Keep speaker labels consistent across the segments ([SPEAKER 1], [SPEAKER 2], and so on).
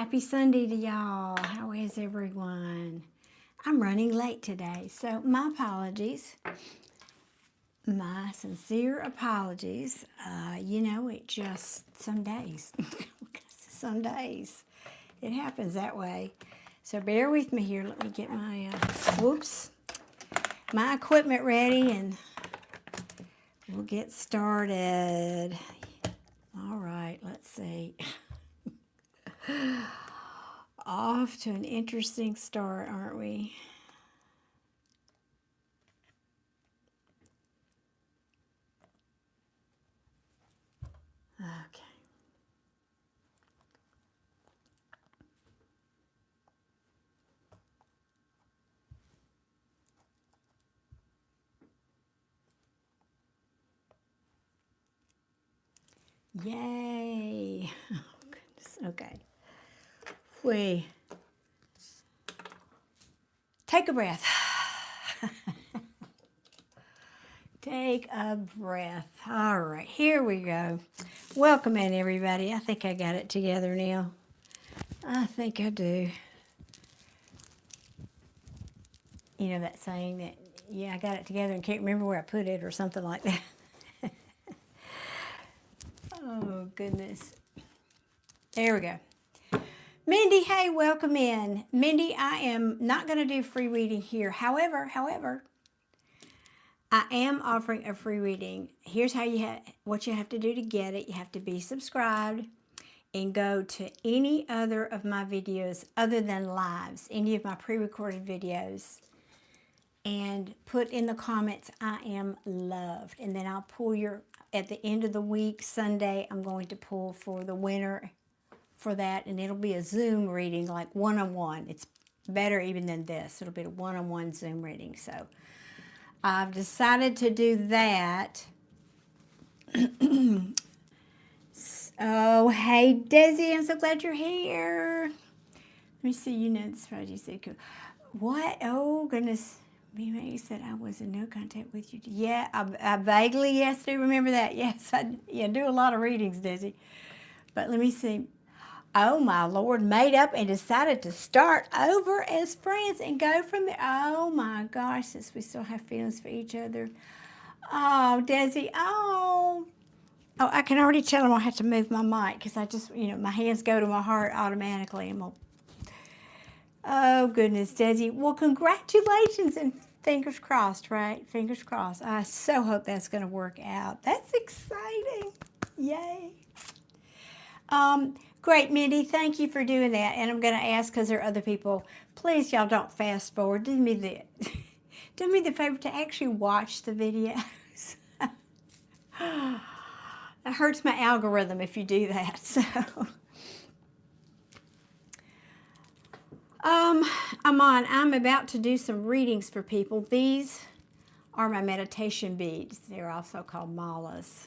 [SPEAKER 1] Happy Sunday to y'all. How is everyone? I'm running late today, so my apologies. My sincere apologies. It just some days. Some days. It happens that way. So bear with me here. Let me get my, my equipment ready and we'll get started. All right, let's see. Off to an interesting start, aren't we? Okay. Yay. Oh, goodness. Okay. We take a breath. Take a breath. All right, here we go. Welcome in, everybody. I think I got it together now. I think I do. You know that saying that, yeah, I got it together and can't remember where I put it or something like that. Oh, goodness. There we go. Mindy, hey, welcome in. Mindy, I am not going to do free reading here. However, I am offering a free reading. Here's how what you have to do to get it. You have to be subscribed and go to any other of my videos other than lives, any of my pre-recorded videos, and put in the comments, I am loved. And then I'll pull at the end of the week, Sunday, I'm going to pull for the winner for that, and it'll be a Zoom reading, like one-on-one. It's better even than this. It'll be a one-on-one Zoom reading. So I've decided to do that. Oh, hey, Desi, I'm so glad you're here. Let me see, you know this project. You said, cool. What? Oh, goodness. You said I was in no contact with you. Yeah, I vaguely, yes, do remember that. Yes, I do a lot of readings, Desi. But let me see. Oh, my Lord, made up and decided to start over as friends and go from there. Oh, my gosh, since we still have feelings for each other. Oh, Desi, oh. Oh, I can already tell him I'll have to move my mic because I just, my hands go to my heart automatically. Oh, goodness, Desi. Well, congratulations and fingers crossed, right? Fingers crossed. I so hope that's going to work out. That's exciting. Yay. Great, Mindy. Thank you for doing that. And I'm going to ask, because there are other people, please, y'all don't fast forward. Do me the favor to actually watch the videos. It hurts my algorithm if you do that. So, I'm about to do some readings for people. These are my meditation beads. They're also called malas.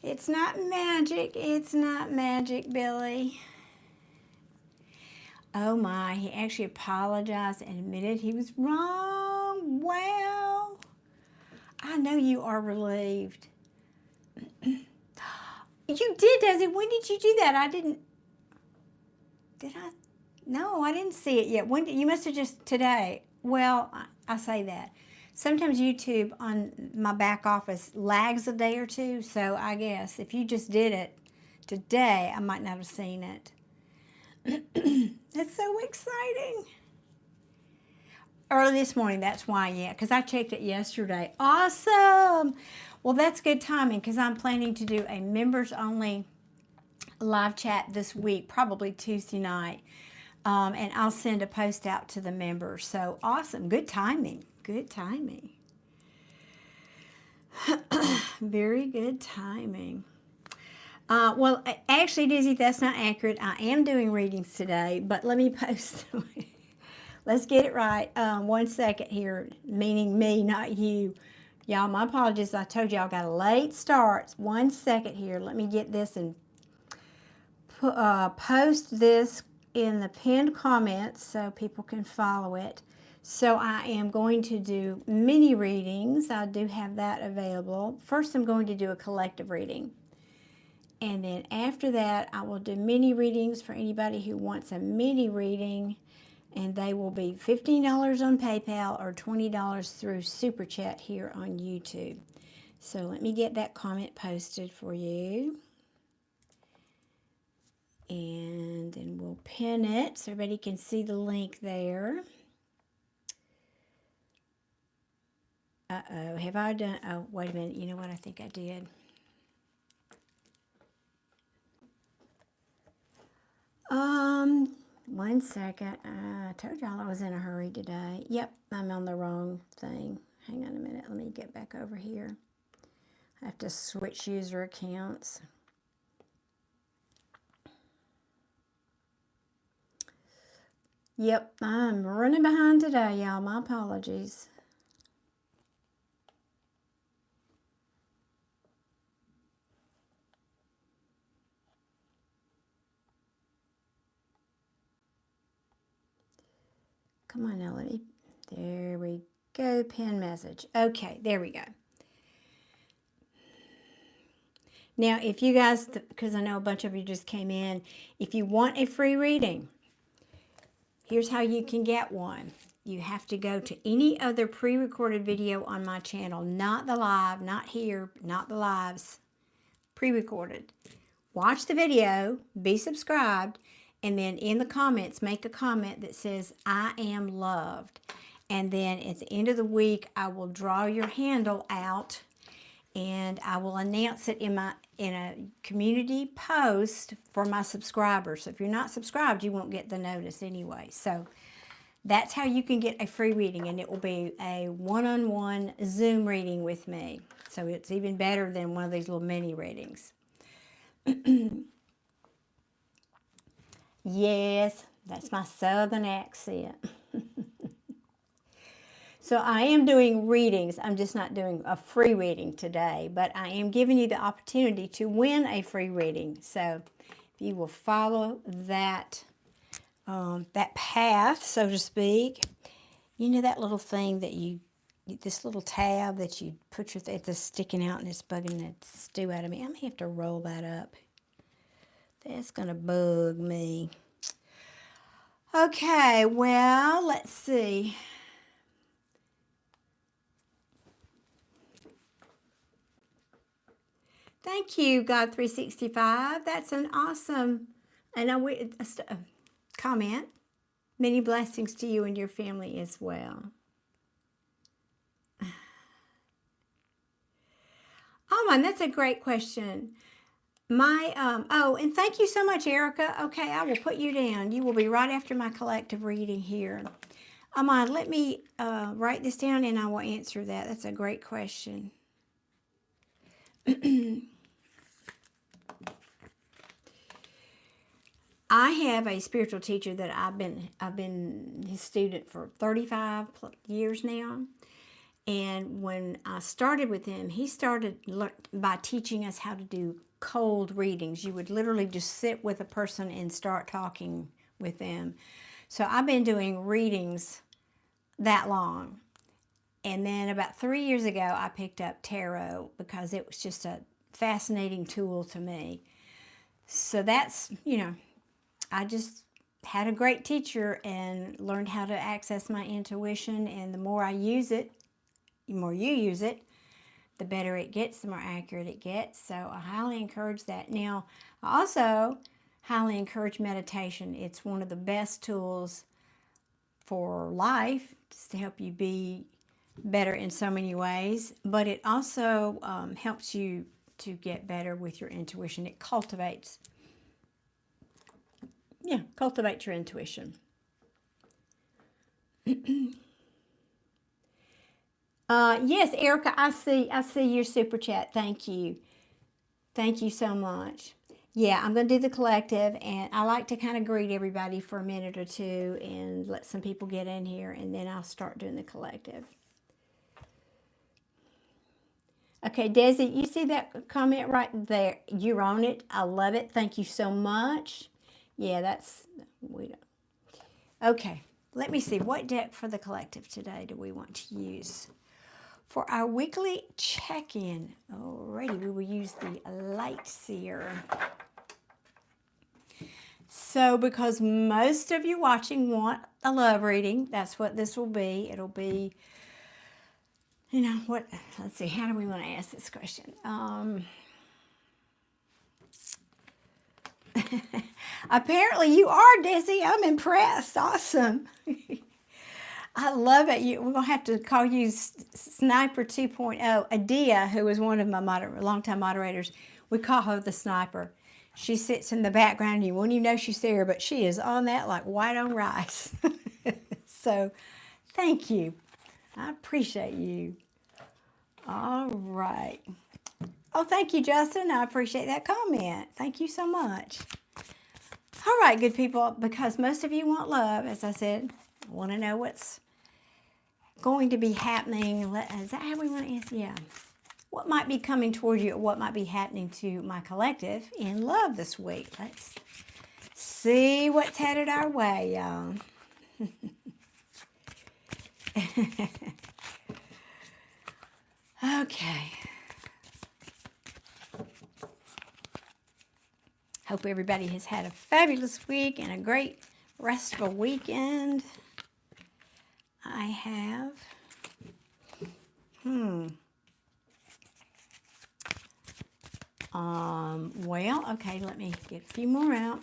[SPEAKER 1] It's not magic. It's not magic, Billy. Oh my, he actually apologized and admitted he was wrong. Wow. I know you are relieved. You did, Desi. When did you do that? Did I? No, I didn't see it yet. When you must have just today. Well, I say that. Sometimes YouTube on my back office lags a day or two, so I guess if you just did it today, I might not have seen it. That's so exciting. Early this morning, that's why, yeah, because I checked it yesterday. Awesome. Well, that's good timing because I'm planning to do a members-only live chat this week, probably Tuesday night, and I'll send a post out to the members. So awesome. Good timing. Good timing. Very good timing. Well, actually, Dizzy, that's not accurate. I am doing readings today, but let me post. Let's get it right. 1 second here, meaning me, not you. Y'all, my apologies. I told y'all got a late start. 1 second here. Let me get this and post this in the pinned comments so people can follow it. So I am going to do mini readings. I do have that available. First, I'm going to do a collective reading. And then after that, I will do mini readings for anybody who wants a mini reading. And they will be $15 on PayPal or $20 through Super Chat here on YouTube. So let me get that comment posted for you. And then we'll pin it so everybody can see the link there. Uh-oh, have I done, oh, wait a minute, you know what, I think I did. One second, I told y'all I was in a hurry today. Yep, I'm on the wrong thing. Hang on a minute, let me get back over here. I have to switch user accounts. Yep, I'm running behind today, y'all. My apologies. Come on now, there we go, pin message. Okay, there we go. Now, if you guys, because I know a bunch of you just came in, if you want a free reading, here's how you can get one. You have to go to any other pre-recorded video on my channel, not the live, not here, not the lives, pre-recorded. Watch the video, be subscribed, and then in the comments, make a comment that says, I am loved. And then at the end of the week, I will draw your handle out and I will announce it in a community post for my subscribers. So if you're not subscribed, you won't get the notice anyway. So that's how you can get a free reading, and it will be a one-on-one Zoom reading with me. So it's even better than one of these little mini readings. Yes, that's my southern accent. So I am doing readings. I'm just not doing a free reading today, but I am giving you the opportunity to win a free reading. So if you will follow that, that path, so to speak, you know that little thing that this little tab that you put your, it's sticking out and it's bugging the stew out of me. I'm going to have to roll that up. That's going to bug me. Okay, well, let's see. Thank you, God365. That's an awesome comment. Many blessings to you and your family as well. Oh, man, that's a great question. And thank you so much, Erica. Okay, I will put you down. You will be right after my collective reading here. Amon, let me write this down and I will answer that. That's a great question. I have a spiritual teacher that I've been his student for 35 years now. And when I started with him, he started by teaching us how to do cold readings. You would literally just sit with a person and start talking with them. So I've been doing readings that long. And then about 3 years ago, I picked up tarot because it was just a fascinating tool to me. So that's, I just had a great teacher and learned how to access my intuition. And the more I use it, the more you use it, the better it gets, the more accurate it gets. So I highly encourage that. Now, I also highly encourage meditation. It's one of the best tools for life, just to help you be better in so many ways. But it also helps you to get better with your intuition. It cultivates your intuition. Yes, Erica, I see your super chat. Thank you. Thank you so much. Yeah, I'm going to do the collective, and I like to kind of greet everybody for a minute or two and let some people get in here, and then I'll start doing the collective. Okay, Desi, you see that comment right there? You're on it. I love it. Thank you so much. Yeah, okay, let me see. What deck for the collective today do we want to use? For our weekly check-in, alrighty, we will use the light seer. So because most of you watching want a love reading, that's what this will be. It'll be, you know, what, let's see, how do we want to ask this question? Apparently you are, Desi. I'm impressed. Awesome. I love it. We're going to have to call you Sniper 2.0. Adia, who is one of my longtime moderators, we call her the Sniper. She sits in the background. You won't even know she's there, but she is on that like white on rice. So thank you. I appreciate you. All right. Oh, thank you, Justin. I appreciate that comment. Thank you so much. All right, good people, because most of you want love, as I said, I want to know what's going to be happening. Is that how we want to answer? Yeah. What might be coming toward you, or what might be happening to my collective in love this week? Let's see what's headed our way, y'all. Okay. Hope everybody has had a fabulous week and a great restful weekend. I have. Well, okay, let me get a few more out.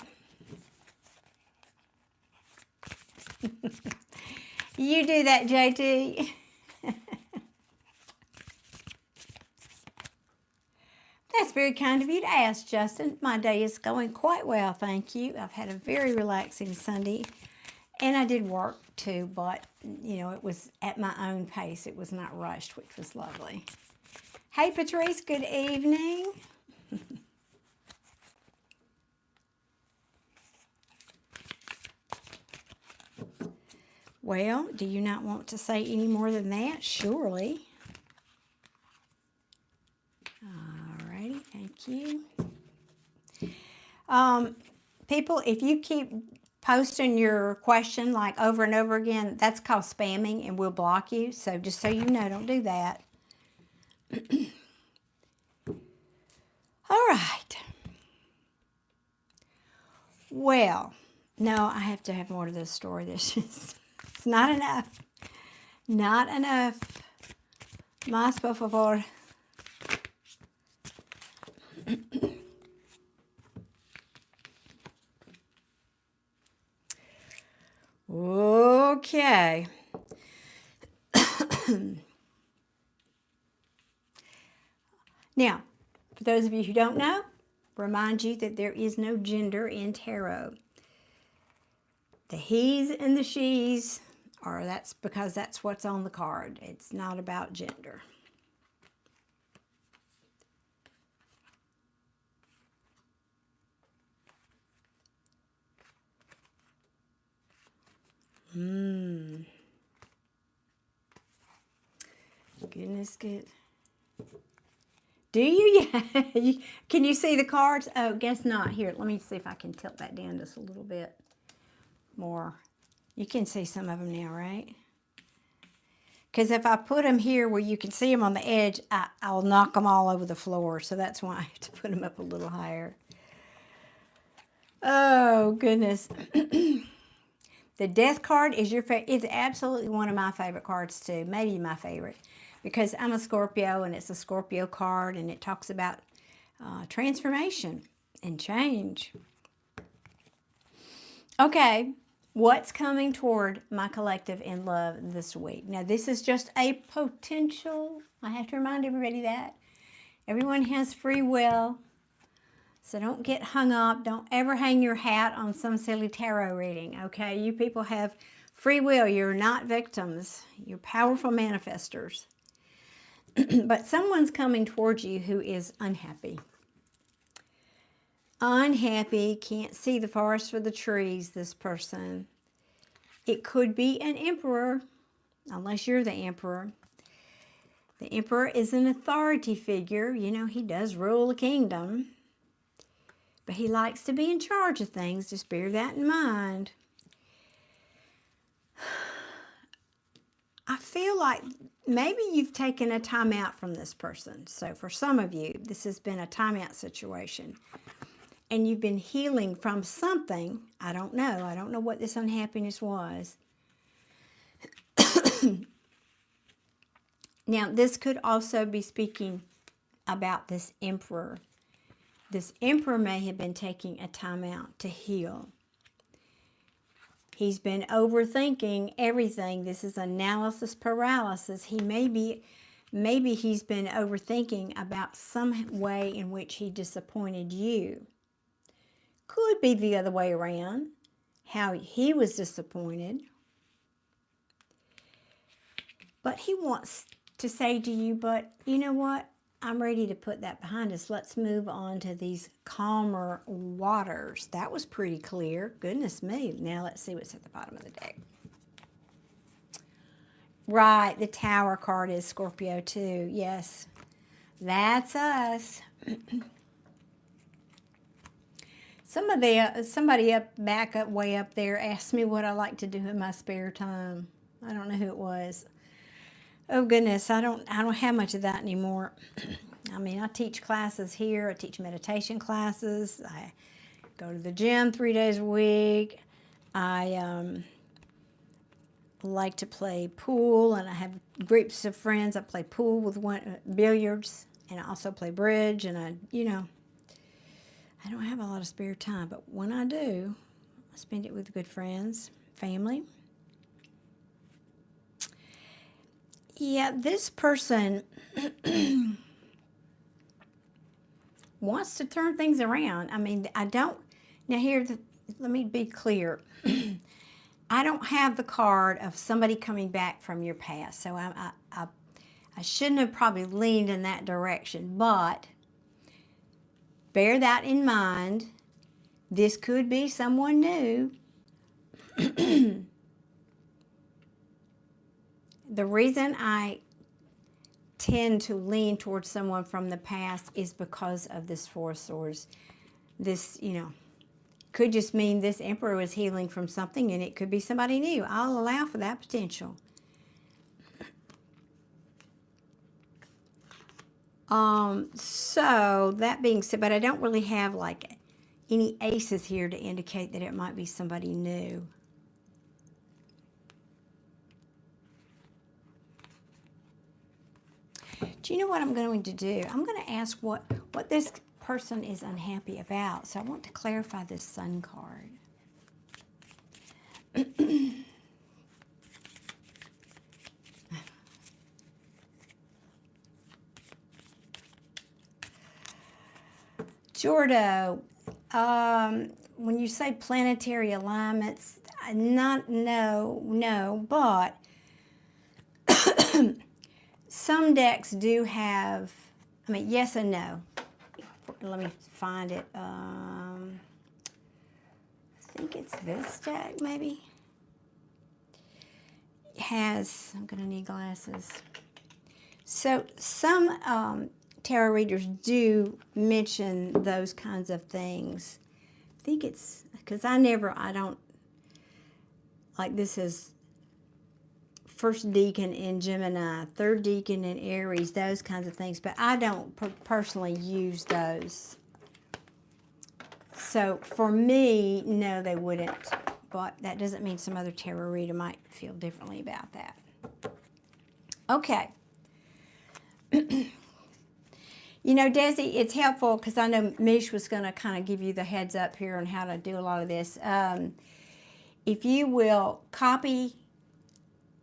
[SPEAKER 1] You do that, JT. That's very kind of you to ask, Justin. My day is going quite well, thank you. I've had a very relaxing Sunday, and I did work too, but, you know, it was at my own pace. It was not rushed, which was lovely. Hey, Patrice, good evening. Well, do you not want to say any more than that? Surely. Alrighty, thank you. People, if you keep posting your question like over and over again, that's called spamming and we'll block you. So just so you know, don't do that. All right. Well, no, I have to have more to this story. It's not enough. Not enough. Más por favor. Okay. Now, for those of you who don't know, remind you that there is no gender in tarot. The he's and the she's are, that's because that's what's on the card. It's not about gender. Goodness, good. Do you? Yeah. Can you see the cards? Oh, guess not. Here, let me see if I can tilt that down just a little bit more. You can see some of them now, right? Because if I put them here where you can see them on the edge, I'll knock them all over the floor. So that's why I have to put them up a little higher. Oh, goodness. The Death card is your favorite. It's absolutely one of my favorite cards too. Maybe my favorite. Because I'm a Scorpio and it's a Scorpio card and it talks about transformation and change. Okay, what's coming toward my collective in love this week? Now, this is just a potential. I have to remind everybody that. Everyone has free will. So don't get hung up. Don't ever hang your hat on some silly tarot reading, okay? You people have free will. You're not victims. You're powerful manifestors. But someone's coming towards you who is unhappy. Unhappy, can't see the forest for the trees, this person. It could be an emperor, unless you're the emperor. The emperor is an authority figure. You know, he does rule a kingdom. But he likes to be in charge of things. Just bear that in mind. I feel like maybe you've taken a time out from this person. So for some of you, this has been a timeout situation. And you've been healing from something. I don't know. I don't know what this unhappiness was. Now, this could also be speaking about this emperor. This emperor may have been taking a time out to heal. He's been overthinking everything. This is analysis paralysis. Maybe he's been overthinking about some way in which he disappointed you. Could be the other way around, how he was disappointed. But he wants to say to you, but you know what? I'm ready to put that behind us. Let's move on to these calmer waters. That was pretty clear. Goodness me. Now let's see what's at the bottom of the deck. Right, the Tower card is Scorpio too. Yes, that's us. Somebody way up there asked me what I like to do in my spare time. I don't know who it was. Oh goodness, I don't have much of that anymore. I mean, I teach classes here. I teach meditation classes. I go to the gym 3 days a week. I like to play pool, and I have groups of friends. I play pool with billiards, and I also play bridge. And I don't have a lot of spare time, but when I do, I spend it with good friends, family. Yeah, this person wants to turn things around. I mean, now let me be clear. I don't have the card of somebody coming back from your past, so I shouldn't have probably leaned in that direction, but bear that in mind. This could be someone new. The reason I tend to lean towards someone from the past is because of this Four of Swords. This, could just mean this emperor was healing from something, and it could be somebody new. I'll allow for that potential. So that being said, but I don't really have like any aces here to indicate that it might be somebody new. Do you know what I'm going to do? I'm going to ask what this person is unhappy about. So I want to clarify this Sun card. Jordo, when you say planetary alignments, no, but some decks do have, yes and no. Let me find it. I think it's this deck, maybe. It has, I'm going to need glasses. So some tarot readers do mention those kinds of things. I think it's, because I don't, like this is first deacon in Gemini, third deacon in Aries, those kinds of things, but I don't personally use those. So for me, no, they wouldn't, but that doesn't mean some other tarot reader might feel differently about that. Okay. Desi, it's helpful because I know Mish was going to kind of give you the heads up here on how to do a lot of this. If you will copy,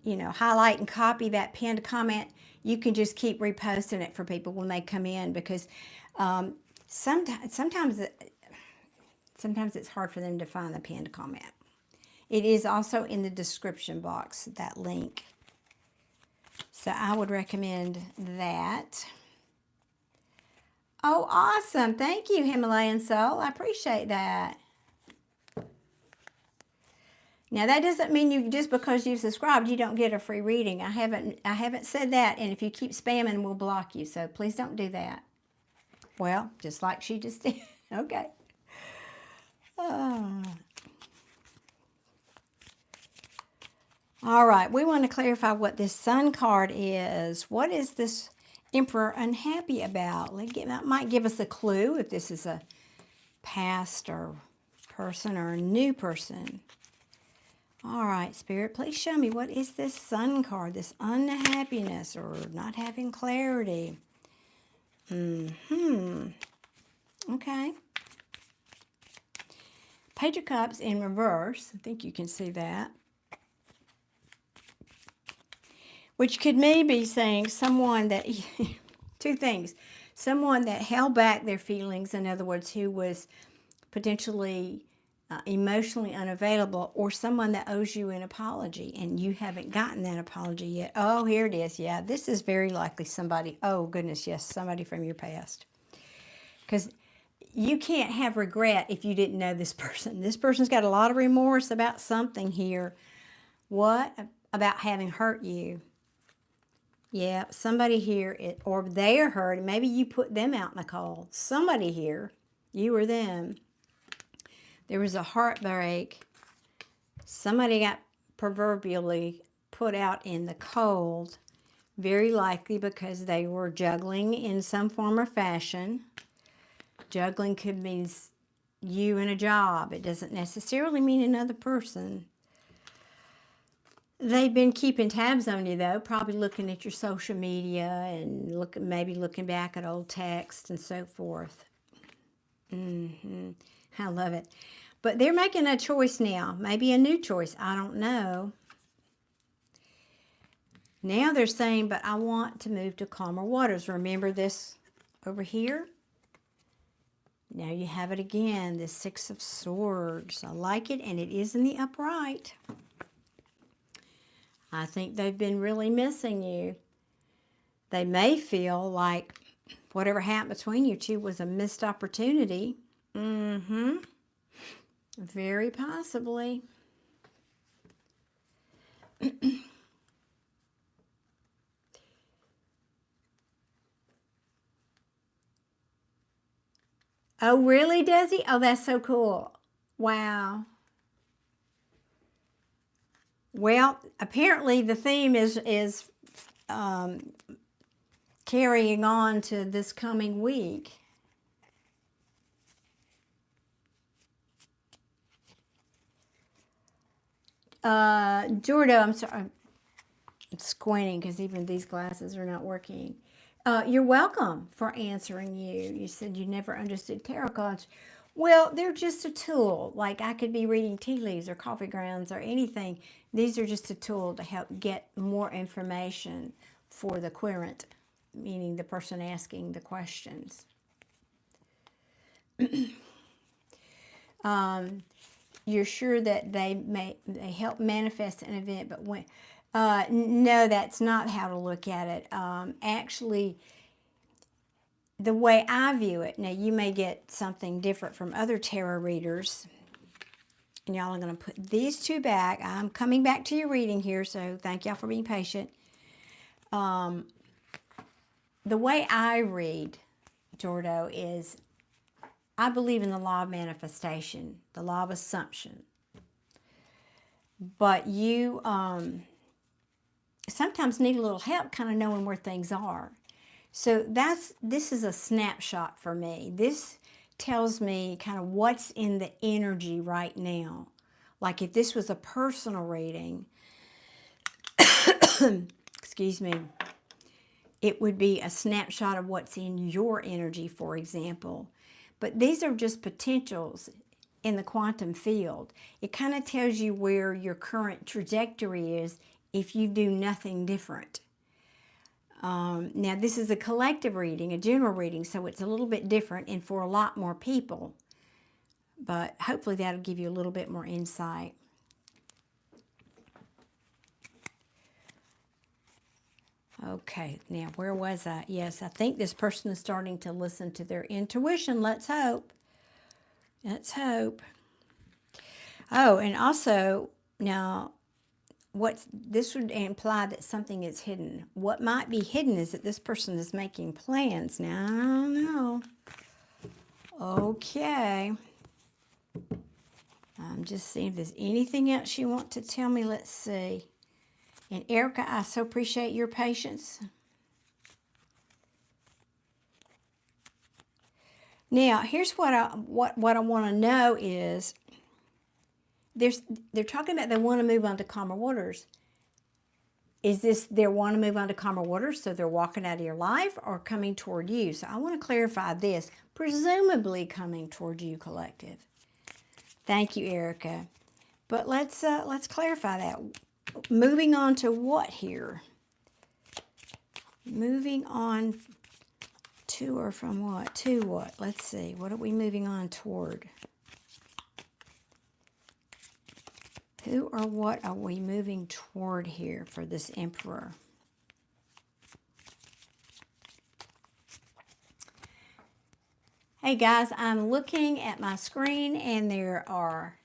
[SPEAKER 1] highlight and copy that pinned comment, you can just keep reposting it for people when they come in, because sometimes it's hard for them to find the pinned comment. It is also in the description box, that link. So I would recommend that. Oh, awesome. Thank you, Himalayan Soul. I appreciate that. Now, that doesn't mean just because you've subscribed, you don't get a free reading. I haven't said that, and if you keep spamming, we'll block you. So please don't do that. Well, just like she just did. Okay. All right, we want to clarify what this Sun card is. What is this Emperor unhappy about? That might give us a clue if this is a past or person or a new person. All right, Spirit, please show me, what is this Sun card, this unhappiness or not having clarity? Okay. Page of Cups in reverse. I think you can see that. Which could maybe be saying someone that, two things. Someone that held back their feelings, in other words, who was potentially emotionally unavailable, or someone that owes you an apology and you haven't gotten that apology yet. Oh, here it is. Yeah, this is very likely somebody, oh goodness, yes, somebody from your past. Because you can't have regret if you didn't know this person. This person's got a lot of remorse about something here. What? About having hurt you. Yeah, somebody here, or they are hurt. Maybe you put them out in the cold. Somebody here, you or them. There was a heartbreak. Somebody got proverbially put out in the cold, very likely because they were juggling in some form or fashion. Juggling could mean you and a job. It doesn't necessarily mean another person. They've been keeping tabs on you, though, probably looking at your social media and maybe looking back at old texts and so forth. I love it. But they're making a choice now, maybe a new choice. I don't know. Now they're saying, but I want to move to calmer waters. Remember this over here? Now you have it again, the Six of Swords. I like it, and it is in the upright. I think they've been really missing you. They may feel like whatever happened between you two was a missed opportunity. Very possibly. Oh, really, Desi? Oh, that's so cool. Wow. Well, apparently the theme is carrying on to this coming week. Jordo, I'm sorry. I'm squinting because even these glasses are not working. You're welcome for answering you. You said you never understood tarot cards. Well, they're just a tool. Like I could be reading tea leaves or coffee grounds or anything. These are just a tool to help get more information for the querent, meaning the person asking the questions. You're sure that they help manifest an event, but when no, that's not how to look at it. Actually, the way I view it, now you may get something different from other tarot readers, and y'all are going to put these two back. I'm coming back to your reading here, so thank y'all for being patient. The way I read, Jordo, is I believe in the law of manifestation, the law of assumption. But you sometimes need a little help kind of knowing where things are. So this is a snapshot for me. This tells me kind of what's in the energy right now. Like if this was a personal reading, excuse me, it would be a snapshot of what's in your energy, for example. But these are just potentials in the quantum field. It kind of tells you where your current trajectory is if you do nothing different. Now, this is a collective reading, a general reading, so it's a little bit different and for a lot more people. But hopefully that'll give you a little bit more insight. Okay, now where was I? Yes, I think this person is starting to listen to their intuition. Let's hope. Let's hope. Oh, and also, now, this would imply that something is hidden. What might be hidden is that this person is making plans. Now, I don't know. Okay. I'm just seeing if there's anything else you want to tell me. Let's see. And Erica, I so appreciate your patience. Now, here's what I want to know is they're talking about they want to move on to calmer waters. Is this they want to move on to calmer waters, so they're walking out of your life or coming toward you? So I want to clarify this. Presumably coming toward you, collective. Thank you, Erica. But let's clarify that. Moving on to what here? Moving on to or from what? To what? Let's see. What are we moving on toward? Who or what are we moving toward here for this Emperor? Hey guys, I'm looking at my screen and there are,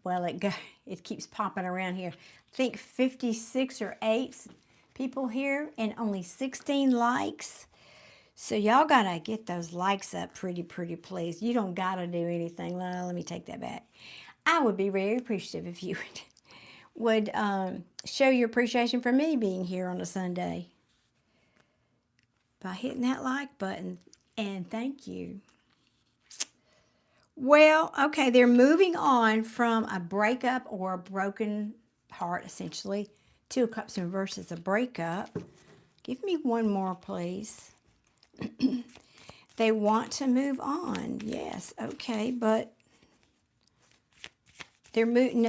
[SPEAKER 1] well, it keeps popping around here. I think 56 or 8 people here and only 16 likes. So y'all gotta get those likes up pretty please. You don't gotta do anything. Well, let me take that back. I would be very appreciative if you would show your appreciation for me being here on a Sunday by hitting that like button, and thank you. Well, okay, they're moving on from a breakup or a broken heart, essentially. 2 of Cups in reverse is a breakup. Give me one more, please. They want to move on. Yes, okay, but they're moving.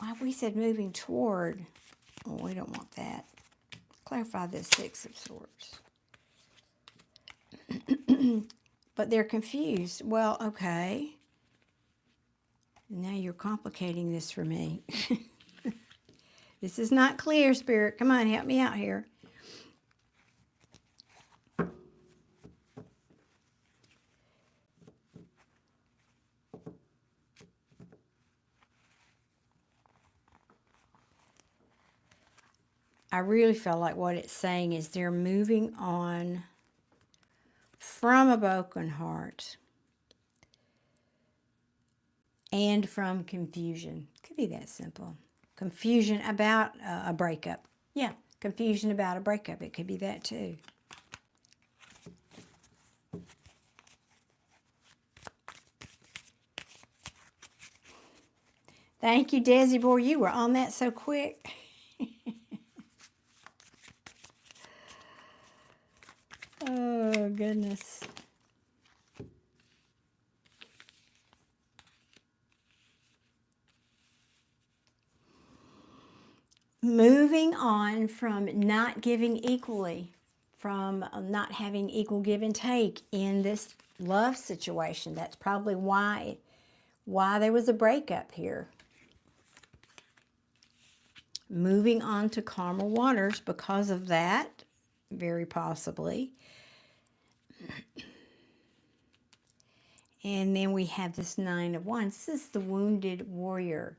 [SPEAKER 1] Well, we said moving toward. Oh, we don't want that. Clarify this 6 of Swords. But they're confused. Well, okay. Now you're complicating this for me. This is not clear, Spirit. Come on, help me out here. I really feel like what it's saying is they're moving on from a broken heart and from confusion. Could be that simple. Confusion about a breakup. Yeah, confusion about a breakup. It could be that too. Thank you, Desi Boy. You were on that so quick. Oh, goodness. Moving on from not giving equally, from not having equal give and take in this love situation. That's probably why there was a breakup here. Moving on to calmer waters because of that, very possibly. And then we have this 9 of Wands. This is the wounded warrior.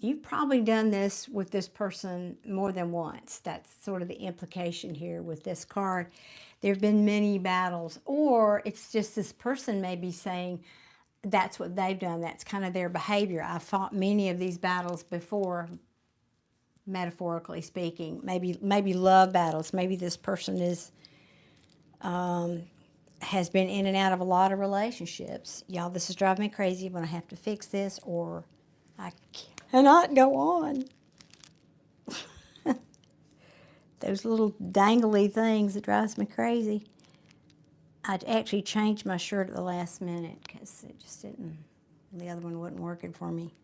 [SPEAKER 1] You've probably done this with this person more than once. That's sort of the implication here with this card. There have been many battles, or it's just this person may be saying that's what they've done. That's kind of their behavior. I've fought many of these battles before, metaphorically speaking. Maybe love battles. Maybe this person is has been in and out of a lot of relationships. Y'all, this is driving me crazy. I'm going to have to fix this or I cannot go on. Those little dangly things that drives me crazy. I actually changed my shirt at the last minute because it just didn't, the other one wasn't working for me.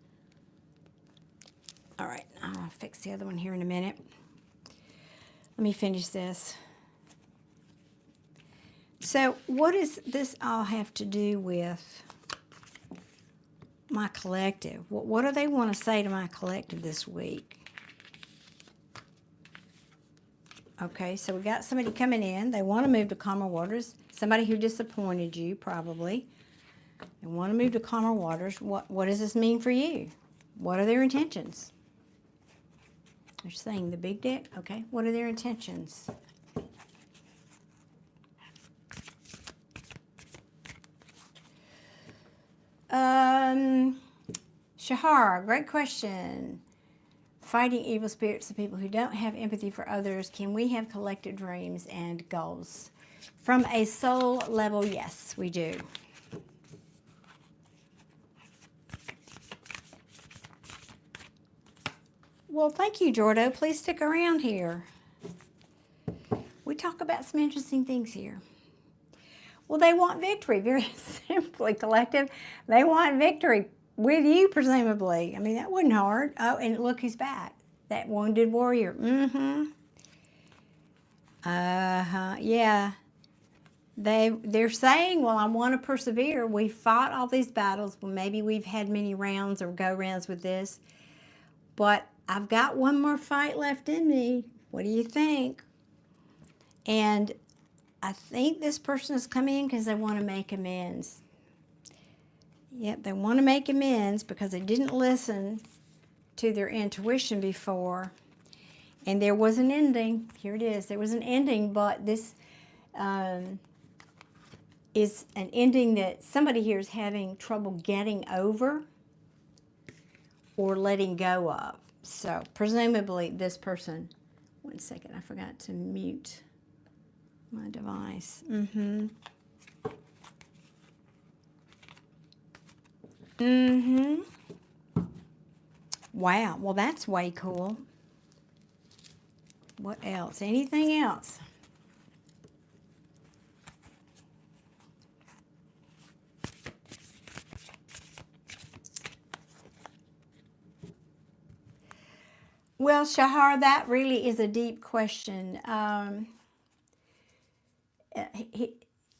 [SPEAKER 1] All right, I'll fix the other one here in a minute. Let me finish this. So what does this all have to do with my collective? What do they want to say to my collective this week? Okay, so we got somebody coming in. They want to move to calmer waters. Somebody who disappointed you, probably. They want to move to calmer waters. What does this mean for you? What are their intentions? They're saying the big deck. Okay, what are their intentions? Shahar, great question. fighting evil spirits of people who don't have empathy for others. Can we have collective dreams and goals? From a soul level, yes, we do. Well, thank you, Jordo. Please stick around here. We talk about some interesting things here. Well, they want victory, very simply, collective. They want victory with you, presumably. I mean, that wasn't hard. Oh, and look who's back. That wounded warrior. Yeah. They're saying, well, I want to persevere. We fought all these battles. Well, maybe we've had many rounds or go-rounds with this. But I've got one more fight left in me. What do you think? And I think this person is coming in because they want to make amends. Yep, they want to make amends because they didn't listen to their intuition before. And there was an ending. Here it is. There was an ending, but this is an ending that somebody here is having trouble getting over or letting go of. So presumably this person, one second, I forgot to mute my device. Wow, well that's way cool. What else? Anything else? Well, Shahar, that really is a deep question.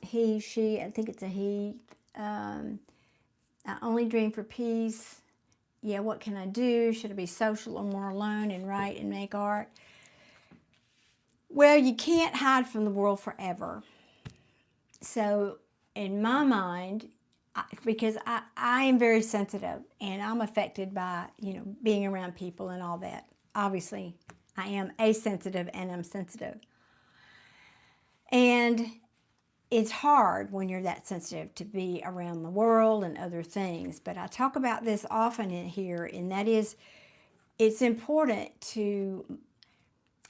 [SPEAKER 1] He, she, I think it's a he. I only dream for peace. Yeah, what can I do? Should I be social or more alone and write and make art? Well, you can't hide from the world forever. So in my mind, because I am very sensitive and I'm affected by, being around people and all that. Obviously, I am asensitive and I'm sensitive. And it's hard when you're that sensitive to be around the world and other things. But I talk about this often in here, and that is, it's important to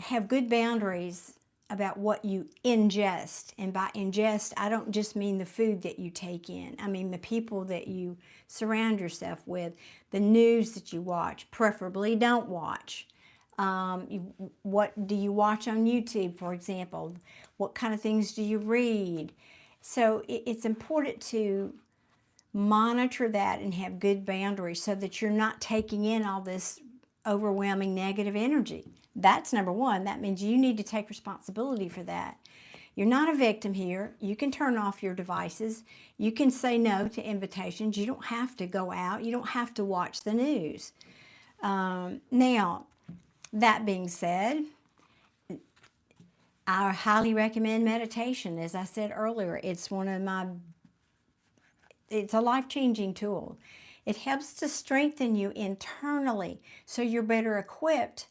[SPEAKER 1] have good boundaries about what you ingest. And by ingest, I don't just mean the food that you take in. I mean the people that you surround yourself with, the news that you watch, preferably don't watch. What do you watch on YouTube, for example? What kind of things do you read? So it's important to monitor that and have good boundaries so that you're not taking in all this overwhelming negative energy. That's number one. That means you need to take responsibility for that. You're not a victim here. You can turn off your devices. You can say no to invitations. You don't have to go out. You don't have to watch the news. Now, that being said, I highly recommend meditation. As I said earlier, it's it's a life-changing tool. It helps to strengthen you internally so you're better equipped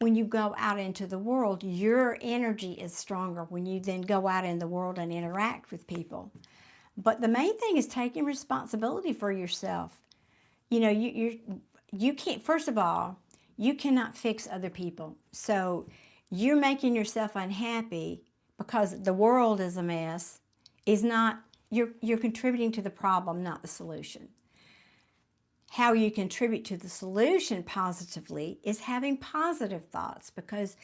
[SPEAKER 1] when you go out into the world. Your energy is stronger when you then go out in the world and interact with people. But the main thing is taking responsibility for yourself. You can't, first of all, you cannot fix other people. So you're making yourself unhappy because the world is a mess, you're contributing to the problem, not the solution. How you contribute to the solution positively is having positive thoughts, because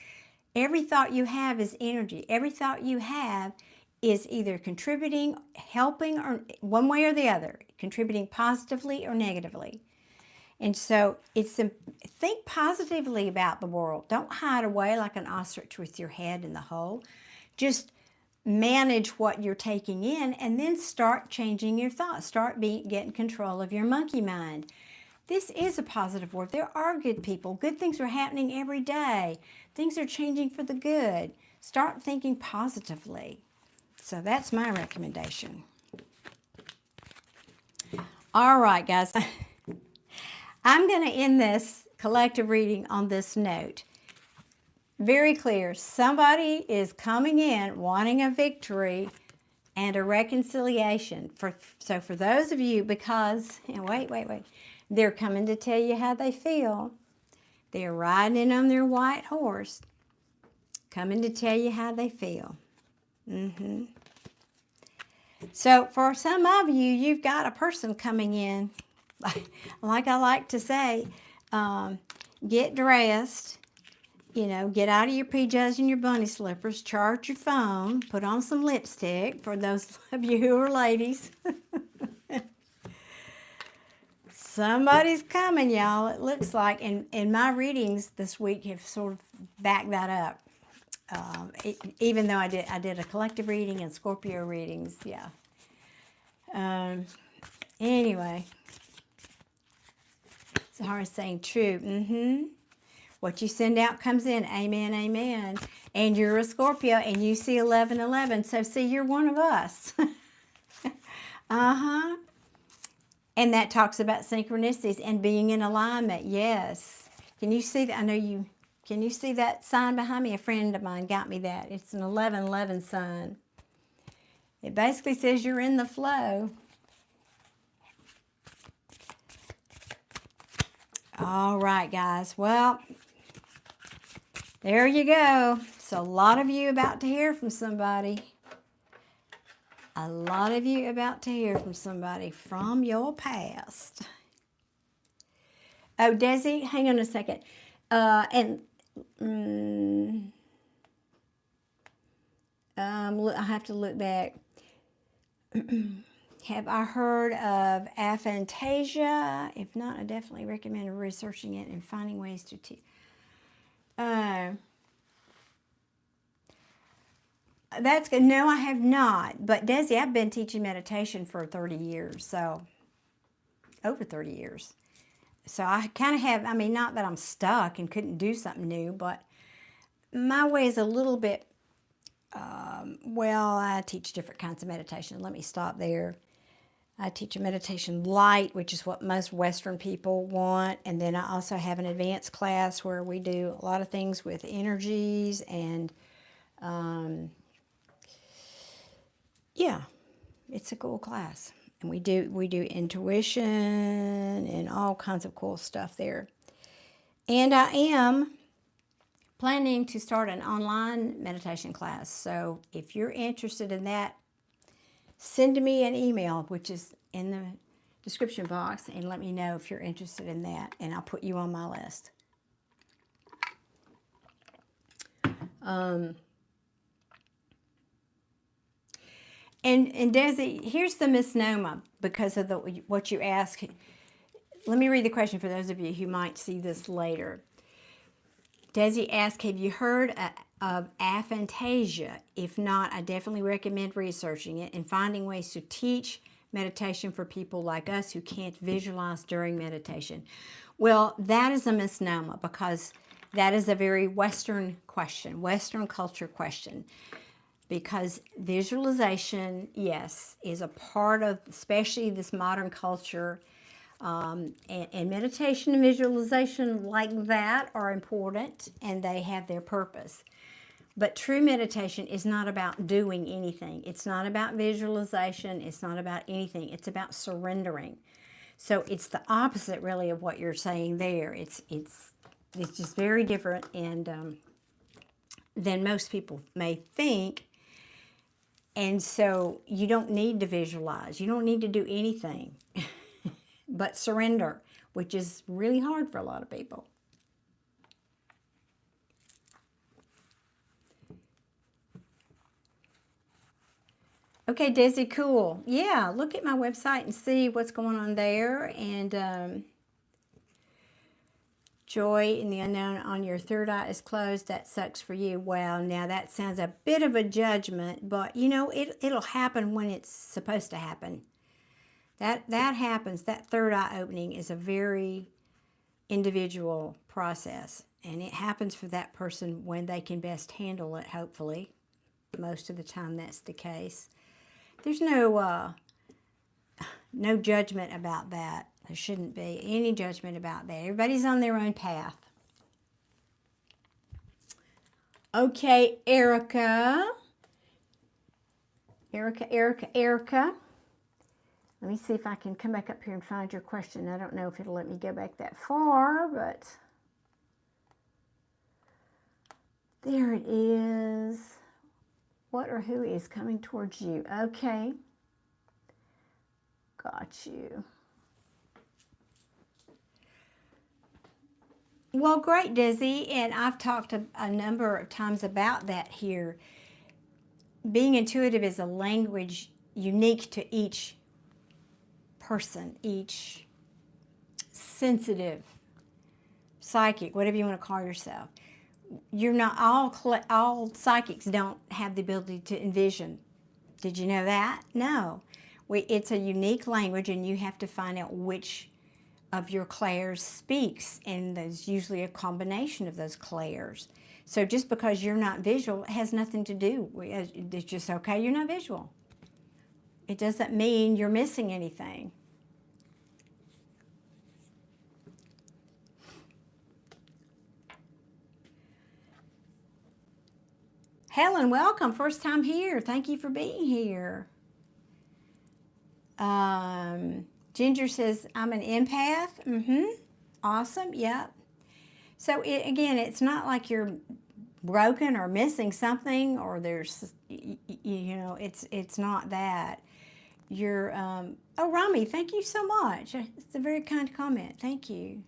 [SPEAKER 1] every thought you have is energy. Every thought you have is either contributing, helping, or one way or the other, contributing positively or negatively. And so think positively about the world. Don't hide away like an ostrich with your head in the hole. Just manage what you're taking in and then start changing your thoughts. Start getting control of your monkey mind. This is a positive world. There are good people. Good things are happening every day. Things are changing for the good. Start thinking positively. So that's my recommendation. All right, guys. I'm going to end this collective reading on this note. Very clear. Somebody is coming in wanting a victory and a reconciliation. So for those of you, because, wait. They're coming to tell you how they feel. They're riding in on their white horse, coming to tell you how they feel. So for some of you, you've got a person coming in. Like I like to say, get dressed, get out of your PJs and your bunny slippers, charge your phone, put on some lipstick for those of you who are ladies. Somebody's coming, y'all, it looks like. And my readings this week have sort of backed that up. Even though I did a collective reading and Scorpio readings, yeah. Anyway, it's hard saying true. What you send out comes in. Amen, amen. And you're a Scorpio, and you see 1111. So, see, you're one of us. And that talks about synchronicities and being in alignment. Yes. Can you see that? I know you. Can you see that sign behind me? A friend of mine got me that. It's an 1111 sign. It basically says you're in the flow. All right, guys. Well, there you go. So a lot of you about to hear from somebody. A lot of you about to hear from somebody from your past. Oh, Desi, hang on a second. I have to look back. Have I heard of aphantasia? If not, I definitely recommend researching it and finding ways to teach. That's good. No, I have not. But Desi, I've been teaching meditation for 30 years, so over 30 years. So I kind of have, not that I'm stuck and couldn't do something new, but my way is a little bit, I teach different kinds of meditation. Let me stop there. I teach a meditation light, which is what most Western people want. And then I also have an advanced class where we do a lot of things with energies and, yeah, it's a cool class. And we do intuition and all kinds of cool stuff there. And I am planning to start an online meditation class. So if you're interested in that, send me an email, which is in the description box, and let me know if you're interested in that, and I'll put you on my list. And Desi, here's the misnomer because of what you asked. Let me read the question for those of you who might see this later. Desi asked, have you heard of aphantasia? If not, I definitely recommend researching it and finding ways to teach meditation for people like us who can't visualize during meditation. Well, that is a misnomer because that is a very Western question, Western culture question. Because visualization, yes, is a part of, especially this modern culture, and meditation and visualization like that are important, and they have their purpose. But true meditation is not about doing anything. It's not about visualization. It's not about anything. It's about surrendering. So it's the opposite, really, of what you're saying there. It's just very different, and than most people may think. And so you don't need to visualize. You don't need to do anything but surrender, which is really hard for a lot of people. Okay, Desi, cool. Yeah, look at my website and see what's going on there. And joy in the unknown on your third eye is closed. That sucks for you. Well, now that sounds a bit of a judgment, but it'll happen when it's supposed to happen. That happens. That third eye opening is a very individual process, and it happens for that person when they can best handle it, hopefully. Most of the time that's the case. There's no judgment about that. There shouldn't be any judgment about that. Everybody's on their own path. Okay, Erica. Erica. Let me see if I can come back up here and find your question. I don't know if it'll let me go back that far, but There it is. What or who is coming towards you? Okay. Got you. Well, great, Dizzy. And I've talked a number of times about that here. Being intuitive is a language unique to each person, each sensitive, psychic, whatever you want to call yourself. You're not all psychics don't have the ability to envision. Did you know that? No. It's a unique language, and you have to find out which of your clairs speaks, and there's usually a combination of those clairs. So just because you're not visual, it has nothing to do with, it's just okay, you're not visual. It doesn't mean you're missing anything. Helen, welcome. First time here. Thank you for being here. Ginger says, I'm an empath. Awesome. Yep. So again, it's not like you're broken or missing something, or there's, it's not that. You're, oh, Rami, thank you so much. It's a very kind comment. Thank you.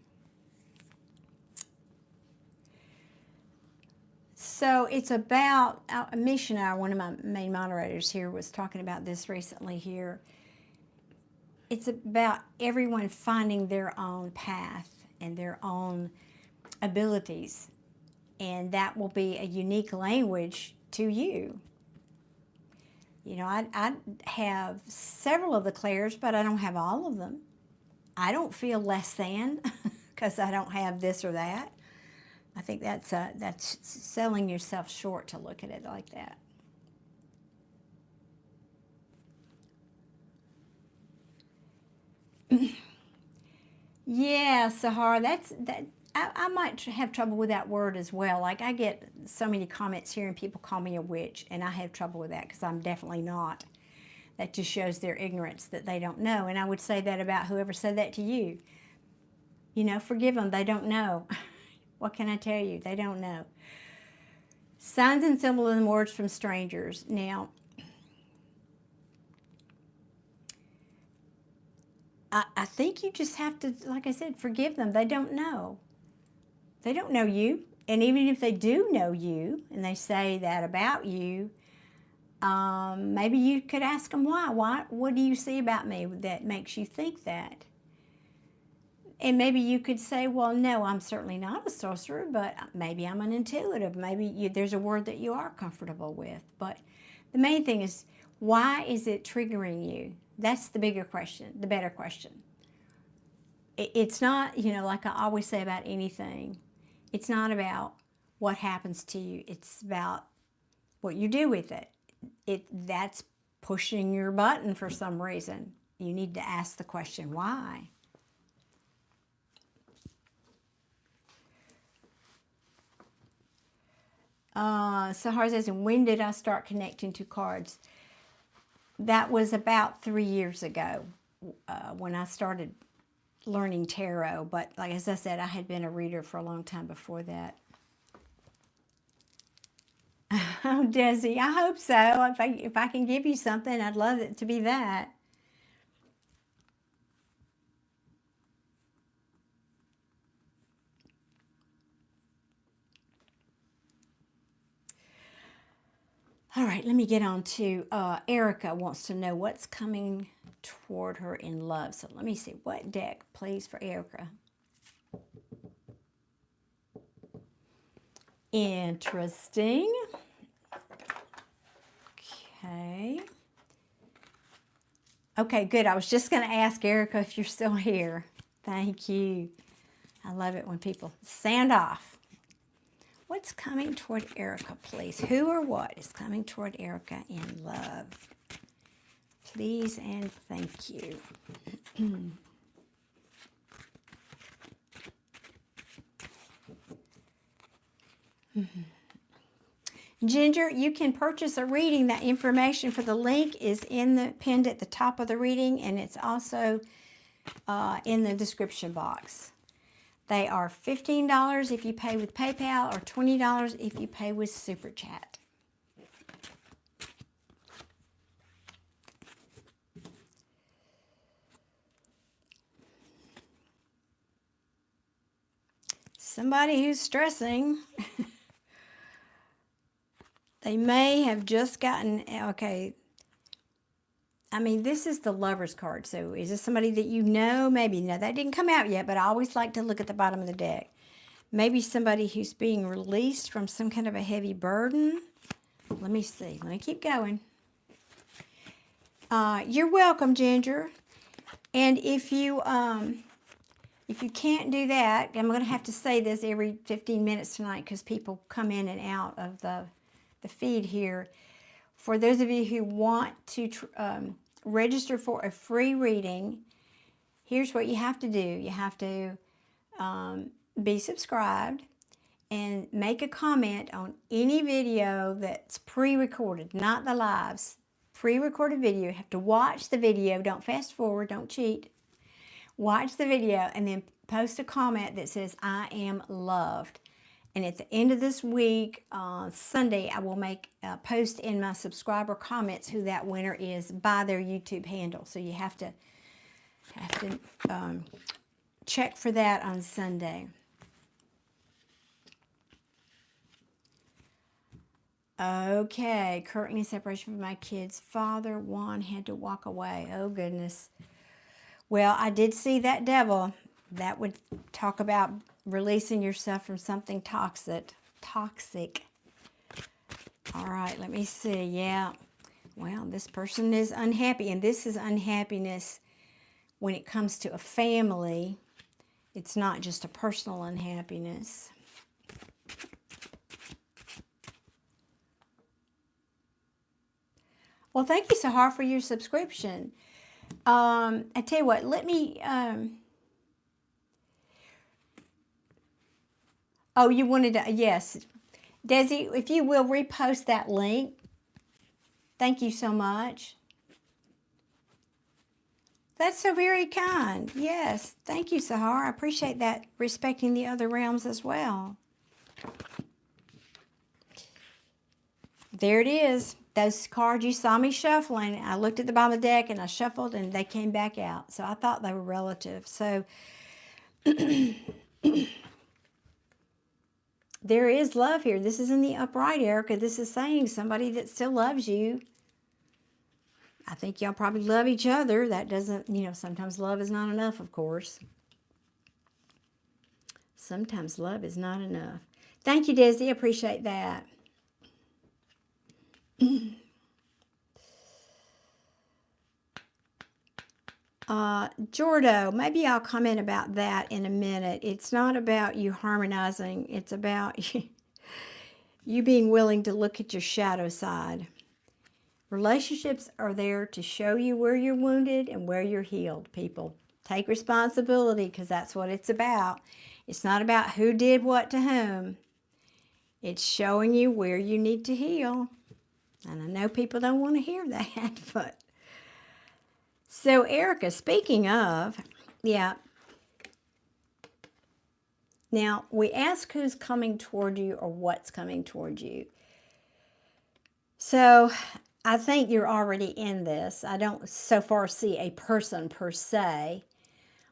[SPEAKER 1] So it's about, Missionary, one of my main moderators here, was talking about this recently here. It's about everyone finding their own path and their own abilities. And that will be a unique language to you. You know, I have several of the clairs, but I don't have all of them. I don't feel less than because I don't have this or that. I think that's selling yourself short to look at it like that. Yeah, Sahara, I might have trouble with that word as well. Like, I get so many comments here and people call me a witch, and I have trouble with that because I'm definitely not. That just shows their ignorance, that they don't know. And I would say that about whoever said that to you. You know, forgive them, they don't know. What can I tell you? They don't know. Signs and symbols and words from strangers. Now, I think you just have to, like I said, forgive them. They don't know. They don't know you. And even if they do know you, and they say that about you, maybe you could ask them why. What do you see about me that makes you think that? And maybe you could say, well, no, I'm certainly not a sorcerer, but maybe I'm an intuitive. Maybe there's a word that you are comfortable with. But the main thing is, why is it triggering you? That's the bigger question, the better question. It's not, like I always say about anything, it's not about what happens to you. It's about what you do with it. That's pushing your button for some reason. You need to ask the question, why? Sahar says, and when did I start connecting to cards? That was about 3 years ago when I started learning tarot. But like as I said, I had been a reader for a long time before that. Oh, Desi, I hope so. If I can give you something, I'd love it to be that. All right, let me get on to Erica wants to know what's coming toward her in love. So let me see. What deck, please, for Erica? Interesting. Okay. Okay, good. I was just going to ask Erica if you're still here. Thank you. I love it when people sound off. What's coming toward Erica, please? Who or what is coming toward Erica in love? Please and thank you. Ginger, you can purchase a reading. That information for the link is pinned at the top of the reading, and it's also in the description box. They are $15 if you pay with PayPal or $20 if you pay with Super Chat. Somebody who's stressing, they may have just gotten, okay, I mean, this is the Lover's card. So is this somebody that you know? Maybe. No, that didn't come out yet, but I always like to look at the bottom of the deck. Maybe somebody who's being released from some kind of a heavy burden. Let me see. Let me keep going. You're welcome, Ginger. And if you can't do that, I'm going to have to say this every 15 minutes tonight because people come in and out of the feed here. For those of you who want to register for a free reading, here's what you have to do. You have to be subscribed and make a comment on any video that's pre-recorded, not the lives. Pre-recorded video. You have to watch the video. Don't fast forward. Don't cheat. Watch the video and then post a comment that says, I am loved. And at the end of this week, Sunday, I will make a post in my subscriber comments who that winner is by their YouTube handle. So you have to check for that on Sunday. Okay, currently separation from my kid's father. Juan had to walk away. Oh, goodness. Well, I did see that devil. That would talk about releasing yourself from something toxic. All right, let me see. Yeah. Well, this person is unhappy, and this is unhappiness when it comes to a family. It's not just a personal unhappiness. Well, thank you, Sahar, for your subscription. I tell you what, let me... oh, you wanted to... Yes. Desi, if you will, repost that link. Thank you so much. That's so very kind. Yes. Thank you, Sahar. I appreciate that, respecting the other realms as well. There it is. Those cards you saw me shuffling, I looked at the bottom of the deck and I shuffled and they came back out. So I thought they were relative. So there is love here. This is in the upright, Erica. This is saying somebody that still loves you. I think y'all probably love each other. That doesn't, sometimes love is not enough, of course. Sometimes love is not enough. Thank you, Desi. Appreciate that. Jordo, maybe I'll comment about that in a minute. It's not about you harmonizing. It's about you being willing to look at your shadow side. Relationships are there to show you where you're wounded and where you're healed, people. Take responsibility because that's what it's about. It's not about who did what to whom. It's showing you where you need to heal. And I know people don't want to hear that, but... So, Erica, speaking of, yeah. Now, we ask who's coming toward you or what's coming toward you. So, I think you're already in this. I don't so far see a person per se,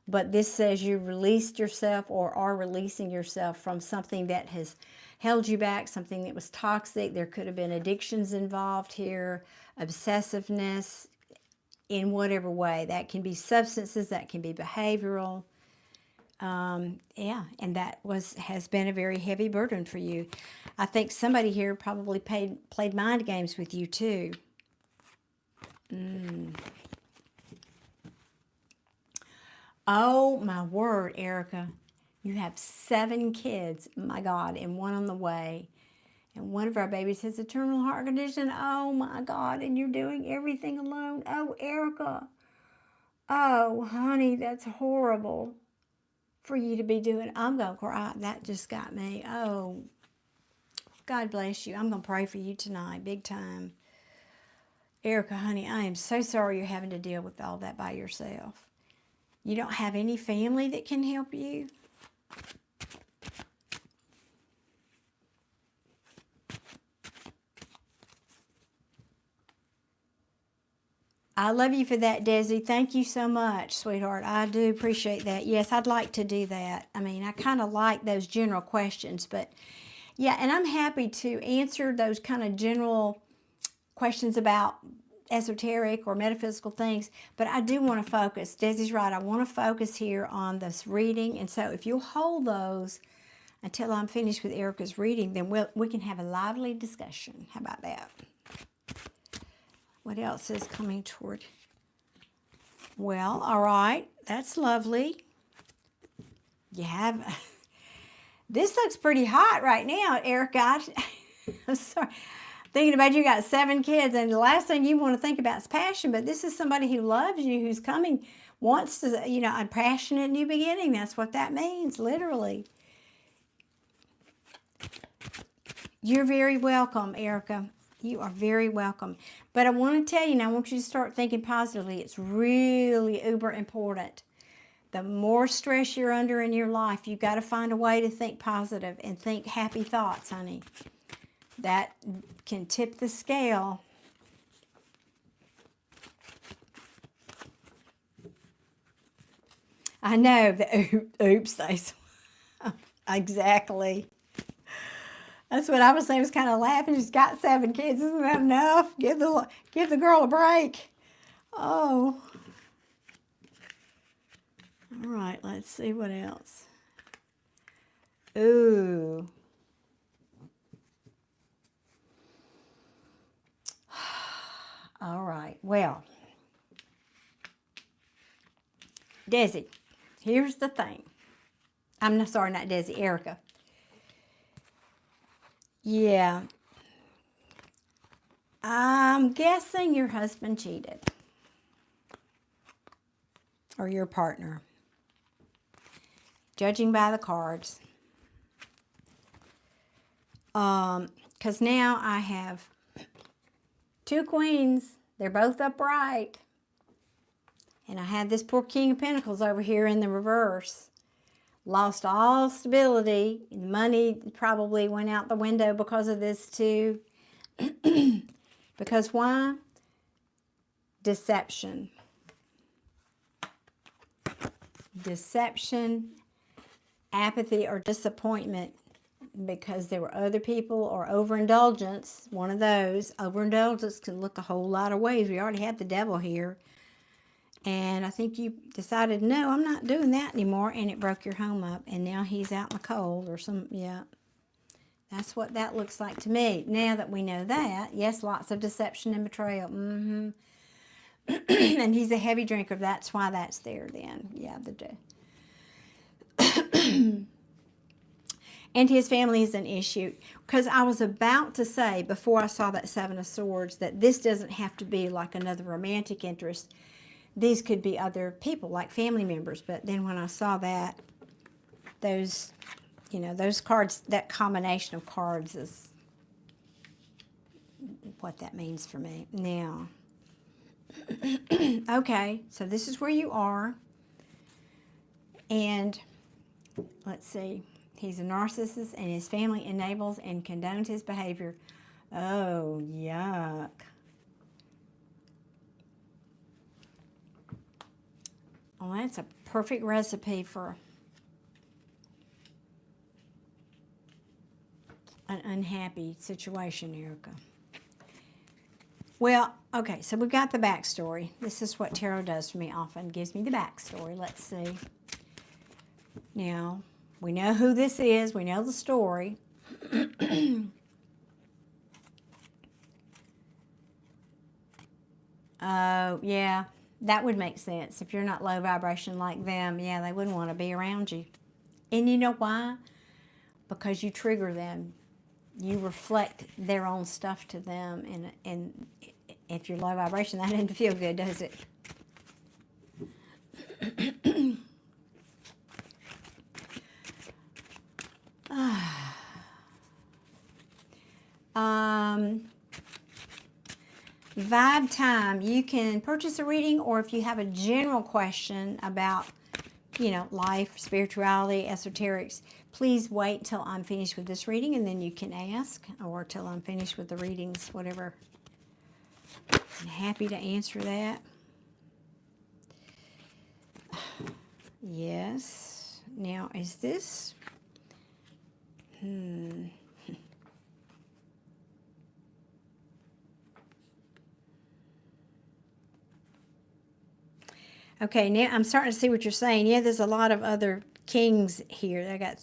[SPEAKER 1] but this says you released yourself or are releasing yourself from something that has held you back, something that was toxic. There could have been addictions involved here, obsessiveness in whatever way. That can be substances, that can be behavioral. Yeah, and that has been a very heavy burden for you. I think somebody here probably played mind games with you too. Oh, my word, Erica. You have 7 kids, my God, and 1 on the way. And one of our babies has a terminal heart condition. Oh, my God, and you're doing everything alone. Oh, Erica. Oh, honey, that's horrible for you to be doing. I'm going to cry. That just got me. Oh, God bless you. I'm going to pray for you tonight, big time. Erica, honey, I am so sorry you're having to deal with all that by yourself. You don't have any family that can help you? I love you for that, Desi. Thank you so much, sweetheart. I do appreciate that. Yes, I'd like to do that. I mean, I kind of like those general questions, but yeah, and I'm happy to answer those kind of general questions about esoteric or metaphysical things, but I do want to focus. Desi's right. I want to focus here on this reading, and so if you'll hold those until I'm finished with Erica's reading, then we can have a lively discussion. How about that? What else is coming toward? Well, all right. That's lovely. You have... This looks pretty hot right now, Erica. I'm sorry. Thinking about you got 7 kids, and the last thing you want to think about is passion, but this is somebody who loves you, who's coming, wants to, you know, a passionate new beginning. That's what that means, literally. You're very welcome, Erica. You are very welcome. But I want to tell you, and I want you to start thinking positively. It's really uber important. The more stress you're under in your life, you've got to find a way to think positive and think happy thoughts, honey. That can tip the scale. I know, the oops, they... Exactly. That's what I was saying. I was kind of laughing. She's got 7 kids. Isn't that enough? Give the girl a break. Oh. All right, let's see what else. Ooh. All right, well. Desi, here's the thing. I'm not, sorry, not Desi, Erica. Yeah. I'm guessing your husband cheated. Or your partner. Judging by the cards. Because now I have 2 queens. They're both upright. And I had this poor King of Pentacles over here in the reverse. Lost all stability. Money probably went out the window because of this too. Because why? Deception. Deception, apathy, or disappointment because there were other people, or overindulgence. One of those. Overindulgence can look a whole lot of ways. We already had the devil here. And I think you decided, no, I'm not doing that anymore, and it broke your home up, and now he's out in the cold or some, yeah. That's what that looks like to me. Now that we know that, yes, lots of deception and betrayal. And he's a heavy drinker. That's why that's there then. Yeah, and his family is an issue. Because I was about to say, before I saw that 7 of Swords, that this doesn't have to be like another romantic interest. These could be other people, like family members. But then when I saw that, those, you know, those cards, that combination of cards is what that means for me. Now, okay, so this is where you are. And let's see. He's a narcissist, and his family enables and condones his behavior. Oh, yuck. Well, that's a perfect recipe for an unhappy situation, Erica. Well, okay, so we've got the backstory. This is what tarot does for me often, gives me the backstory. Let's see. Now, we know who this is. We know the story. Oh, yeah. That would make sense. If you're not low vibration like them, yeah, they wouldn't want to be around you. And you know why? Because you trigger them. You reflect their own stuff to them. And if you're low vibration, that doesn't feel good, does it? Vibe time. You can purchase a reading, or if you have a general question about, you know, life, spirituality, esoterics, please wait till I'm finished with this reading, and then you can ask, or till I'm finished with the readings, whatever. I'm happy to answer that. Yes. Now, is this? Okay, now I'm starting to see what you're saying. Yeah, there's a lot of other kings here. I got,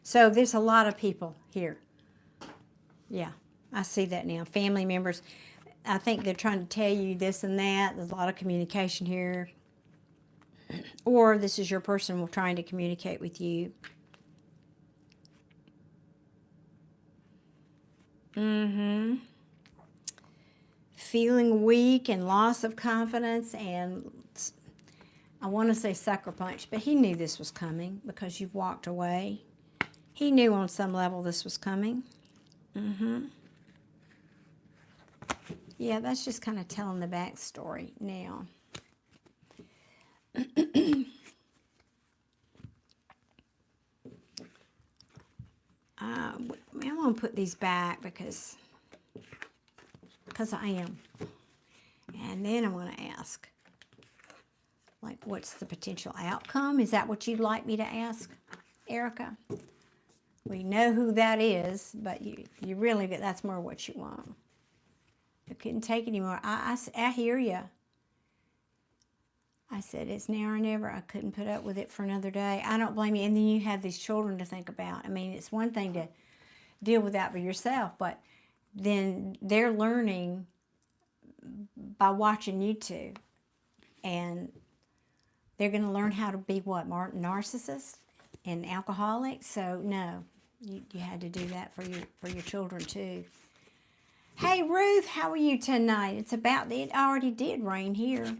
[SPEAKER 1] so there's a lot of people here. Yeah, I see that now. Family members. I think they're trying to tell you this and that. There's a lot of communication here. Or this is your person trying to communicate with you. Feeling weak and loss of confidence, and I want to say sucker punch, but he knew this was coming because you've walked away. He knew on some level this was coming. Yeah, that's just kind of telling the backstory now. I'm going to put these back because I am. And then I'm going to ask, like, what's the potential outcome? Is that what you'd like me to ask, Erica? We know who that is, but you really, that's more what you want. I couldn't take it anymore. I hear you. I said, it's now or never. I couldn't put up with it for another day. I don't blame you. And then you have these children to think about. I mean, it's one thing to deal with that for yourself, but then they're learning by watching you two. And they're going to learn how to be what? Narcissists and alcoholics? So, no, you had to do that for your children too. Hey, Ruth, how are you tonight? It already did rain here.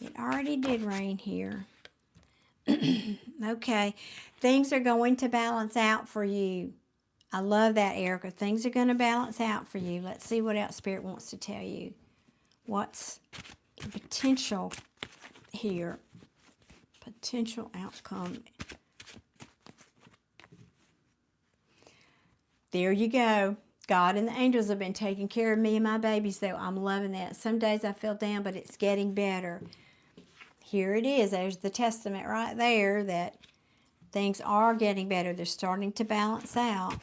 [SPEAKER 1] It already did rain here. Okay, things are going to balance out for you. I love that, Erica. Things are going to balance out for you. Let's see what else Spirit wants to tell you. What's the potential here? Potential outcome. There you go. God and the angels have been taking care of me and my babies, though. I'm loving that. Some days I feel down, but it's getting better. Here it is. There's the testament right there that things are getting better. They're starting to balance out.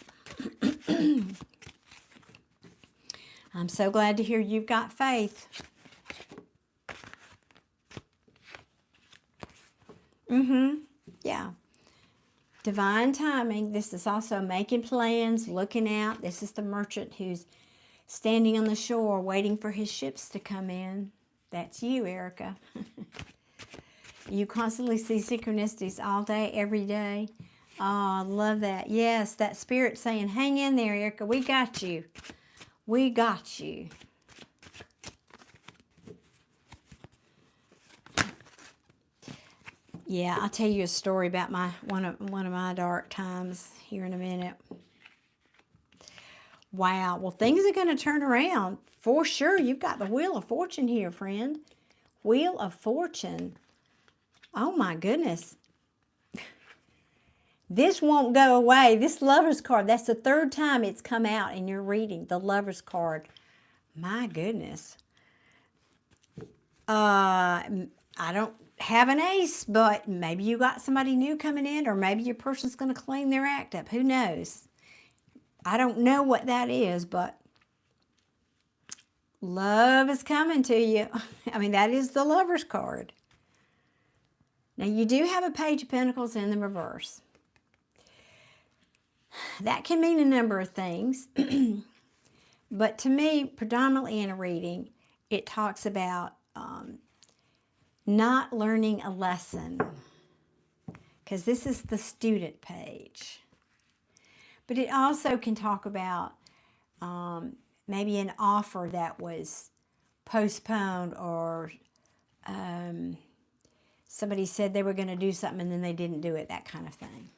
[SPEAKER 1] I'm so glad to hear you've got faith. Yeah. Divine timing. This is also making plans, looking out. This is the merchant who's standing on the shore waiting for his ships to come in. That's you, Erica. You constantly see synchronicities all day, every day. Oh, I love that. Yes, that Spirit saying, hang in there, Erica. We got you. We got you. Yeah, I'll tell you a story about one of my dark times here in a minute. Wow. Well, things are going to turn around for sure. You've got the Wheel of Fortune here, friend. Wheel of Fortune. Oh my goodness. This won't go away. This Lover's card, that's the third time it's come out in your reading, the Lover's card. My goodness. I don't have an ace, but maybe you got somebody new coming in, or maybe your person's going to clean their act up. Who knows? I don't know what that is, but love is coming to you. I mean, that is the Lover's card. Now, you do have a Page of Pentacles in the reverse. That can mean a number of things. But to me, predominantly in a reading, it talks about not learning a lesson. Because this is the student page. But it also can talk about maybe an offer that was postponed, or somebody said they were going to do something and then they didn't do it, that kind of thing.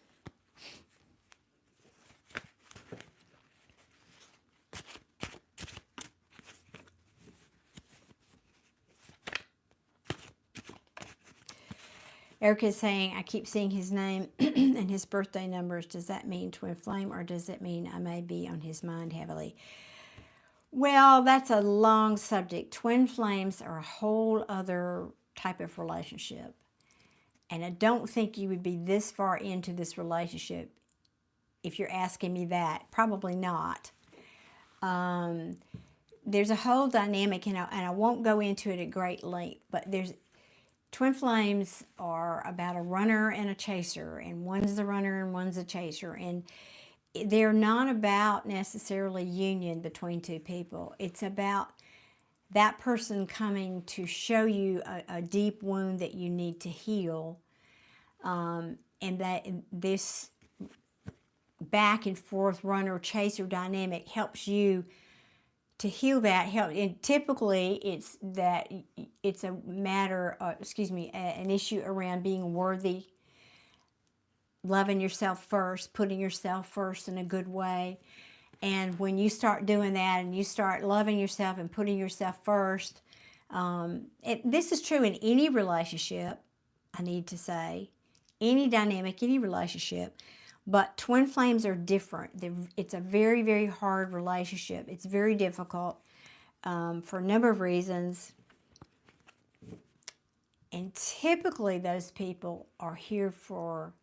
[SPEAKER 1] Erica's saying, I keep seeing his name and his birthday numbers. Does that mean twin flame, or does it mean I may be on his mind heavily? Well, that's a long subject. Twin flames are a whole other type of relationship. And I don't think you would be this far into this relationship if you're asking me that. Probably not. There's a whole dynamic, and I won't go into it at great length, but twin flames are about a runner and a chaser, and one's the runner and one's the chaser, and they're not about necessarily union between two people. It's about that person coming to show you a deep wound that you need to heal, and that this back and forth runner chaser dynamic helps you to heal that. And typically it's a matter, an issue around being worthy, loving yourself first, putting yourself first in a good way. And when you start doing that and you start loving yourself and putting yourself first, this is true in any relationship, I need to say, any dynamic, any relationship. But twin flames are different. It's a very, very hard relationship. It's very difficult for a number of reasons. And typically those people are here for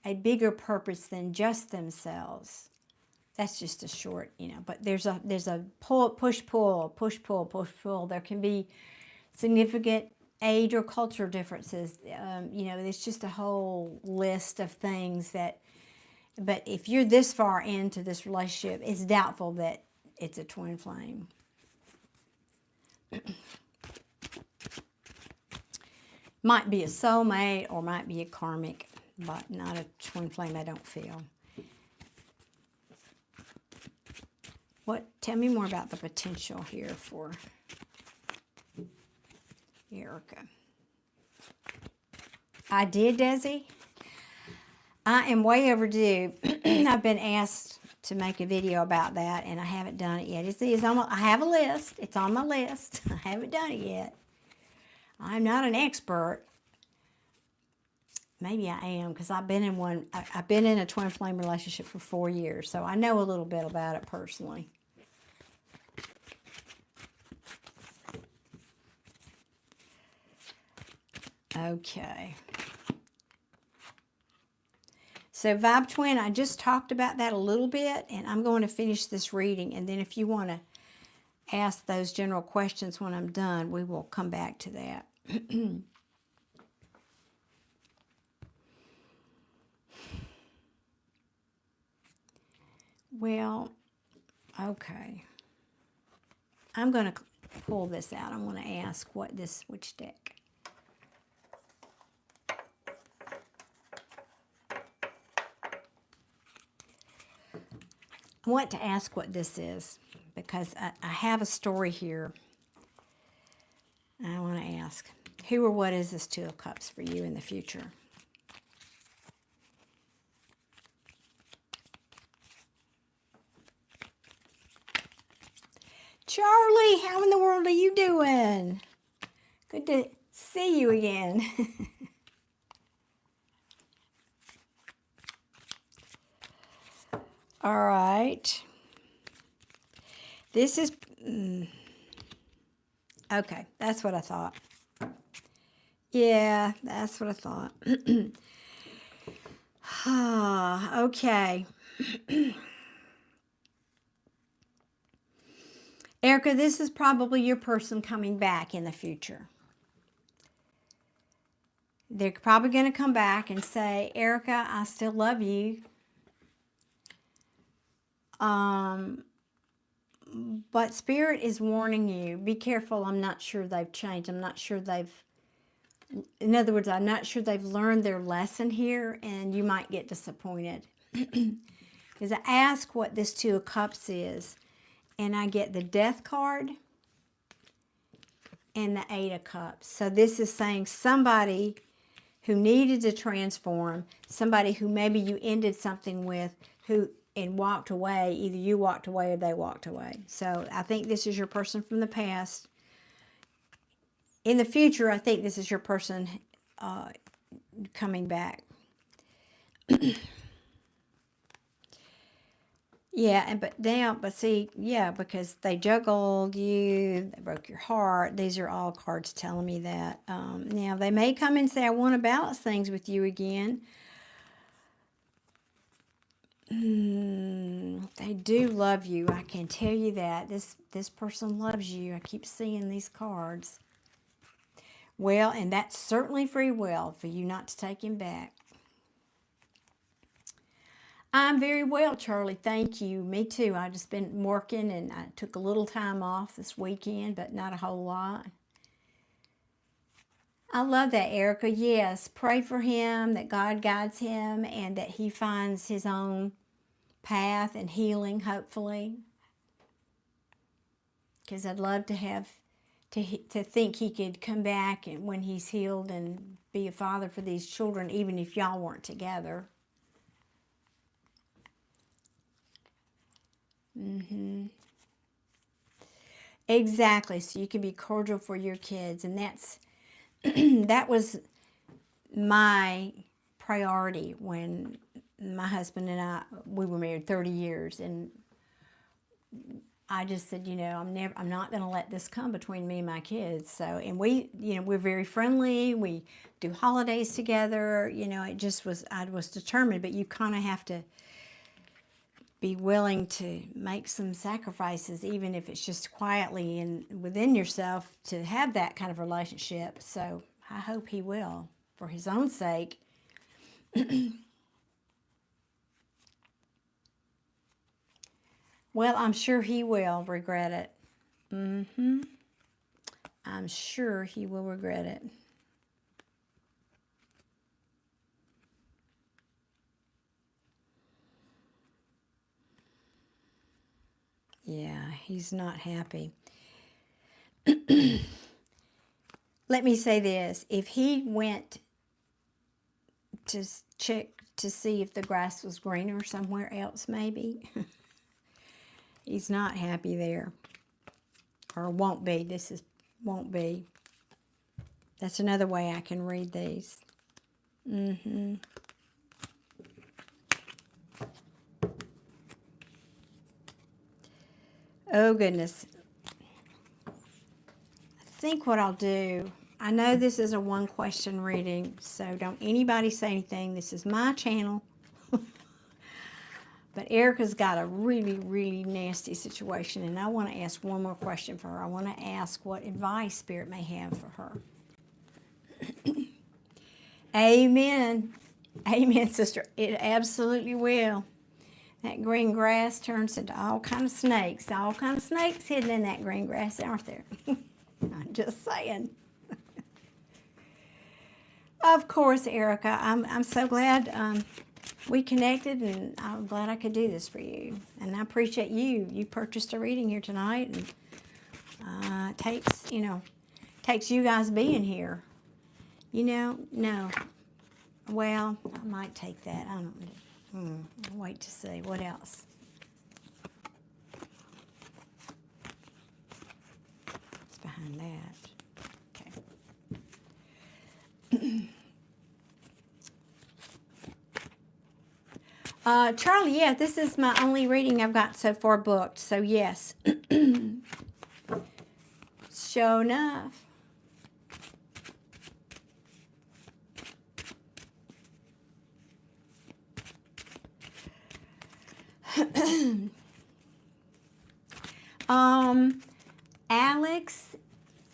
[SPEAKER 1] a bigger purpose than just themselves. That's just a short, but there's a push, pull. There can be significant age or culture differences. It's just a whole list of things but if you're this far into this relationship, it's doubtful that it's a twin flame. Might be a soulmate or might be a karmic, but not a twin flame, I don't feel. Tell me more about the potential here for Erica. I did, Desi. I am way overdue. I've been asked to make a video about that, and I haven't done it yet. I have a list. It's on my list. I haven't done it yet. I'm not an expert. Maybe I am, because I've been in one. I've been in a twin flame relationship for 4 years, so I know a little bit about it personally. Okay. So Vibe Twin, I just talked about that a little bit, and I'm going to finish this reading, and then if you want to ask those general questions when I'm done, we will come back to that. Well, okay. I'm going to pull this out. I'm going to ask which deck. I want to ask what this is because I have a story here. I want to ask, who or what is this Two of Cups for you in the future? Charlie, how in the world are you doing? Good to see you again. All right. This is... okay, that's what I thought. Yeah, that's what I thought. Okay. Erica, this is probably your person coming back in the future. They're probably going to come back and say, Erica, I still love you. But Spirit is warning you, be careful. I'm not sure they've changed. I'm not sure in other words, I'm not sure they've learned their lesson here, and you might get disappointed. Because I ask what this Two of Cups is, and I get the Death card and the Eight of Cups. So this is saying somebody who needed to transform, somebody who maybe you ended something with, and walked away. Either you walked away or they walked away. So I think this is your person from the past. In the future, I think this is your person coming back. Yeah, and but see, yeah, because they juggled you, they broke your heart. These are all cards telling me that. Now they may come and say, "I want to balance things with you again." They do love you. I can tell you that this person loves you. I keep seeing these cards. Well, and that's certainly free will for you not to take him back. I'm very well, Charlie. Thank you. Me too. I just been working and I took a little time off this weekend, but not a whole lot. I love that, Erica. Yes, pray for him that God guides him and that he finds his own path and healing, hopefully. Because I'd love to have to think he could come back and when he's healed and be a father for these children, even if y'all weren't together. Exactly. So you can be cordial for your kids, and that's that was my priority when my husband and we were married 30 years, and I just said, I'm not going to let this come between me and my kids. So, and we're very friendly. We do holidays together. It just was, I was determined, but you kind of have to be willing to make some sacrifices, even if it's just quietly and within yourself, to have that kind of relationship. So I hope he will, for his own sake. Well, I'm sure he will regret it. I'm sure he will regret it. Yeah, he's not happy. Let me say this. If he went to check to see if the grass was greener somewhere else, maybe, he's not happy there. Or won't be. Won't be. That's another way I can read these. Oh, goodness. I think what I'll do, I know this is a one question reading, so don't anybody say anything. This is my channel. But Erica's got a really, really nasty situation, and I want to ask one more question for her. I want to ask what advice Spirit may have for her. Amen. Amen, sister. It absolutely will. That green grass turns into all kind of snakes. All kind of snakes hidden in that green grass, aren't there? I'm just saying. Of course, Erica. I'm so glad we connected, and I'm glad I could do this for you. And I appreciate you. You purchased a reading here tonight, and it takes you guys being here. No. Well, I might take that. I don't know. I'll wait to see. What else? What's behind that? Okay. Charlie, yeah, this is my only reading I've got so far booked. So, yes. Sure enough. Alex,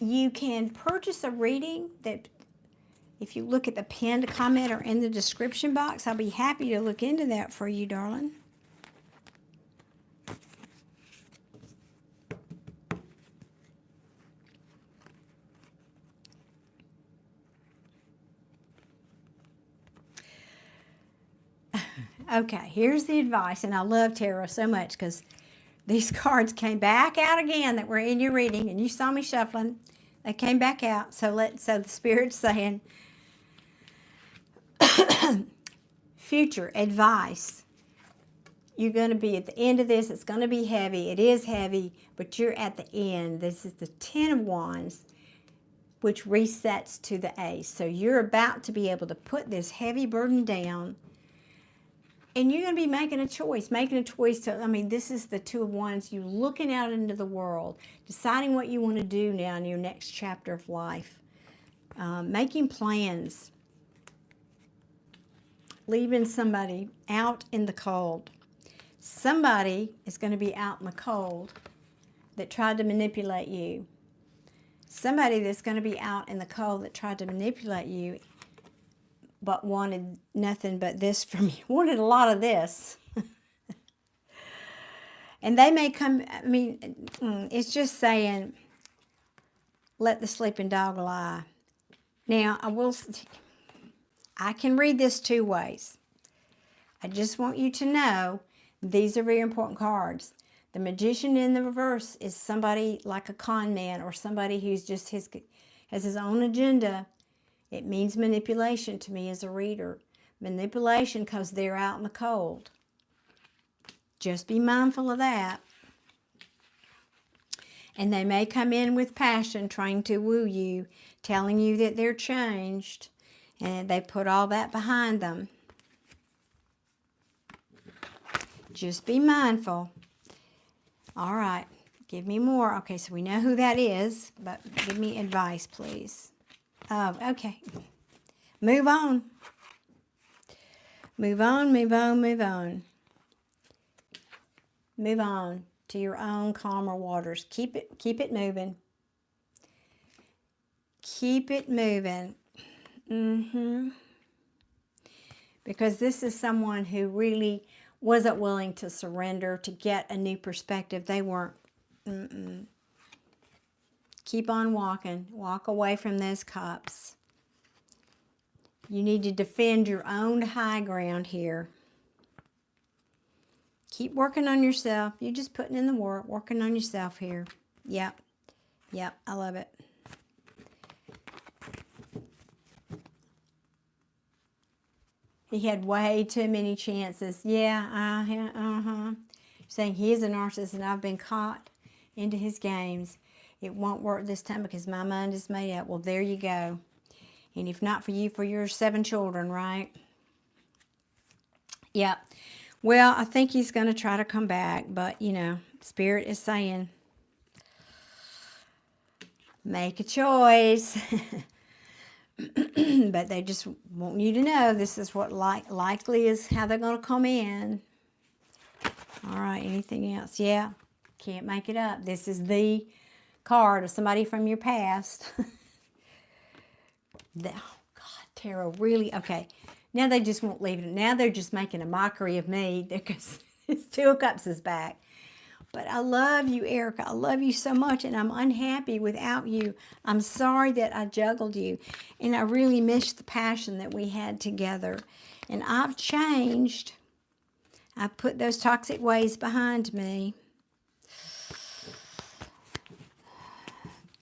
[SPEAKER 1] you can purchase a reading that if you look at the pinned comment or in the description box, I'll be happy to look into that for you, darling. Okay, here's the advice, and I love tarot so much because these cards came back out again that were in your reading, and you saw me shuffling. They came back out, so the Spirit's saying, future advice. You're going to be at the end of this. It's going to be heavy. It is heavy, but you're at the end. This is the Ten of Wands, which resets to the Ace. So you're about to be able to put this heavy burden down And you're going to be making a choice to, I mean, this is the Two of Wands, you looking out into the world, deciding what you want to do now in your next chapter of life, making plans, leaving somebody out in the cold. Somebody is going to be out in the cold that tried to manipulate you. Somebody that's going to be out in the cold that tried to manipulate you but wanted nothing but this from you. Wanted a lot of this. And they may come, I mean, it's just saying, let the sleeping dog lie. Now, I can read this two ways. I just want you to know, these are very important cards. The Magician in the reverse is somebody like a con man or somebody who's just has his own agenda. It means manipulation to me as a reader. Manipulation because they're out in the cold. Just be mindful of that. And they may come in with passion, trying to woo you, telling you that they're changed, and they put all that behind them. Just be mindful. All right, give me more. Okay, so we know who that is, but give me advice, please. Oh, okay. Move on. Move on, move on, move on. Move on to your own calmer waters. Keep it moving. Keep it moving. Because this is someone who really wasn't willing to surrender, to get a new perspective. They weren't. Keep on walking. Walk away from those cups. You need to defend your own high ground here. Keep working on yourself. You're just putting in the work, working on yourself here. Yep. Yep, I love it. He had way too many chances. Yeah, saying he is a narcissist and I've been caught into his games. It won't work this time because my mind is made up. Well, there you go. And if not for you, for your 7 children, right? Yep. Well, I think he's going to try to come back, but, you know, Spirit is saying, make a choice. But they just want you to know this is what likely is how they're going to come in. All right, anything else? Yeah, can't make it up. This is the card of somebody from your past. Oh, God, Tarot, really? Okay. Now they just won't leave it. Now they're just making a mockery of me because this 2 of Cups is back. But I love you, Erica. I love you so much, and I'm unhappy without you. I'm sorry that I juggled you, and I really miss the passion that we had together. And I've changed. I've put those toxic ways behind me.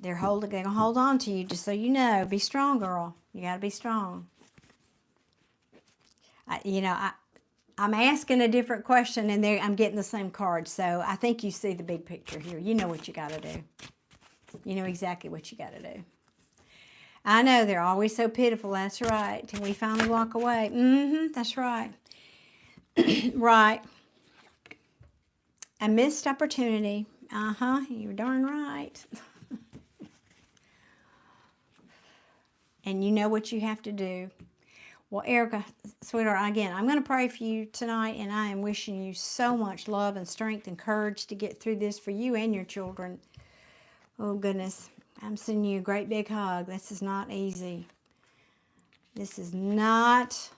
[SPEAKER 1] They're going to hold on to you, just so you know. Be strong, girl. You got to be strong. I'm asking a different question, and I'm getting the same card. So I think you see the big picture here. You know what you got to do. You know exactly what you got to do. I know they're always so pitiful. That's right. Till we finally walk away. That's right. Right. A missed opportunity. You're darn right. And you know what you have to do. Well, Erica, sweetheart, again, I'm going to pray for you tonight, and I am wishing you so much love and strength and courage to get through this for you and your children. Oh, goodness. I'm sending you a great big hug. This is not easy. This is not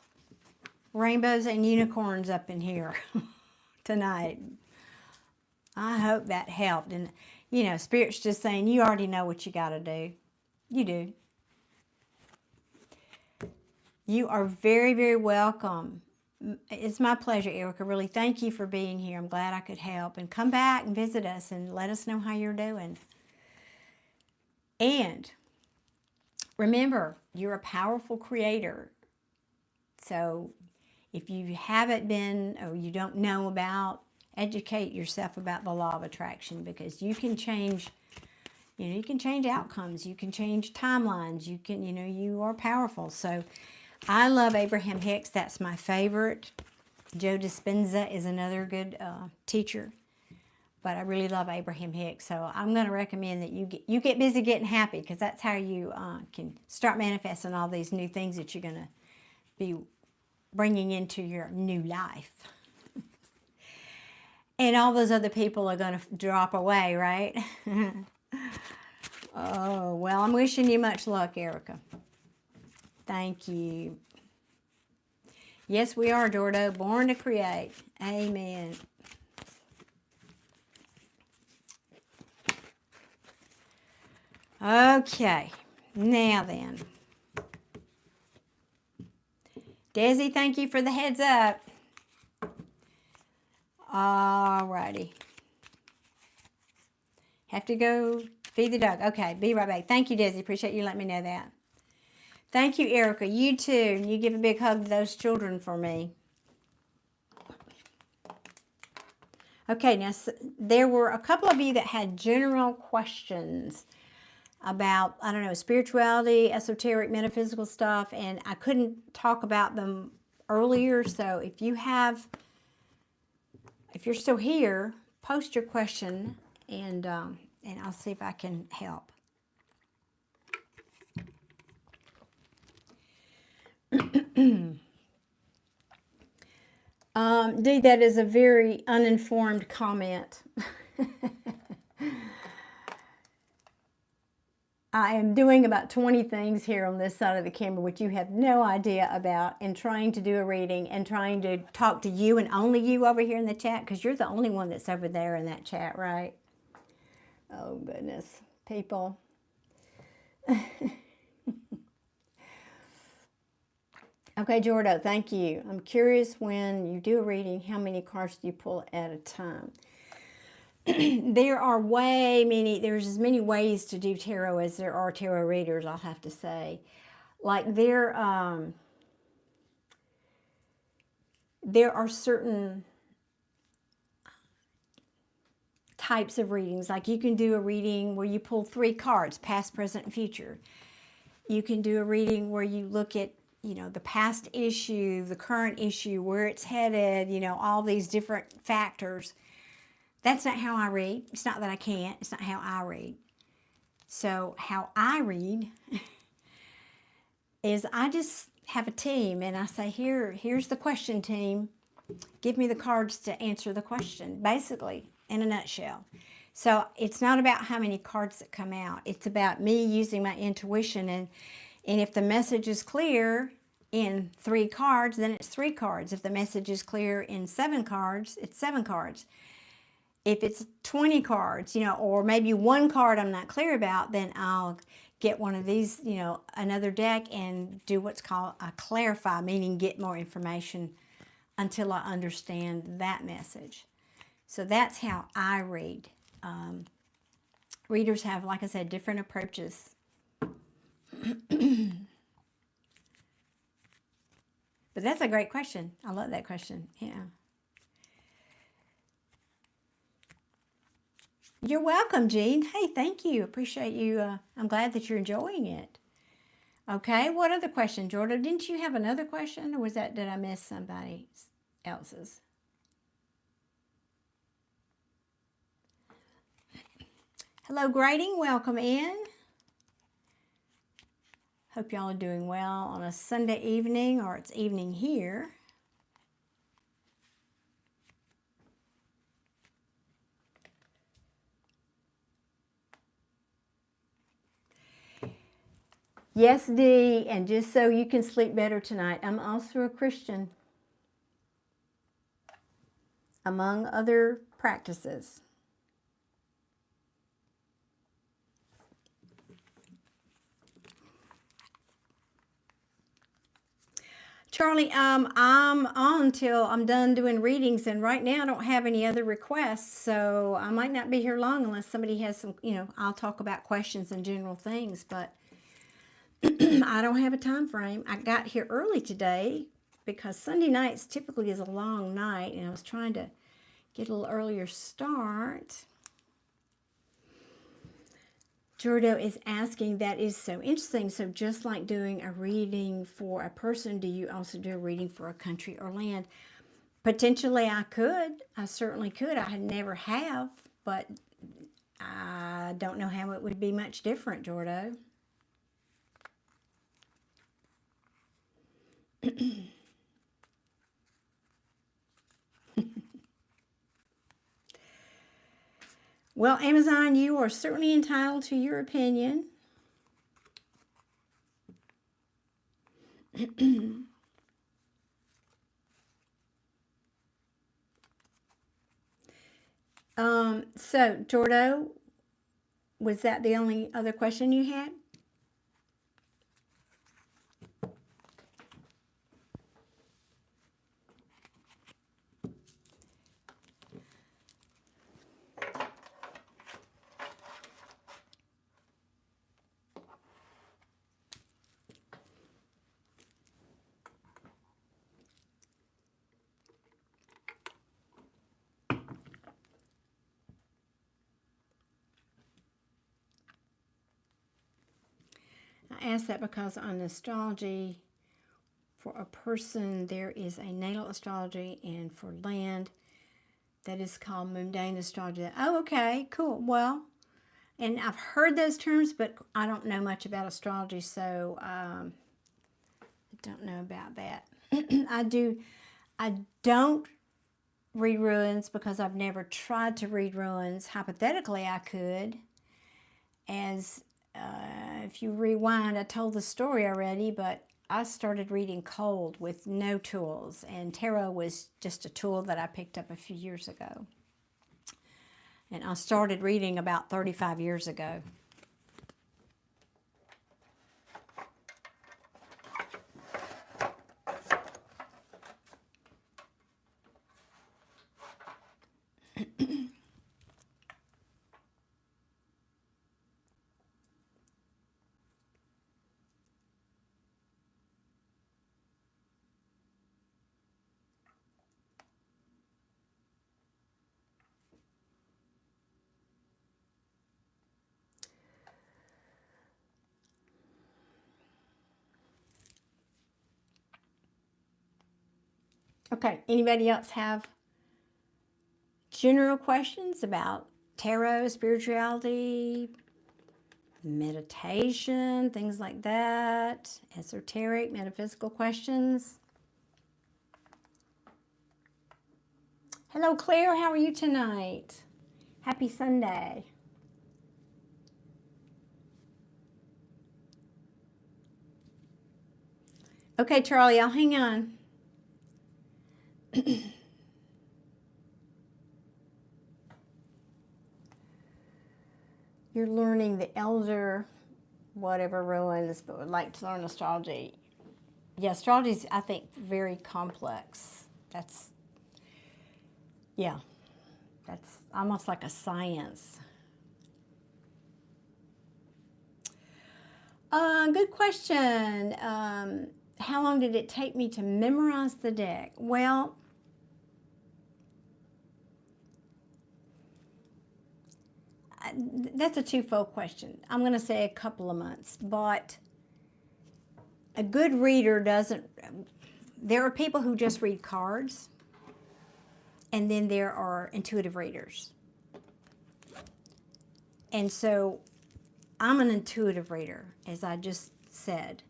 [SPEAKER 1] rainbows and unicorns up in here tonight. I hope that helped. And, you know, Spirit's just saying, you already know what you got to do. You do. You are very, very welcome. It's my pleasure, Erica. Really, thank you for being here. I'm glad I could help. And come back and visit us and let us know how you're doing. And remember, you're a powerful creator. So if you haven't been or you don't know about, educate yourself about the law of attraction, because you can change, you can change outcomes. You can change timelines. You can, you are powerful. So I love Abraham Hicks. That's my favorite Joe Dispenza is another good teacher. But I really love Abraham Hicks, so I'm going to recommend that you get busy getting happy, because that's how you can start manifesting all these new things that you're going to be bringing into your new life. And all those other people are going to drop away, right? Oh, well, I'm wishing you much luck, Erica. Thank you. Yes, we are, Dordo, born to create. Amen. Okay, now then. Desi, thank you for the heads up. Alrighty. Have to go feed the dog. Okay, be right back. Thank you, Desi. Appreciate you letting me know that. Thank you, Erica. You too. You give a big hug to those children for me. Okay, now there were a couple of you that had general questions about, I don't know, spirituality, esoteric, metaphysical stuff, and I couldn't talk about them earlier. So if you're still here, post your question, and I'll see if I can help. Dee, that is a very uninformed comment. I am doing about 20 things here on this side of the camera, which you have no idea about, and trying to do a reading and trying to talk to you and only you over here in the chat, because you're the only one that's over there in that chat, right? Oh, goodness. People. Okay, Jordo, thank you. I'm curious, when you do a reading, how many cards do you pull at a time? There are there's as many ways to do tarot as there are tarot readers, I'll have to say. Like there are certain types of readings. Like you can do a reading where you pull 3 cards, past, present, and future. You can do a reading where you look at, the past issue, the current issue, where it's headed, all these different factors. That's not how I read. It's not that I can't. It's not how I read. So how I read is I just have a team, and I say, here's the question, team. Give me the cards to answer the question, basically, in a nutshell. So it's not about how many cards that come out. It's about me using my intuition, and if the message is clear in 3 cards, then it's 3 cards. If the message is clear in 7 cards, it's 7 cards. If it's 20 cards, or maybe 1 card I'm not clear about, then I'll get one of these, another deck, and do what's called a clarify, meaning get more information until I understand that message. So that's how I read. Readers have, like I said, different approaches. But that's a great question. I love that question. Yeah. You're welcome, Jean. Hey, thank you. Appreciate you. I'm glad that you're enjoying it. Okay, what other question, Jordan? Didn't you have another question, or did I miss somebody else's? Hello, Grading. Welcome in. Hope y'all are doing well on a Sunday evening, or it's evening here. Yes, Dee, and just so you can sleep better tonight, I'm also a Christian, among other practices. Charlie, I'm on till I'm done doing readings, and right now I don't have any other requests, so I might not be here long unless somebody has some, I'll talk about questions and general things, but I don't have a time frame. I got here early today because Sunday nights typically is a long night, and I was trying to get a little earlier start. Jordo is asking, that is so interesting. So just like doing a reading for a person, do you also do a reading for a country or land? Potentially I could. I certainly could. I never have, but I don't know how it would be much different, Jordo. Well, Amazon, you are certainly entitled to your opinion. So, Jordo, was that the only other question you had? I asked that because on astrology, for a person, there is a natal astrology, and for land, that is called mundane astrology. Oh, okay, cool. Well, and I've heard those terms, but I don't know much about astrology, so I don't know about that. I don't read ruins because I've never tried to read ruins. Hypothetically, I could. As if you rewind, I told the story already, but I started reading cold with no tools, and tarot was just a tool that I picked up a few years ago. And I started reading about 35 years ago. Okay, anybody else have general questions about tarot, spirituality, meditation, things like that? Esoteric, metaphysical questions? Hello, Claire. How are you tonight? Happy Sunday. Okay, Charlie, I'll hang on. You're learning the elder whatever ruins, but would like to learn astrology. Yeah, astrology is, I think, very complex. That's almost like a science. Good question. How long did it take me to memorize the deck? Well, that's a twofold question. I'm going to say a couple of months, but a good reader doesn't. There are people who just read cards, and then there are intuitive readers. And so I'm an intuitive reader, as I just said.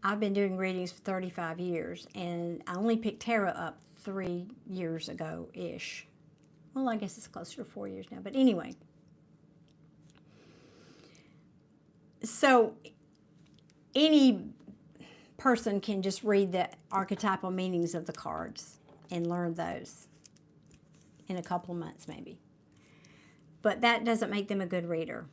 [SPEAKER 1] I've been doing readings for 35 years, and I only picked tarot up 3 years ago-ish. Well, I guess it's closer to 4 years now, but anyway. So any person can just read the archetypal meanings of the cards and learn those in a couple of months maybe. But that doesn't make them a good reader.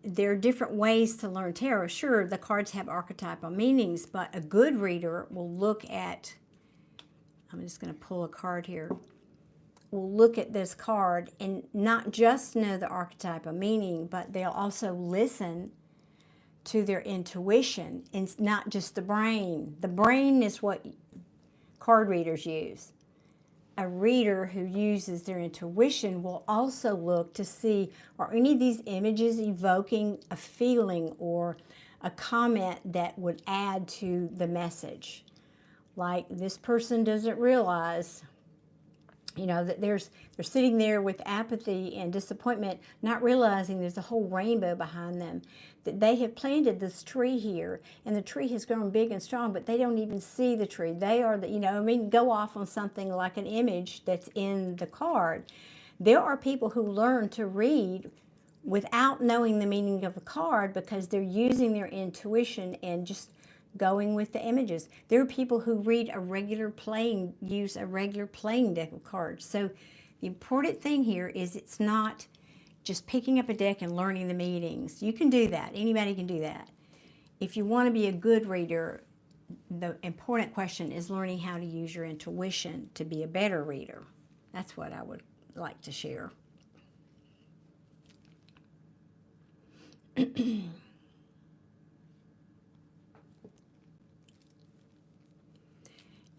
[SPEAKER 1] There are different ways to learn tarot. Sure, the cards have archetypal meanings, but a good reader will look at, I'm just going to pull a card here, will look at this card and not just know the archetypal meaning, but they'll also listen to their intuition and not just the brain. The brain is what card readers use. A reader who uses their intuition will also look to see, are any of these images evoking a feeling or a comment that would add to the message? Like this person doesn't realize, you know, that they're sitting there with apathy and disappointment, not realizing there's a whole rainbow behind them. That they have planted this tree here, and the tree has grown big and strong, but they don't even see the tree. They are the, you know, I mean, go off on something like an image that's in the card. There are people who learn to read without knowing the meaning of the card because they're using their intuition and just going with the images. There are people who use a regular playing deck of cards. So the important thing here is it's not just picking up a deck and learning the meanings. You can do that. Anybody can do that. If you want to be a good reader, the important question is learning how to use your intuition to be a better reader. That's what I would like to share. You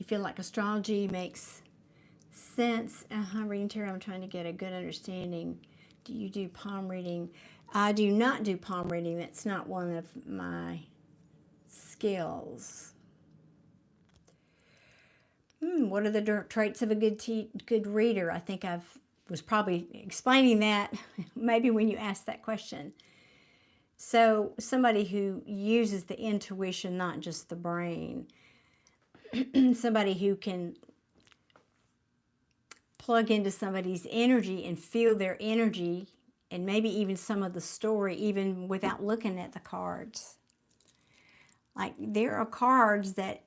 [SPEAKER 1] feel like astrology makes sense. Reading tarot, I'm trying to get a good understanding. Do you do palm reading? I do not do palm reading. That's not one of my skills. What are the traits of a good reader? I think I was probably explaining that maybe when you asked that question. So somebody who uses the intuition, not just the brain. Somebody who can plug into somebody's energy and feel their energy and maybe even some of the story even without looking at the cards. Like there are cards that,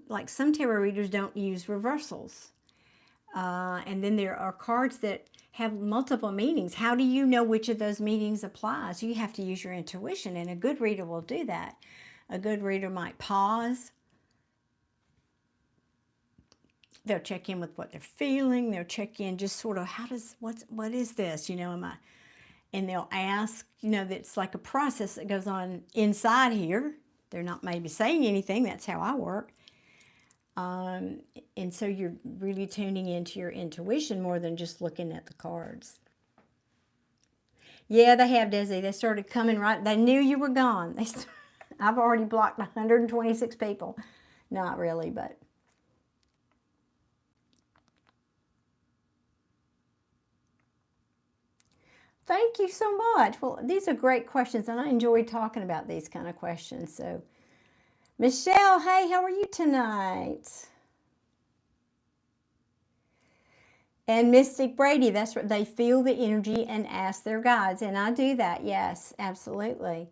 [SPEAKER 1] like some tarot readers don't use reversals. And then there are cards that have multiple meanings. How do you know which of those meanings applies? You have to use your intuition, and a good reader will do that. A good reader might pause. They'll check in with what they're feeling. They'll check in just sort of, what is this? You know, and they'll ask, you know, that's like a process that goes on inside here. They're not maybe saying anything. That's how I work. And so you're really tuning into your intuition more than just looking at the cards. Yeah, they have, Desi. They started coming right. They knew you were gone. I've already blocked 126 people. Not really, but. Thank you so much. Well, these are great questions, and I enjoy talking about these kind of questions. So, Michelle, hey, how are you tonight? And Mystic Brady, that's what they feel the energy and ask their guides. And I do that, yes, absolutely.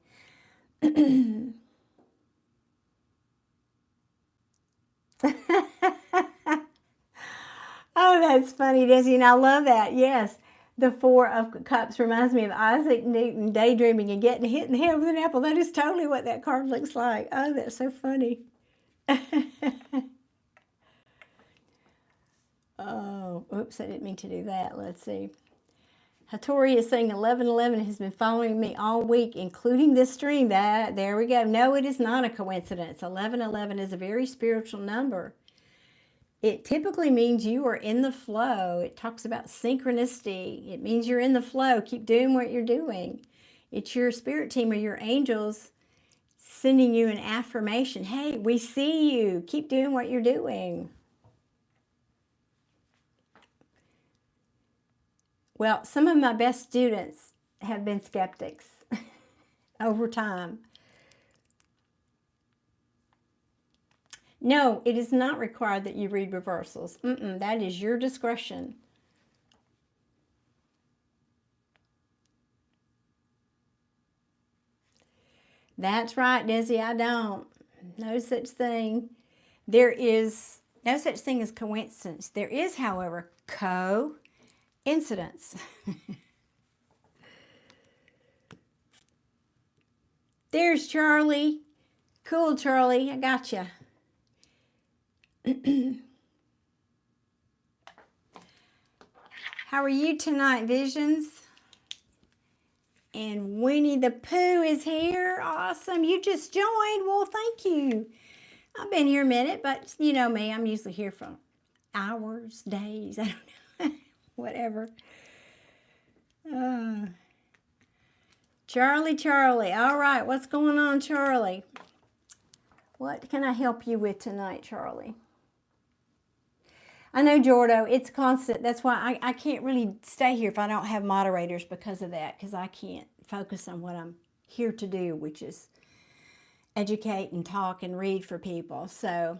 [SPEAKER 1] Oh, that's funny, Desi, and I love that, yes. The Four of Cups reminds me of Isaac Newton daydreaming and getting hit in the head with an apple. That is totally what that card looks like. Oh, that's so funny. Oh, oops, I didn't mean to do that. Let's see. Hattori is saying 1111 has been following me all week, including this stream. There we go. No, it is not a coincidence. 1111 is a very spiritual number. It typically means you are in the flow. It talks about synchronicity. It means you're in the flow. Keep doing what you're doing. It's your spirit team or your angels sending you an affirmation. Hey, we see you. Keep doing what you're doing. Well, some of my best students have been skeptics over time. No, it is not required that you read reversals. That is your discretion. That's right, Desi, I don't. No such thing. There is no such thing as coincidence. There is, however, coincidence. There's Charlie. Cool, Charlie. I got you. How are you tonight, Visions? And Winnie the Pooh is here. Awesome. You just joined. Well, thank you. I've been here a minute, but you know me. I'm usually here for hours, days. I don't know. Whatever. Charlie. All right. What's going on, Charlie? What can I help you with tonight, Charlie? I know, Jordo, it's constant. That's why I can't really stay here if I don't have moderators because of that, because I can't focus on what I'm here to do, which is educate and talk and read for people. So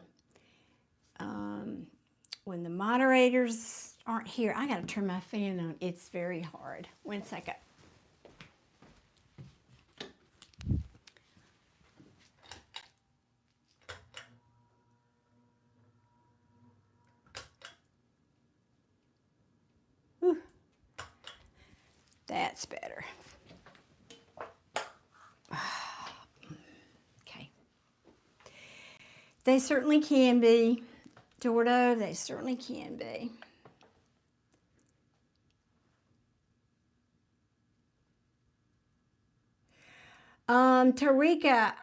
[SPEAKER 1] when the moderators aren't here, I got to turn my fan on. It's very hard. 1 second. Whew. That's better. Okay. They certainly can be. Jordo, they certainly can be. Tarika,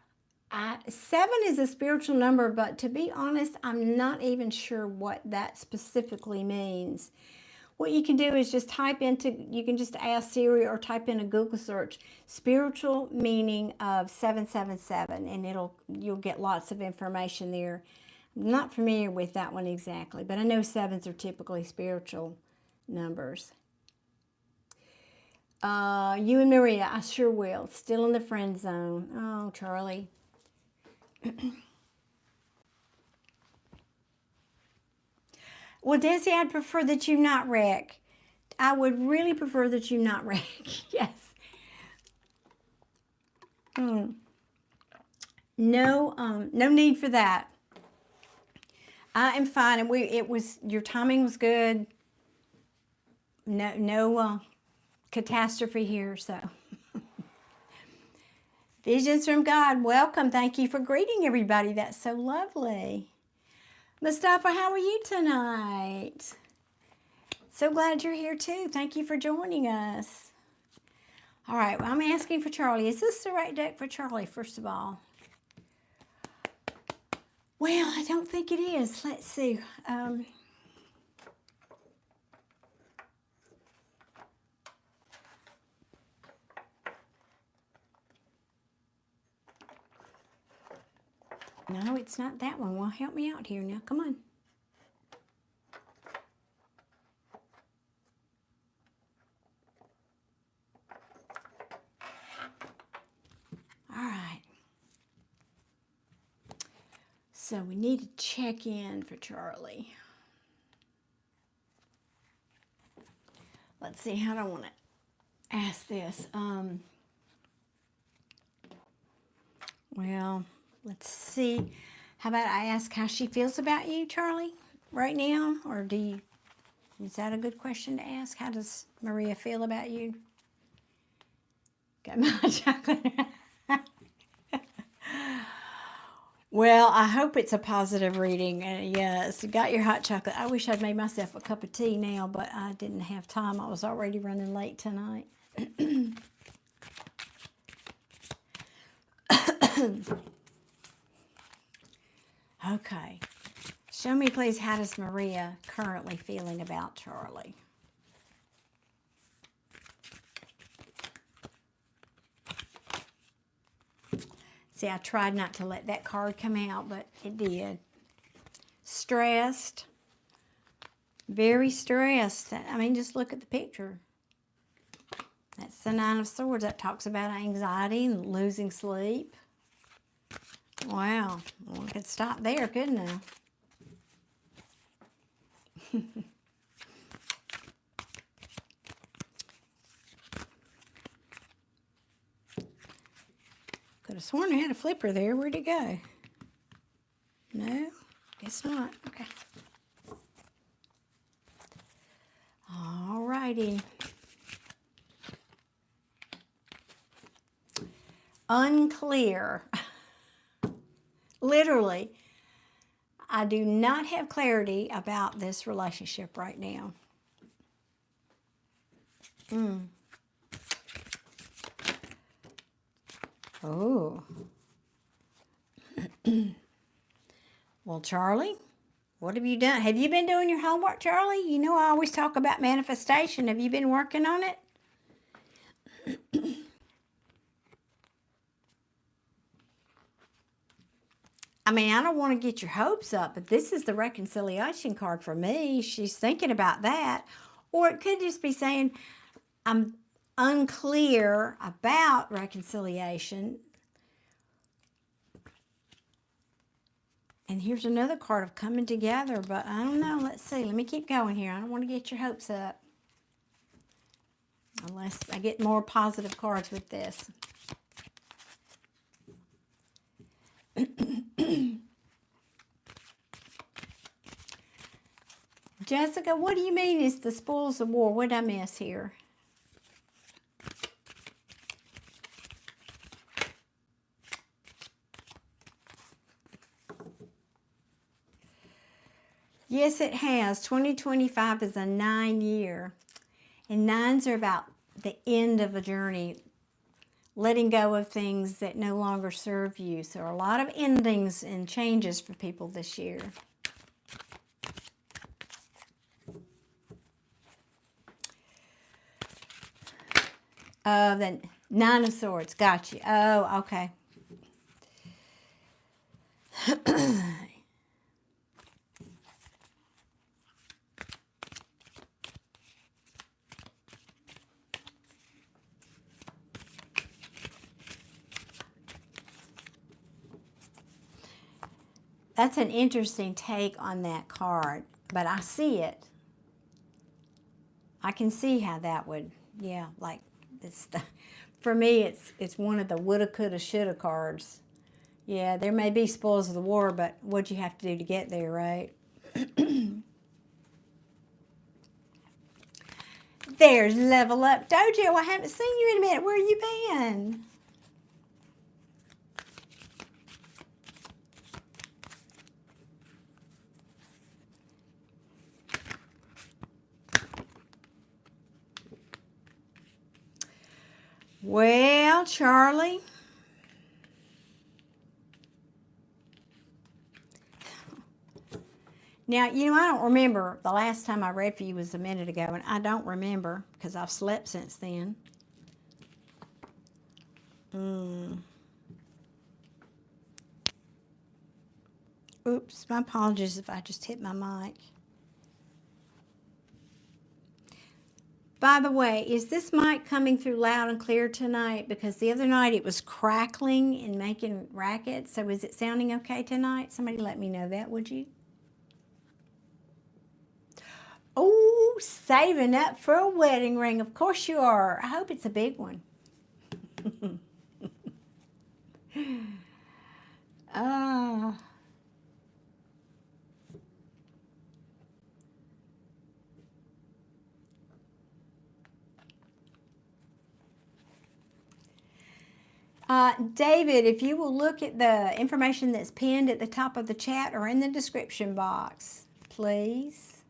[SPEAKER 1] 7 is a spiritual number, but to be honest, I'm not even sure what that specifically means. What you can do is just you can just ask Siri or type in a Google search, spiritual meaning of 777, and you'll get lots of information there. I'm not familiar with that one exactly, but I know 7s are typically spiritual numbers. You and Maria, I sure will. Still in the friend zone. Oh, Charlie. Well, Desi, I'd prefer that you not wreck. I would really prefer that you not wreck. Yes. No need for that. I am fine, and your timing was good. No catastrophe here, so. Visions from God, welcome. Thank you for greeting everybody. That's so lovely. Mustafa, how are you tonight? So glad you're here too. Thank you for joining us. All right, well, I'm asking for Charlie. Is this the right deck for Charlie, first of all? Well, I don't think it is. Let's see. No, it's not that one. Well, help me out here now. Come on. All right. So we need to check in for Charlie. Let's see, how do I want to ask this? Well, let's see. How about I ask how she feels about you, Charlie, right now? Or is that a good question to ask? How does Maria feel about you? Got my chocolate. Well, I hope it's a positive reading. Yes, you got your hot chocolate. I wish I'd made myself a cup of tea now, but I didn't have time. I was already running late tonight. Okay. Show me, please, how does Maria currently feeling about Charlie? See, I tried not to let that card come out, but it did. Stressed. Very stressed. I mean, just look at the picture. That's the 9 of Swords. That talks about anxiety and losing sleep. Wow. Well, I could stop there, couldn't I? Could have sworn I had a flipper there. Where'd it go? No? Guess not. Okay. All righty. Unclear. Literally, I do not have clarity about this relationship right now. Oh. Well, Charlie, what have you done? Have you been doing your homework, Charlie? You know I always talk about manifestation. Have you been working on it? I mean, I don't want to get your hopes up, but this is the reconciliation card for me. She's thinking about that. Or it could just be saying, I'm unclear about reconciliation. And here's another card of coming together, but I don't know. Let's see. Let me keep going here. I don't want to get your hopes up. Unless I get more positive cards with this. Jessica, what do you mean it's the spoils of war? What did I miss here? Yes, it has. 2025 is a 9-year. And 9s are about the end of a journey. Letting go of things that no longer serve you. So a lot of endings and changes for people this year. The 9 of Swords. Got you. Oh, okay. That's an interesting take on that card, but I see it. I can see how that would, yeah, like it's the, for me it's one of the woulda, coulda, shoulda cards. Yeah, there may be spoils of the war, but what'd you have to do to get there, right? There's Level Up Dojo. I haven't seen you in a minute. Where you been? Well, Charlie. Now, you know, I don't remember. The last time I read for you was a minute ago, and I don't remember because I've slept since then. Oops, my apologies if I just hit my mic. By the way, is this mic coming through loud and clear tonight? Because the other night it was crackling and making rackets. So is it sounding okay tonight? Somebody let me know that, would you? Oh, saving up for a wedding ring. Of course you are. I hope it's a big one. Ah. David, if you will look at the information that's pinned at the top of the chat or in the description box, please.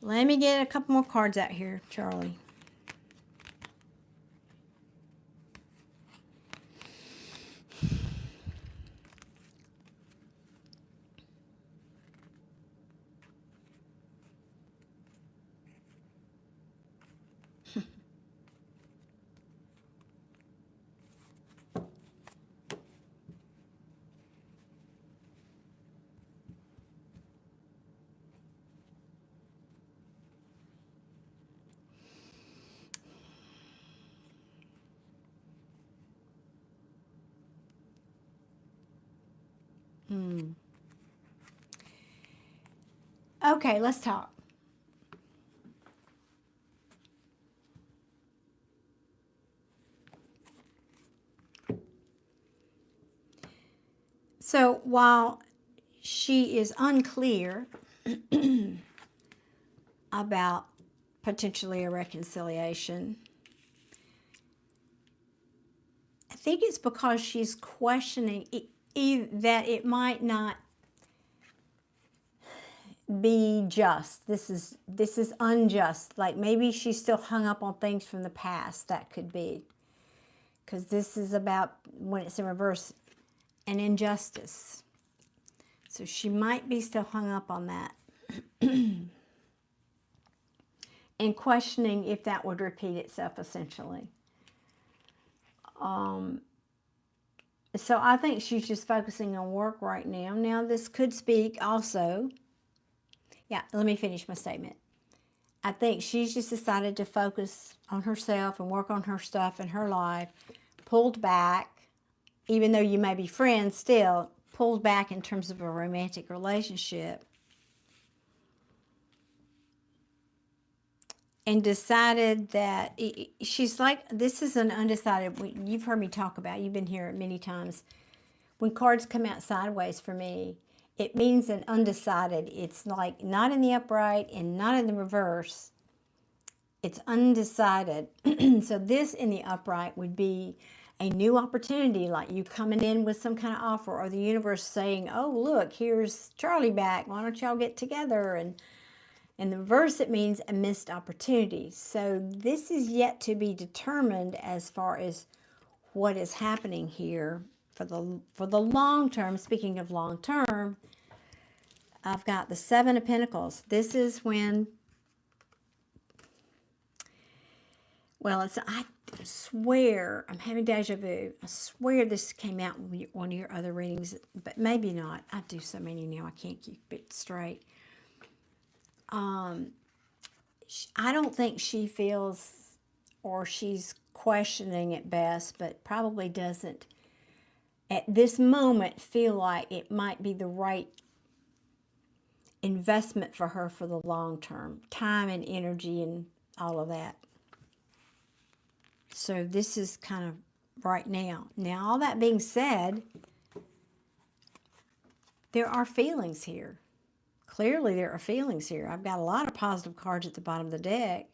[SPEAKER 1] Let me get a couple more cards out here, Charlie. Okay, let's talk. So while she is unclear about potentially a reconciliation, I think it's because she's questioning that it might not be just. This is unjust. Like maybe she's still hung up on things from the past. That could be. Because this is about, when it's in reverse, and injustice. So she might be still hung up on that. And questioning if that would repeat itself, essentially. So I think she's just focusing on work right now. Now, this could speak also. Yeah, let me finish my statement. I think she's just decided to focus on herself and work on her stuff in her life, pulled back, even though you may be friends still, pulled back in terms of a romantic relationship. And decided that she's like, this is an undecided, you've heard me talk about, you've been here many times. When cards come out sideways for me, it means an undecided. It's like not in the upright and not in the reverse. It's undecided. So this in the upright would be a new opportunity, like you coming in with some kind of offer, or the universe saying, oh, look, here's Charlie back. Why don't y'all get together? And in the reverse, it means a missed opportunity. So this is yet to be determined as far as what is happening here for the long term. Speaking of long term, I've got the Seven of Pentacles. This is when, well, I swear, I'm having deja vu. I swear this came out in one of your other readings, but maybe not. I do so many now, I can't keep it straight. I don't think she feels, or she's questioning at best, but probably doesn't at this moment feel like it might be the right investment for her for the long term, time and energy and all of that. So this is kind of right now. Now, all that being said, there are feelings here. Clearly, there are feelings here. I've got a lot of positive cards at the bottom of the deck.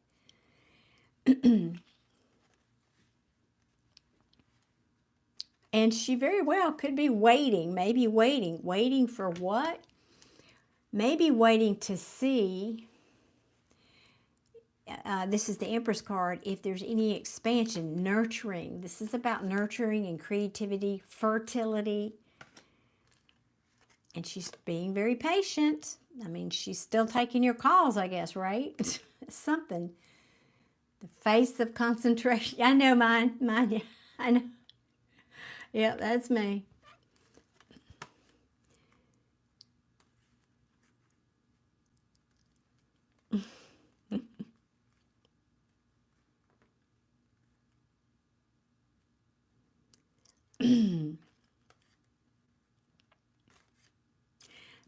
[SPEAKER 1] And she very well could be waiting, maybe waiting. Waiting for what? Maybe waiting to see, this is the Empress card, if there's any expansion, nurturing. This is about nurturing and creativity, fertility. And she's being very patient. I mean, she's still taking your calls, I guess, right? Something. The face of concentration. I know mine. Yeah, I know. Yeah, that's me.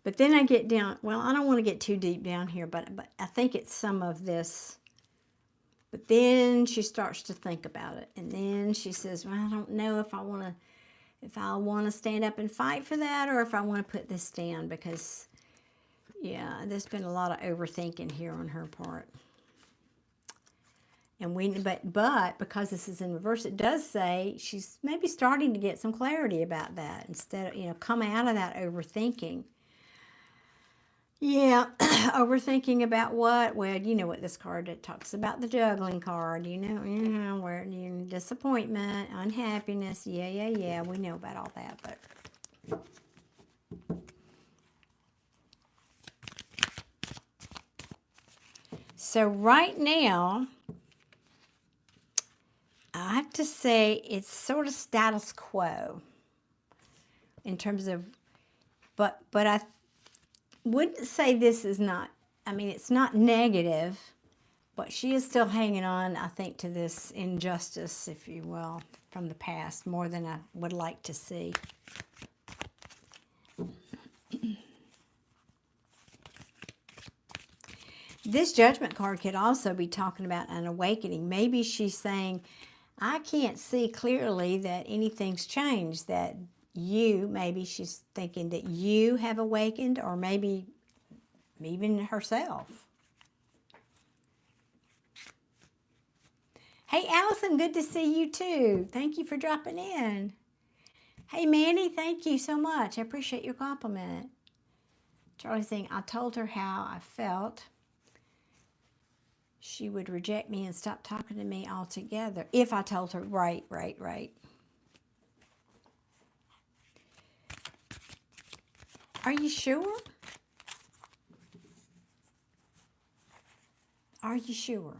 [SPEAKER 1] But then I get down, well, I don't want to get too deep down here, but I think it's some of this. But then she starts to think about it. And then she says, well, I don't know if I want to stand up and fight for that, or if I want to put this down, because, yeah, there's been a lot of overthinking here on her part. And but because this is in reverse, it does say she's maybe starting to get some clarity about that, instead of, come out of that overthinking. Yeah, overthinking about what? Well, you know what this card, it talks about, the juggling card, where disappointment, unhappiness. Yeah, we know about all that, but so right now, I have to say it's sort of status quo in terms of, but I wouldn't say this is not, I mean, it's not negative, but she is still hanging on, I think, to this injustice, if you will, from the past, more than I would like to see. This Judgment card could also be talking about an awakening. Maybe she's saying, I can't see clearly that anything's changed, that maybe she's thinking that you have awakened, or maybe even herself. Hey, Allison, good to see you too. Thank you for dropping in. Hey, Manny, thank you so much. I appreciate your compliment. Charlie's saying, I told her how I felt. She would reject me and stop talking to me altogether if I told her. Right. Are you sure? Are you sure?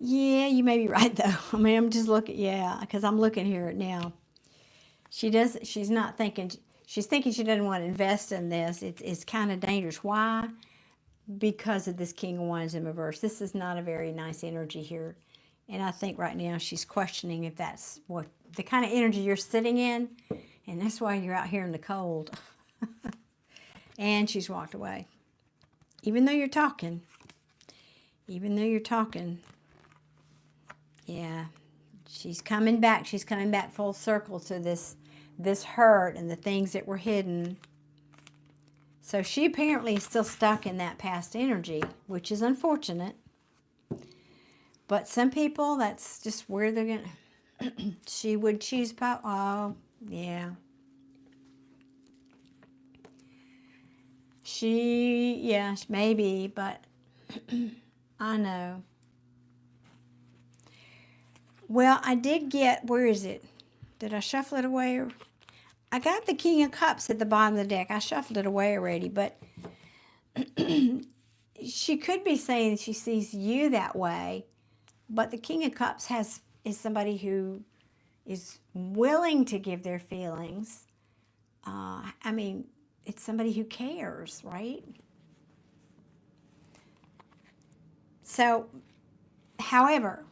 [SPEAKER 1] Yeah, you may be right though. I mean, I'm just looking, yeah, because I'm looking here now. She's not thinking, she's thinking she doesn't want to invest in this. It's kind of dangerous. Why? Because of this King of Wands in reverse. This is not a very nice energy here. And I think right now she's questioning if that's what the kind of energy you're sitting in. And that's why you're out here in the cold. And she's walked away. Even though you're talking. Even though you're talking. Yeah. She's coming back. She's coming back full circle to this hurt and the things that were hidden. So she apparently is still stuck in that past energy, which is unfortunate. But some people, that's just where they're going to... She would choose... Oh, yeah. Yeah, maybe, but I know. Well, I did get... Where is it? Did I shuffle it away? I got the King of Cups at the bottom of the deck. I shuffled it away already, but she could be saying she sees you that way, but the King of Cups is somebody who is willing to give their feelings. I mean, it's somebody who cares, right? So, however,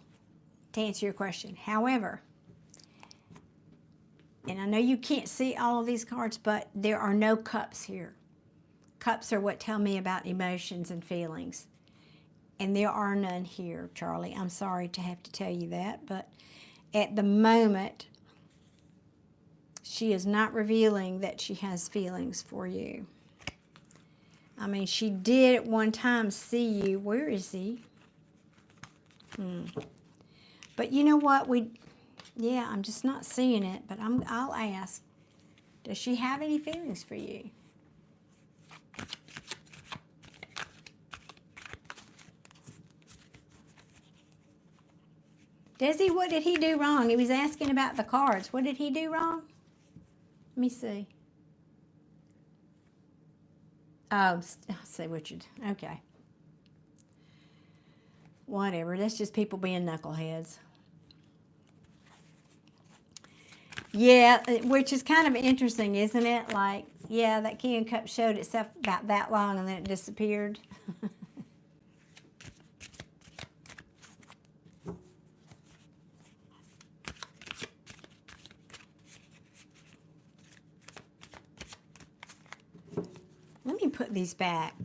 [SPEAKER 1] to answer your question, however, and I know you can't see all of these cards, but there are no cups here. Cups are what tell me about emotions and feelings. And there are none here, Charlie. I'm sorry to have to tell you that, but at the moment, she is not revealing that she has feelings for you. I mean, she did at one time see you. Where is he? But you know what? Yeah, I'm just not seeing it, but I'll ask. Does she have any feelings for you? Does he? What did he do wrong? He was asking about the cards. What did he do wrong? Let me see. Oh, I'll see what you do. Okay. Whatever. That's just people being knuckleheads. Yeah, which is kind of interesting, isn't it? Like, yeah, that King of Cups showed itself about that long and then it disappeared. Let me put these back.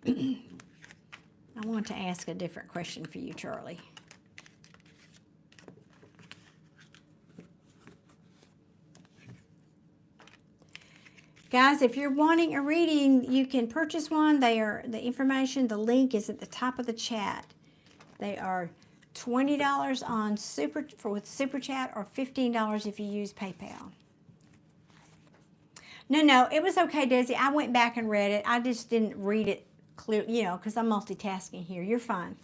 [SPEAKER 1] I want to ask a different question for you, Charlie. Guys, if you're wanting a reading, you can purchase one. The information, the link is at the top of the chat. They are $20 on with Super Chat or $15 if you use PayPal. No, it was okay, Desi. I went back and read it. I just didn't read it clear, because I'm multitasking here. You're fine.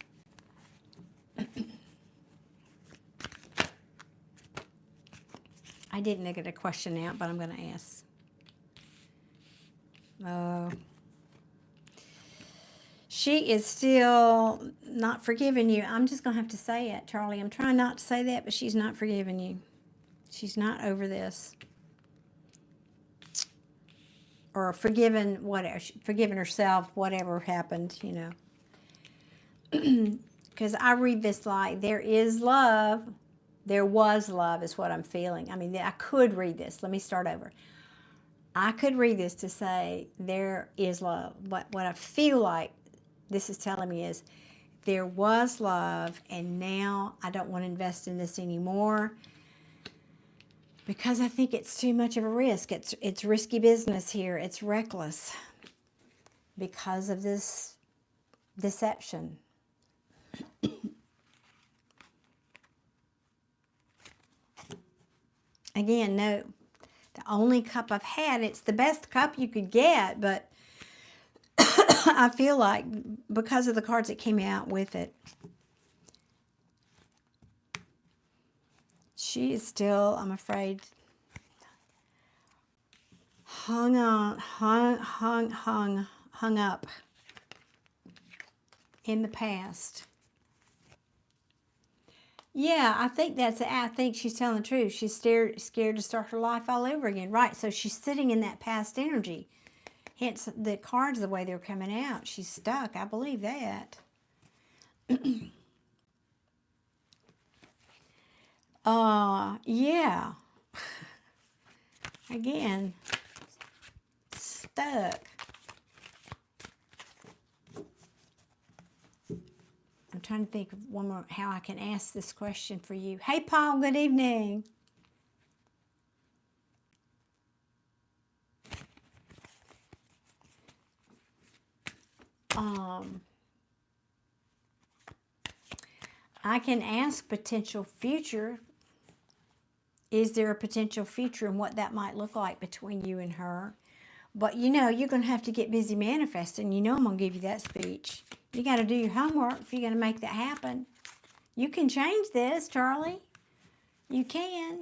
[SPEAKER 1] I didn't get a question out, but I'm going to ask. She is still not forgiving you. I'm just going to have to say it, Charlie. I'm trying not to say that, but she's not forgiving you. She's not over this. Or forgiven whatever, forgiven herself, whatever happened, Because I read this like, there is love. There was love is what I'm feeling. I mean, I could read this. Let me start over. I could read this to say there is love. But what I feel like this is telling me is there was love, and now I don't want to invest in this anymore because I think it's too much of a risk. It's risky business here. It's reckless because of this deception. Again, no. The only cup I've had, it's the best cup you could get, but I feel like because of the cards that came out with it, She is still, I'm afraid, hung up in the past. Yeah, I think she's telling the truth. She's scared to start her life all over again. Right, so she's sitting in that past energy. Hence the cards the way they're coming out. She's stuck. I believe that. Yeah. Again, stuck. I'm trying to think of one more, how I can ask this question for you. Hey, Paul, good evening. I can ask potential future. Is there a potential future and what that might look like between you and her? But you know, you're going to have to get busy manifesting. You know I'm going to give you that speech. You got to do your homework if you're going to make that happen. You can change this, Charlie. You can.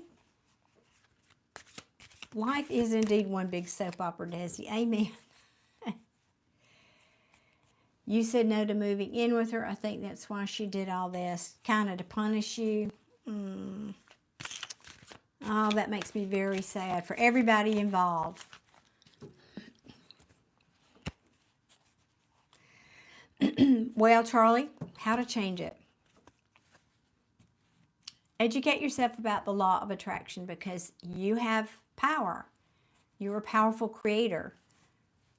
[SPEAKER 1] Life is indeed one big soap opera, Desi. Amen. You said no to moving in with her. I think that's why she did all this, kind of to punish you. Oh, that makes me very sad for everybody involved. Well, Charlie, how to change it? Educate yourself about the law of attraction because you have power. You're a powerful creator.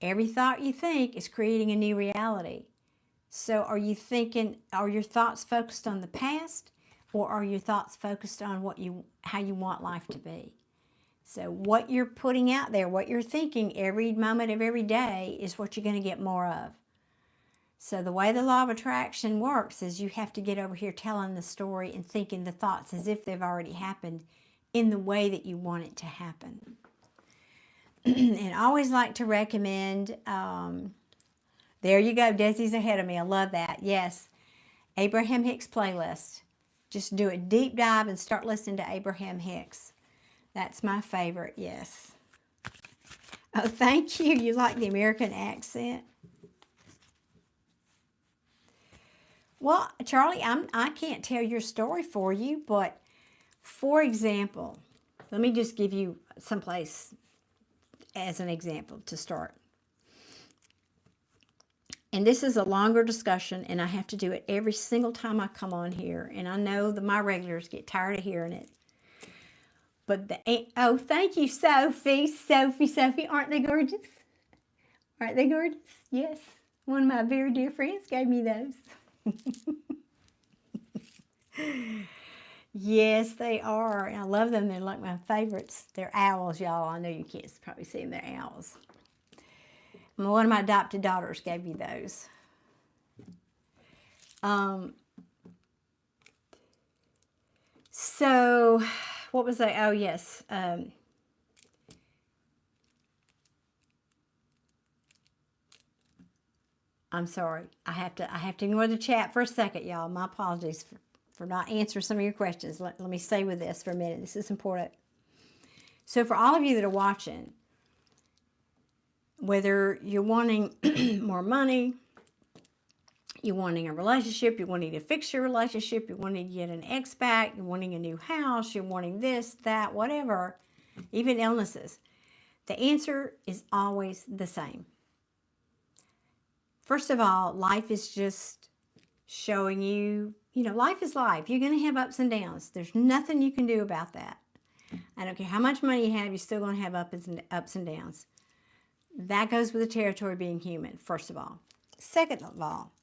[SPEAKER 1] Every thought you think is creating a new reality. So are your thoughts focused on the past, or are your thoughts focused on how you want life to be? So what you're putting out there, what you're thinking every moment of every day is what you're going to get more of. So the way the law of attraction works is you have to get over here telling the story and thinking the thoughts as if they've already happened in the way that you want it to happen. And I always like to recommend, there you go, Desi's ahead of me. I love that. Yes, Abraham Hicks playlist. Just do a deep dive and start listening to Abraham Hicks. That's my favorite, yes. Oh, thank you. You like the American accent? Well, Charlie, I can't tell your story for you, but for example, let me just give you someplace as an example to start. And this is a longer discussion, and I have to do it every single time I come on here. And I know that my regulars get tired of hearing it. But oh, thank you, Sophie. Sophie. Aren't they gorgeous? Aren't they gorgeous? Yes. One of my very dear friends gave me those. Yes, they are. And I love them. They're like my favorites. They're owls, y'all. I know you can't probably see them. They're owls. One of my adopted daughters gave me those. So, what was I? Oh, yes. I'm sorry. I have to ignore the chat for a second, y'all. My apologies for not answering some of your questions. Let me stay with this for a minute. This is important. So for all of you that are watching, whether you're wanting more money, you're wanting a relationship, you're wanting to fix your relationship, you're wanting to get an ex back, you're wanting a new house, you're wanting this, that, whatever, even illnesses, the answer is always the same. First of all, life is just showing you, life is life. You're going to have ups and downs. There's nothing you can do about that. I don't care how much money you have, you're still going to have ups and downs. That goes with the territory of being human, first of all. Second of all,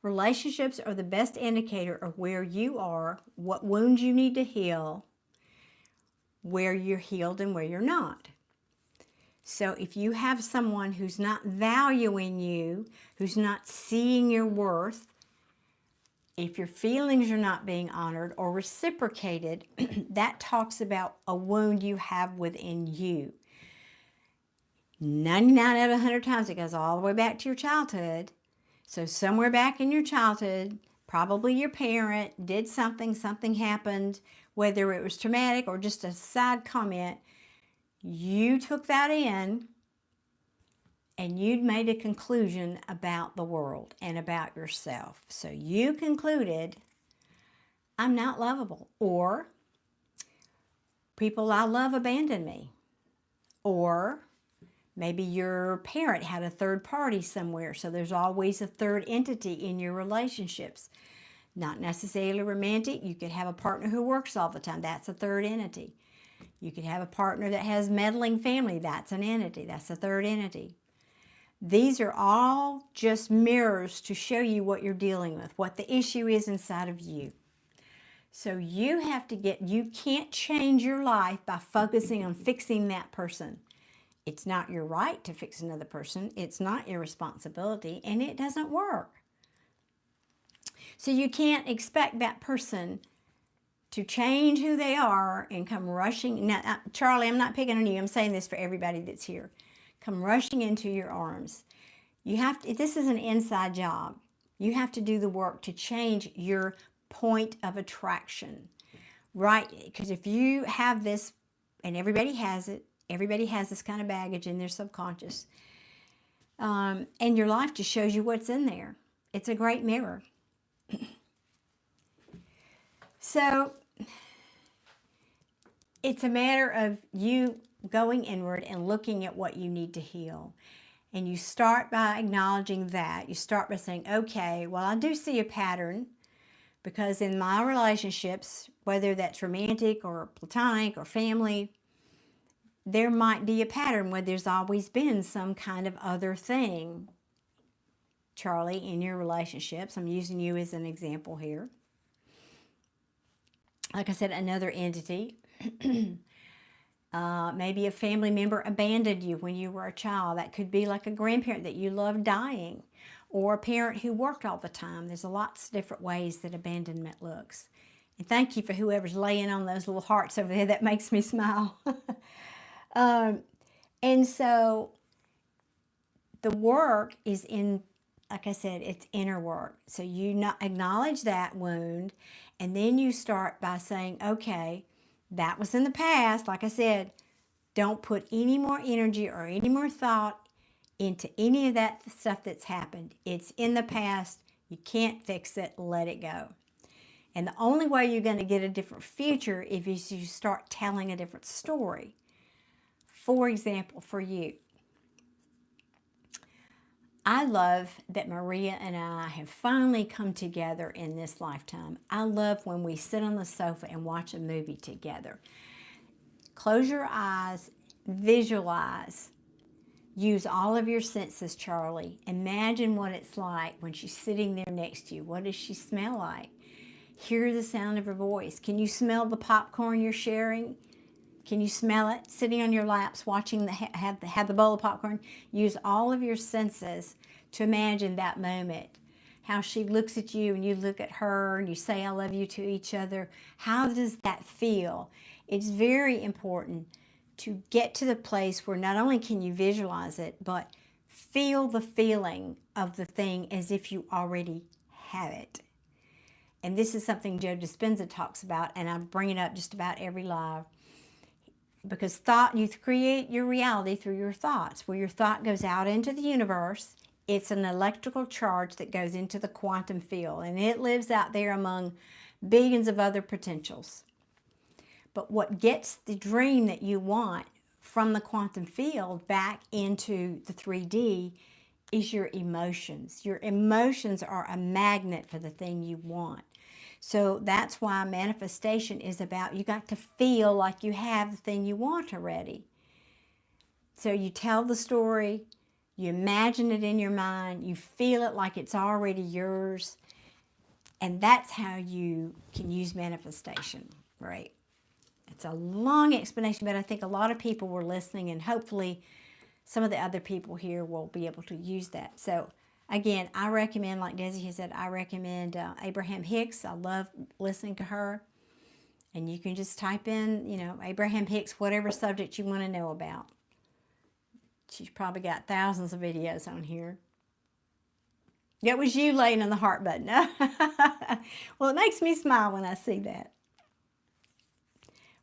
[SPEAKER 1] relationships are the best indicator of where you are, what wounds you need to heal, where you're healed and where you're not. So if you have someone who's not valuing you, who's not seeing your worth, if your feelings are not being honored or reciprocated, that talks about a wound you have within you. 99 out of 100 times it goes all the way back to your childhood. So somewhere back in your childhood, probably your parent did something happened whether it was traumatic or just a side comment, you took that in and you'd made a conclusion about the world and about yourself. So you concluded, I'm not lovable, or people I love abandoned me, or maybe your parent had a third party somewhere, so there's always a third entity in your relationships. Not necessarily romantic. You could have a partner who works all the time. That's a third entity. You could have a partner that has meddling family. That's an entity. That's a third entity. These are all just mirrors to show you what you're dealing with, what the issue is inside of you. So you have to you can't change your life by focusing on fixing that person. It's not your right to fix another person. It's not your responsibility, and it doesn't work. So you can't expect that person to change who they are and come rushing. Now, Charlie, I'm not picking on you. I'm saying this for everybody that's here. Come rushing into your arms. You have to, this is an inside job. You have to do the work to change your point of attraction, right? Because if you have this, and everybody has it, everybody has this kind of baggage in their subconscious, and your life just shows you what's in there. It's a great mirror. So it's a matter of you going inward and looking at what you need to heal. And you start by acknowledging that. You start by saying, okay, well, I do see a pattern, because in my relationships, whether that's romantic or platonic or family, there might be a pattern where there's always been some kind of other thing. Charlie, in your relationships, I'm using you as an example here. Like I said, another entity. Maybe a family member abandoned you when you were a child. That could be like a grandparent that you loved dying, or a parent who worked all the time. There's lots of different ways that abandonment looks. And thank you for whoever's laying on those little hearts over there. That makes me smile. And so the work is in, like I said, it's inner work. So you not acknowledge that wound, and then you start by saying, okay, that was in the past. Like I said, don't put any more energy or any more thought into any of that stuff that's happened. It's in the past. You can't fix it. Let it go. And the only way you're going to get a different future is you start telling a different story. For example, for you, I love that Maria and I have finally come together in this lifetime. I love when we sit on the sofa and watch a movie together. Close your eyes, visualize, use all of your senses, Charlie. Imagine what it's like when she's sitting there next to you. What does she smell like? Hear the sound of her voice. Can you smell the popcorn you're sharing? Can you smell it sitting on your laps, watching have the bowl of popcorn? Use all of your senses to imagine that moment. How she looks at you and you look at her and you say I love you to each other. How does that feel? It's very important to get to the place where not only can you visualize it, but feel the feeling of the thing as if you already have it. And this is something Joe Dispenza talks about, and I bring it up just about every live. Because you create your reality through your thoughts. Where your thought goes out into the universe, it's an electrical charge that goes into the quantum field, and it lives out there among billions of other potentials. But what gets the dream that you want from the quantum field back into the 3D is your emotions. Your emotions are a magnet for the thing you want. So that's why manifestation is about, you got to feel like you have the thing you want already. So you tell the story, you imagine it in your mind, you feel it like it's already yours, and that's how you can use manifestation, right? It's a long explanation, but I think a lot of people were listening, and hopefully some of the other people here will be able to use that. So again, I recommend, like Desi has said, I recommend Abraham Hicks. I love listening to her. And you can just type in, Abraham Hicks, whatever subject you want to know about. She's probably got thousands of videos on here. It was you laying on the heart button. Well, it makes me smile when I see that.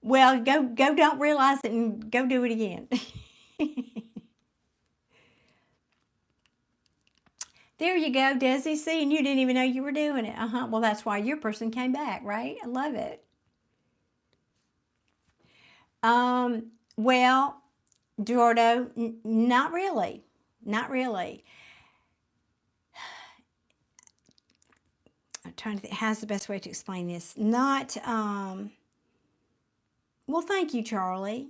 [SPEAKER 1] Well, go, don't realize it and go do it again. There you go, Desi. See, and you didn't even know you were doing it. Well, that's why your person came back, right? I love it. Well, Jordo, not really. Not really. I'm trying to think, how's the best way to explain this? Not, well, thank you, Charlie.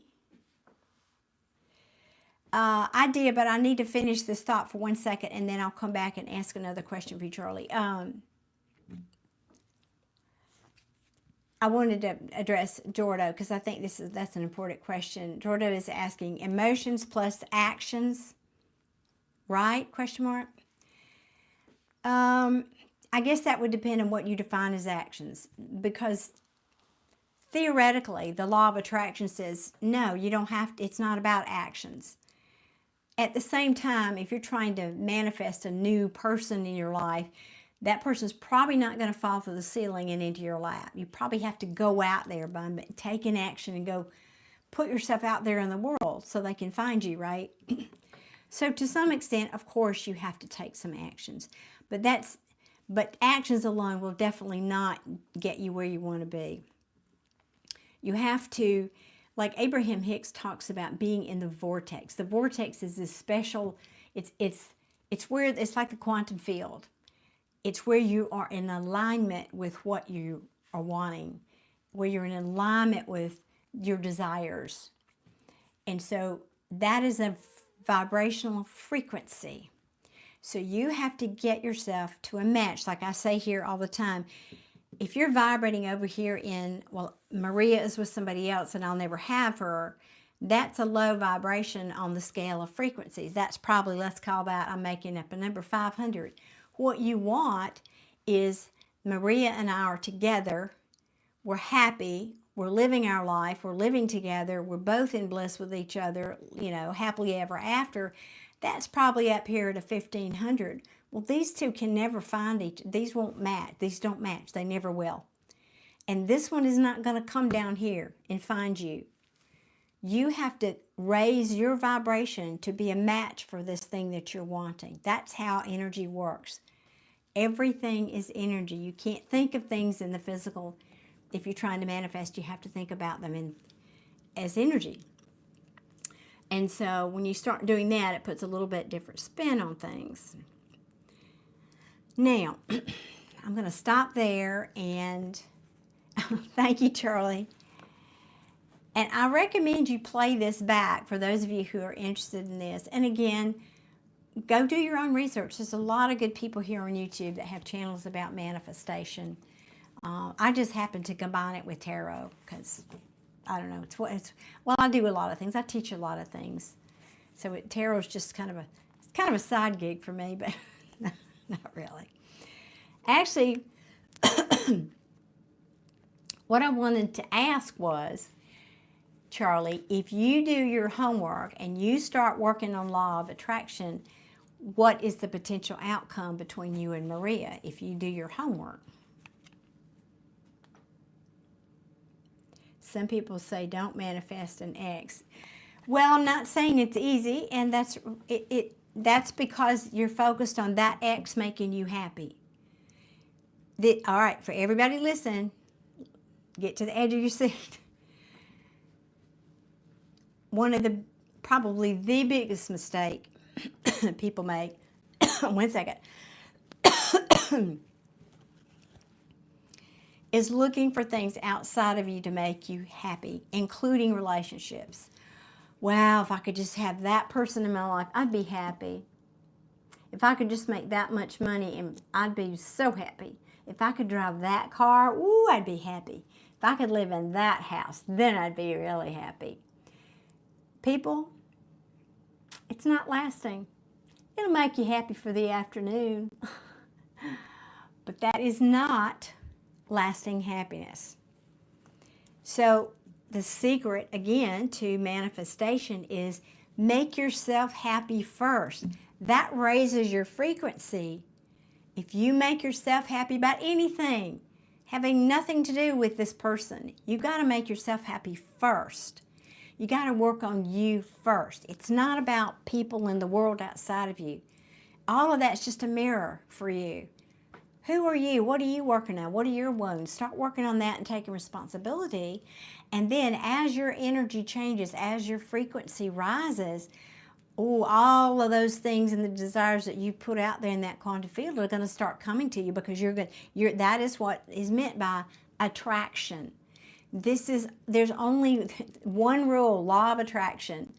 [SPEAKER 1] I did, but I need to finish this thought for 1 second, and then I'll come back and ask another question for you, Charlie. I wanted to address Jordo because I think that's an important question. Jordo is asking emotions plus actions, right? Question mark. I guess that would depend on what you define as actions, because theoretically the law of attraction says no, you don't have to, it's not about actions. At the same time, if you're trying to manifest a new person in your life, that person's probably not going to fall through the ceiling and into your lap. You probably have to go out there by taking action and go put yourself out there in the world so they can find you, right? So to some extent, of course, you have to take some actions. But actions alone will definitely not get you where you want to be. You have to, like Abraham Hicks talks about, being in the vortex. The vortex is this special, it's where, it's like the quantum field. It's where you are in alignment with what you are wanting, where you're in alignment with your desires. And so that is a vibrational frequency. So you have to get yourself to a match. Like I say here all the time, if you're vibrating over here in, well, Maria is with somebody else and I'll never have her, that's a low vibration on the scale of frequencies. That's probably, let's call that, I'm making up a number, 500. What you want is Maria and I are together, we're happy, we're living our life, we're living together, we're both in bliss with each other, happily ever after. That's probably up here at a 1500. Well, these two can never find these won't match, these don't match, they never will. And this one is not going to come down here and find you. You have to raise your vibration to be a match for this thing that you're wanting. That's how energy works. Everything is energy. You can't think of things in the physical. If you're trying to manifest, you have to think about them as energy. And so when you start doing that, it puts a little bit different spin on things. Now, I'm going to stop there and thank you, Charlie. And I recommend you play this back for those of you who are interested in this. And again, go do your own research. There's a lot of good people here on YouTube that have channels about manifestation. I just happen to combine it with tarot because, I don't know, well, I do a lot of things. I teach a lot of things. So tarot is just kind of a side gig for me, but not really. Actually, what I wanted to ask was, Charlie, if you do your homework and you start working on law of attraction, what is the potential outcome between you and Maria if you do your homework? Some people say don't manifest an ex. Well, I'm not saying it's easy, and that's because you're focused on that ex making you happy. All right, for everybody listen, get to the edge of your seat. One of probably the biggest mistake people make, 1 second, is looking for things outside of you to make you happy, including relationships. Wow, if I could just have that person in my life, I'd be happy. If I could just make that much money, I'd be so happy. If I could drive that car, ooh, I'd be happy. If I could live in that house, then I'd be really happy. People, it's not lasting. It'll make you happy for the afternoon, but that is not lasting happiness. So the secret, again, to manifestation is make yourself happy first. That raises your frequency. If you make yourself happy about anything, having nothing to do with this person. You got to make yourself happy first. You got to work on you first. It's not about people in the world outside of you. All of that's just a mirror for you. Who are you? What are you working on? What are your wounds? Start working on that and taking responsibility. And then as your energy changes, as your frequency rises, all of those things and the desires that you put out there in that quantum field are going to start coming to you, because that is what is meant by attraction. There's only one rule, law of attraction.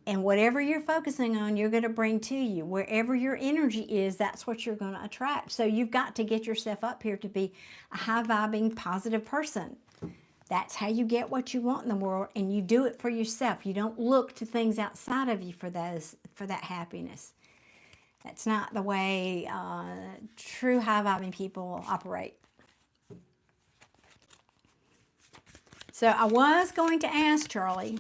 [SPEAKER 1] And whatever you're focusing on, you're going to bring to you. Wherever your energy is, that's what you're going to attract. So you've got to get yourself up here to be a high-vibing, positive person. That's how you get what you want in the world, and you do it for yourself. You don't look to things outside of you for that happiness. That's not the way true high-vibing people operate. So I was going to ask Charlie.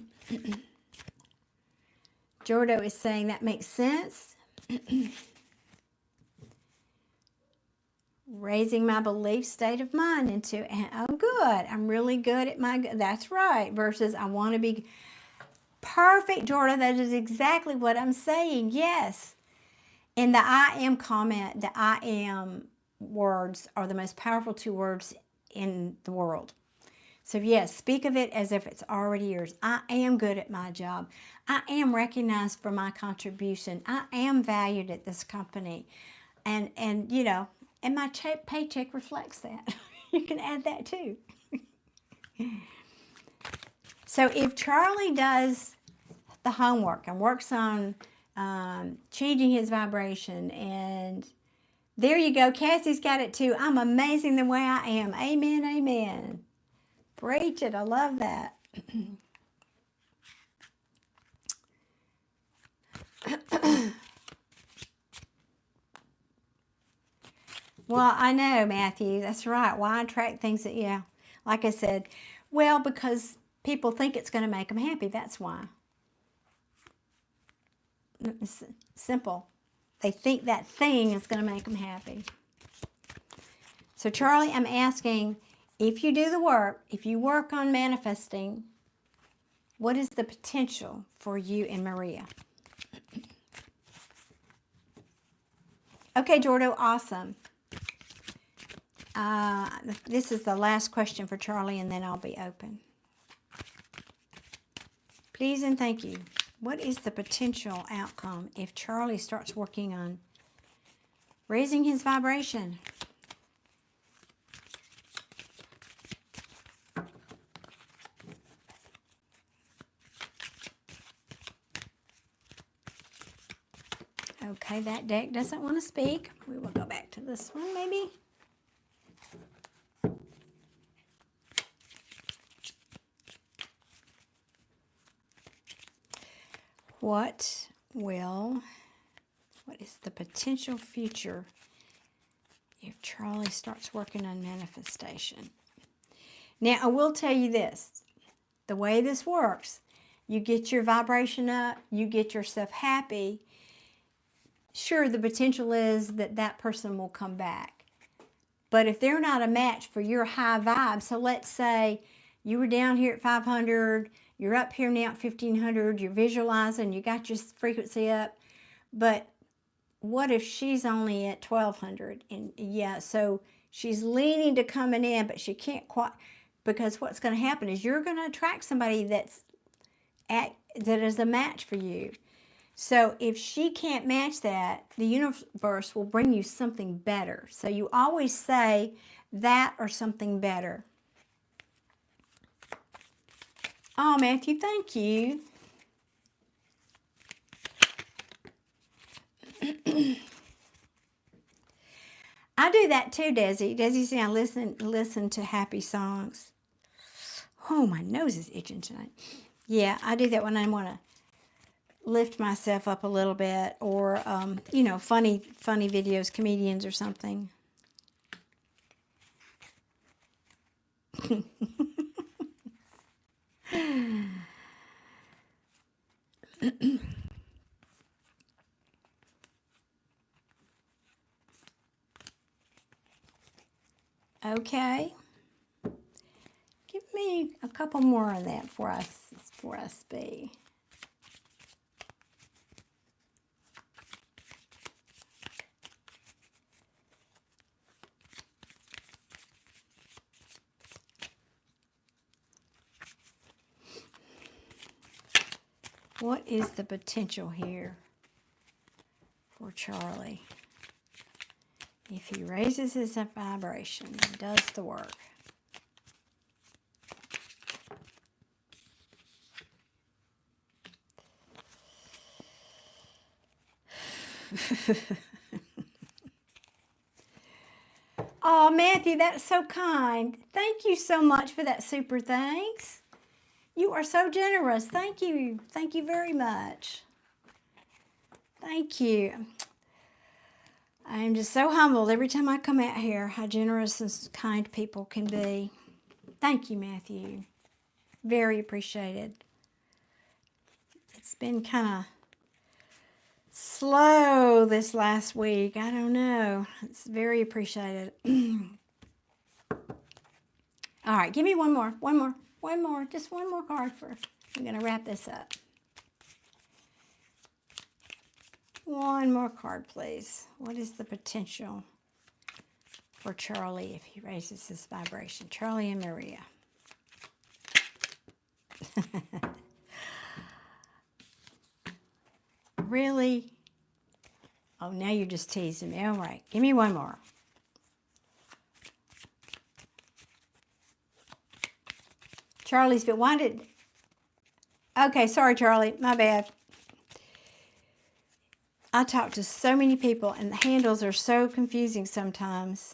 [SPEAKER 1] Jordo is saying that makes sense. Raising my belief state of mind into, I'm good. I'm really good at that's right. Versus I want to be perfect, Jordo. That is exactly what I'm saying. Yes. And the I am comment, the I am words are the most powerful 2 words in the world. So yes, speak of it as if it's already yours. I am good at my job. I am recognized for my contribution. I am valued at this company. And you know, and my paycheck reflects that. You can add that too. So if Charlie does the homework and works on changing his vibration, and there you go, Cassie's got it too. I'm amazing the way I am. Amen, amen. Preach it. I love that. Well, I know, Matthew. That's right. Why attract things that, yeah, like I said, well, because people think it's going to make them happy. That's why. It's simple. They think that thing is going to make them happy. So, Charlie, I'm asking, if you do the work, if you work on manifesting, what is the potential for you and Maria? Okay, Jordo, awesome. This is the last question for Charlie, and then I'll be open. Please and thank you. What is the potential outcome if Charlie starts working on raising his vibration? Okay, that deck doesn't want to speak. We will go back to this one, maybe. What is the potential future if Charlie starts working on manifestation? Now, I will tell you this. The way this works, you get your vibration up, you get yourself happy. Sure, the potential is that that person will come back. But if they're not a match for your high vibe, so let's say you were down here at 500, you're up here now at 1500, you're visualizing, you got your frequency up, but what if she's only at 1200? And yeah, so she's leaning to coming in, but she can't quite, because what's going to happen is you're going to attract somebody that is a match for you. So if she can't match that, the universe will bring you something better. So you always say that or something better. Oh, Matthew, thank you. I do that too, Desi. Desi said I listen to happy songs. Oh, my nose is itching tonight. Yeah, I do that when I want to lift myself up a little bit, or you know, funny videos, comedians or something. Okay. Give me a couple more of that for us be. What is the potential here for Charlie? If he raises his vibration and does the work. Oh, Matthew, that's so kind. Thank you so much for that super thanks. You are so generous. Thank you. Thank you very much. Thank you. I am just so humbled every time I come out here how generous and kind people can be. Thank you, Matthew. Very appreciated. It's been kind of slow this last week. I don't know. It's very appreciated. All right, give me one more. Just one more card first. I'm going to wrap this up. One more card, please. What is the potential for Charlie if he raises his vibration? Charlie and Maria. Really? Oh, now you're just teasing me. All right, give me one more. Charlie's been wanted. Okay, sorry, Charlie. My bad. I talk to so many people, and the handles are so confusing sometimes.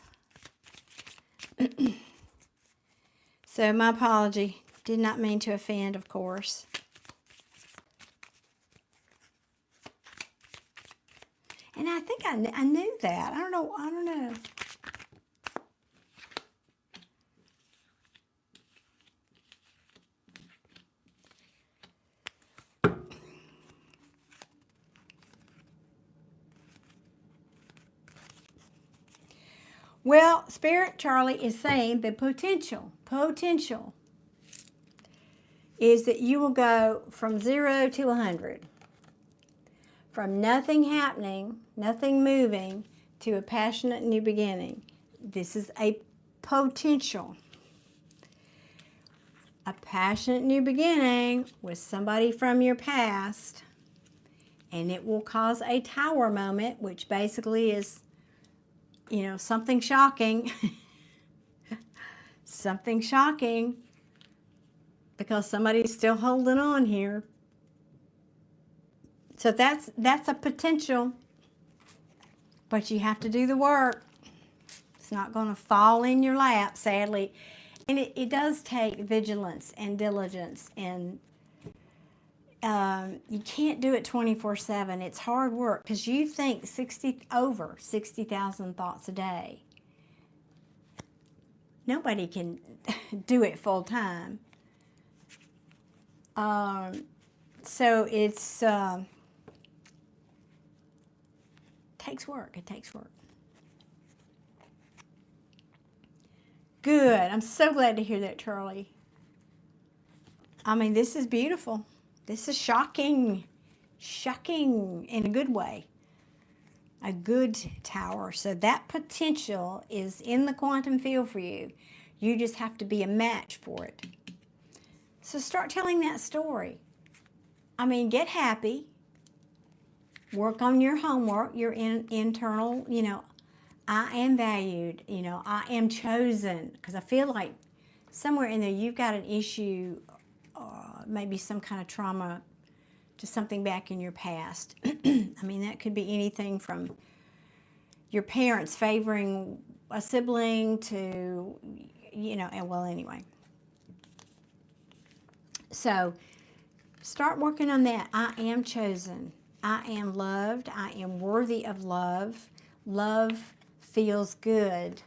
[SPEAKER 1] So my apology. Did not mean to offend, of course. And I think I knew that. I don't know. Well, Spirit Charlie is saying the potential is that you will go from 0 to 100. From nothing happening, nothing moving, to a passionate new beginning. This is a potential. A passionate new beginning with somebody from your past, and it will cause a tower moment, which basically is, you know, something shocking. Something shocking, because somebody's still holding on here. So that's a potential, but you have to do the work. It's not going to fall in your lap, sadly. And it does take vigilance and diligence, and you can't do it 24/7. It's hard work because you think over 60,000 thoughts a day. Nobody can do it full time. So it's takes work. It takes work. Good. I'm so glad to hear that, Charlie. I mean, this is beautiful. This is shocking. Shocking in a good way. A good tower. So that potential is in the quantum field for you. You just have to be a match for it. So start telling that story. I mean, get happy. Work on your homework, your internal, you know, I am valued, you know, I am chosen. Because I feel like somewhere in there you've got an issue, maybe some kind of trauma to something back in your past. I mean, that could be anything from your parents favoring a sibling to, you know, and well, anyway. So start working on that. I am chosen. I am loved. I am worthy of love. Love feels good.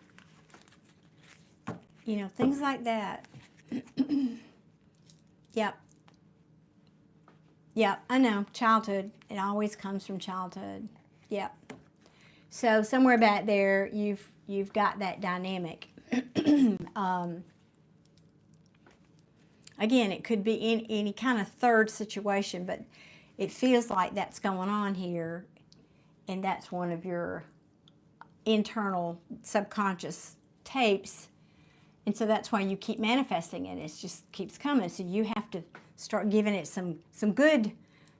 [SPEAKER 1] You know, things like that. Yep. Yep, I know. Childhood. It always comes from childhood. Yep. So somewhere back there, you've got that dynamic. Again, it could be in any kind of third situation, but it feels like that's going on here, and that's one of your internal subconscious tapes. And so that's why you keep manifesting it. It just keeps coming. So you have to start giving it some good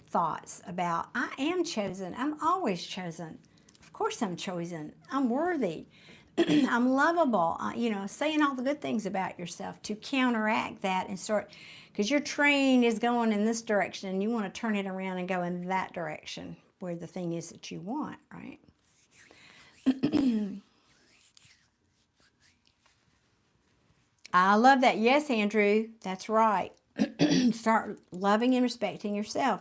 [SPEAKER 1] thoughts about, I am chosen. I'm always chosen. Of course I'm chosen. I'm worthy. I'm lovable. You know, saying all the good things about yourself to counteract that and start, because your train is going in this direction and you want to turn it around and go in that direction where the thing is that you want, right? I love that. Yes, Andrew, that's right. Start loving and respecting yourself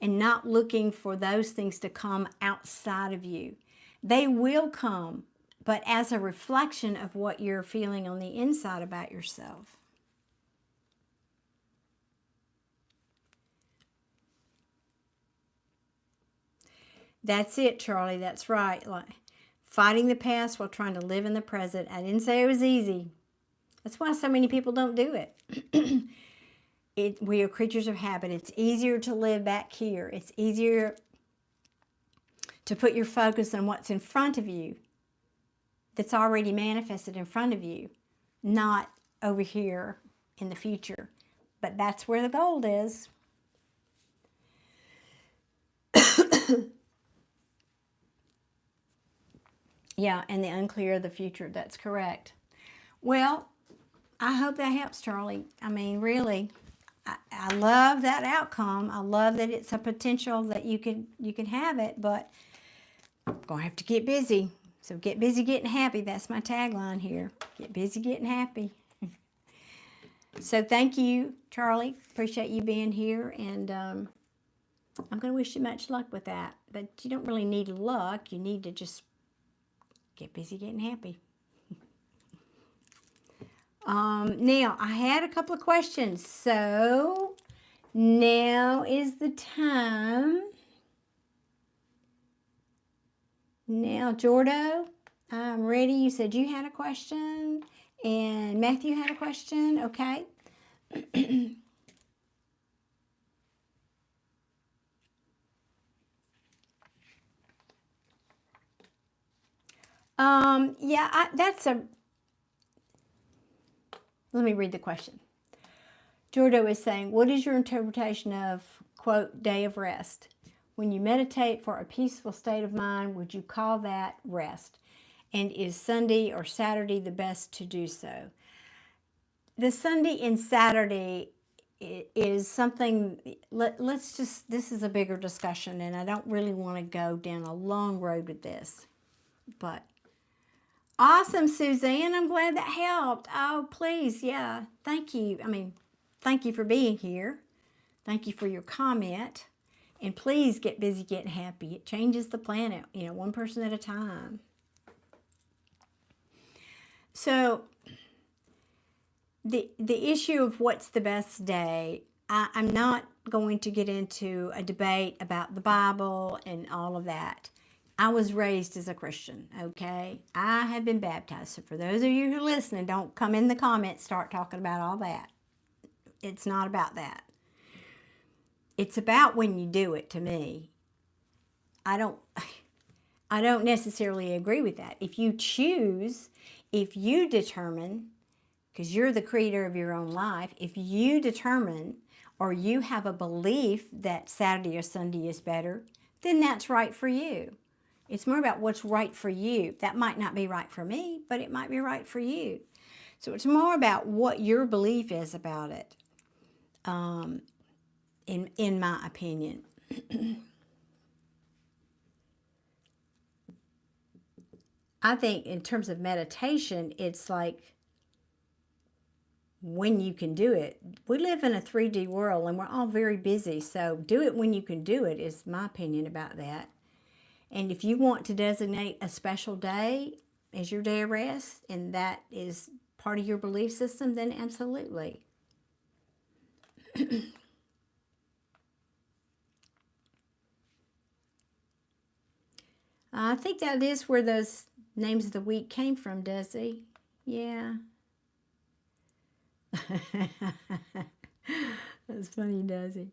[SPEAKER 1] and not looking for those things to come outside of you. They will come, but as a reflection of what you're feeling on the inside about yourself. That's it, Charlie. That's right. Like fighting the past while trying to live in the present. I didn't say it was easy. That's why so many people don't do it. We are creatures of habit. It's easier to live back here. It's easier to put your focus on what's in front of you, that's already manifested in front of you, not over here in the future. But that's where the gold is. Yeah, and the unclear of the future. That's correct. Well, I hope that helps, Charlie. I mean, really, I love that outcome. I love that it's a potential that you can have it, but I'm going to have to get busy. So get busy getting happy. That's my tagline here. Get busy getting happy. So thank you, Charlie. Appreciate you being here, and I'm going to wish you much luck with that. But you don't really need luck. You need to just get busy getting happy. Now, I had a couple of questions, so now is the time. Now, Jordo, I'm ready. You said you had a question, and Matthew had a question. Okay. Yeah, let me read the question. Jordo is saying, what is your interpretation of, quote, day of rest? When you meditate for a peaceful state of mind, would you call that rest? And is Sunday or Saturday the best to do so? The Sunday and Saturday is something, this is a bigger discussion, and I don't really want to go down a long road with this. But awesome, Suzanne. I'm glad that helped. Oh, please, yeah. Thank you. I mean, thank you for being here. Thank you for your comment. And please get busy getting happy. It changes the planet, you know, one person at a time. So the issue of what's the best day, I'm not going to get into a debate about the Bible and all of that. I was raised as a Christian, okay? I have been baptized. So for those of you who are listening, don't come in the comments, start talking about all that. It's not about that. It's about when you do it, to me. I don't necessarily agree with that. If you choose, if you determine, because you're the creator of your own life, if you determine or you have a belief that Saturday or Sunday is better, then that's right for you. It's more about what's right for you. That might not be right for me, but it might be right for you. So it's more about what your belief is about it, in my opinion. I think in terms of meditation, it's like when you can do it. We live in a 3D world and we're all very busy, so do it when you can do it is my opinion about that. And if you want to designate a special day as your day of rest, and that is part of your belief system, then absolutely. I think that is where those names of the week came from, Desi. Yeah. That's funny, does he?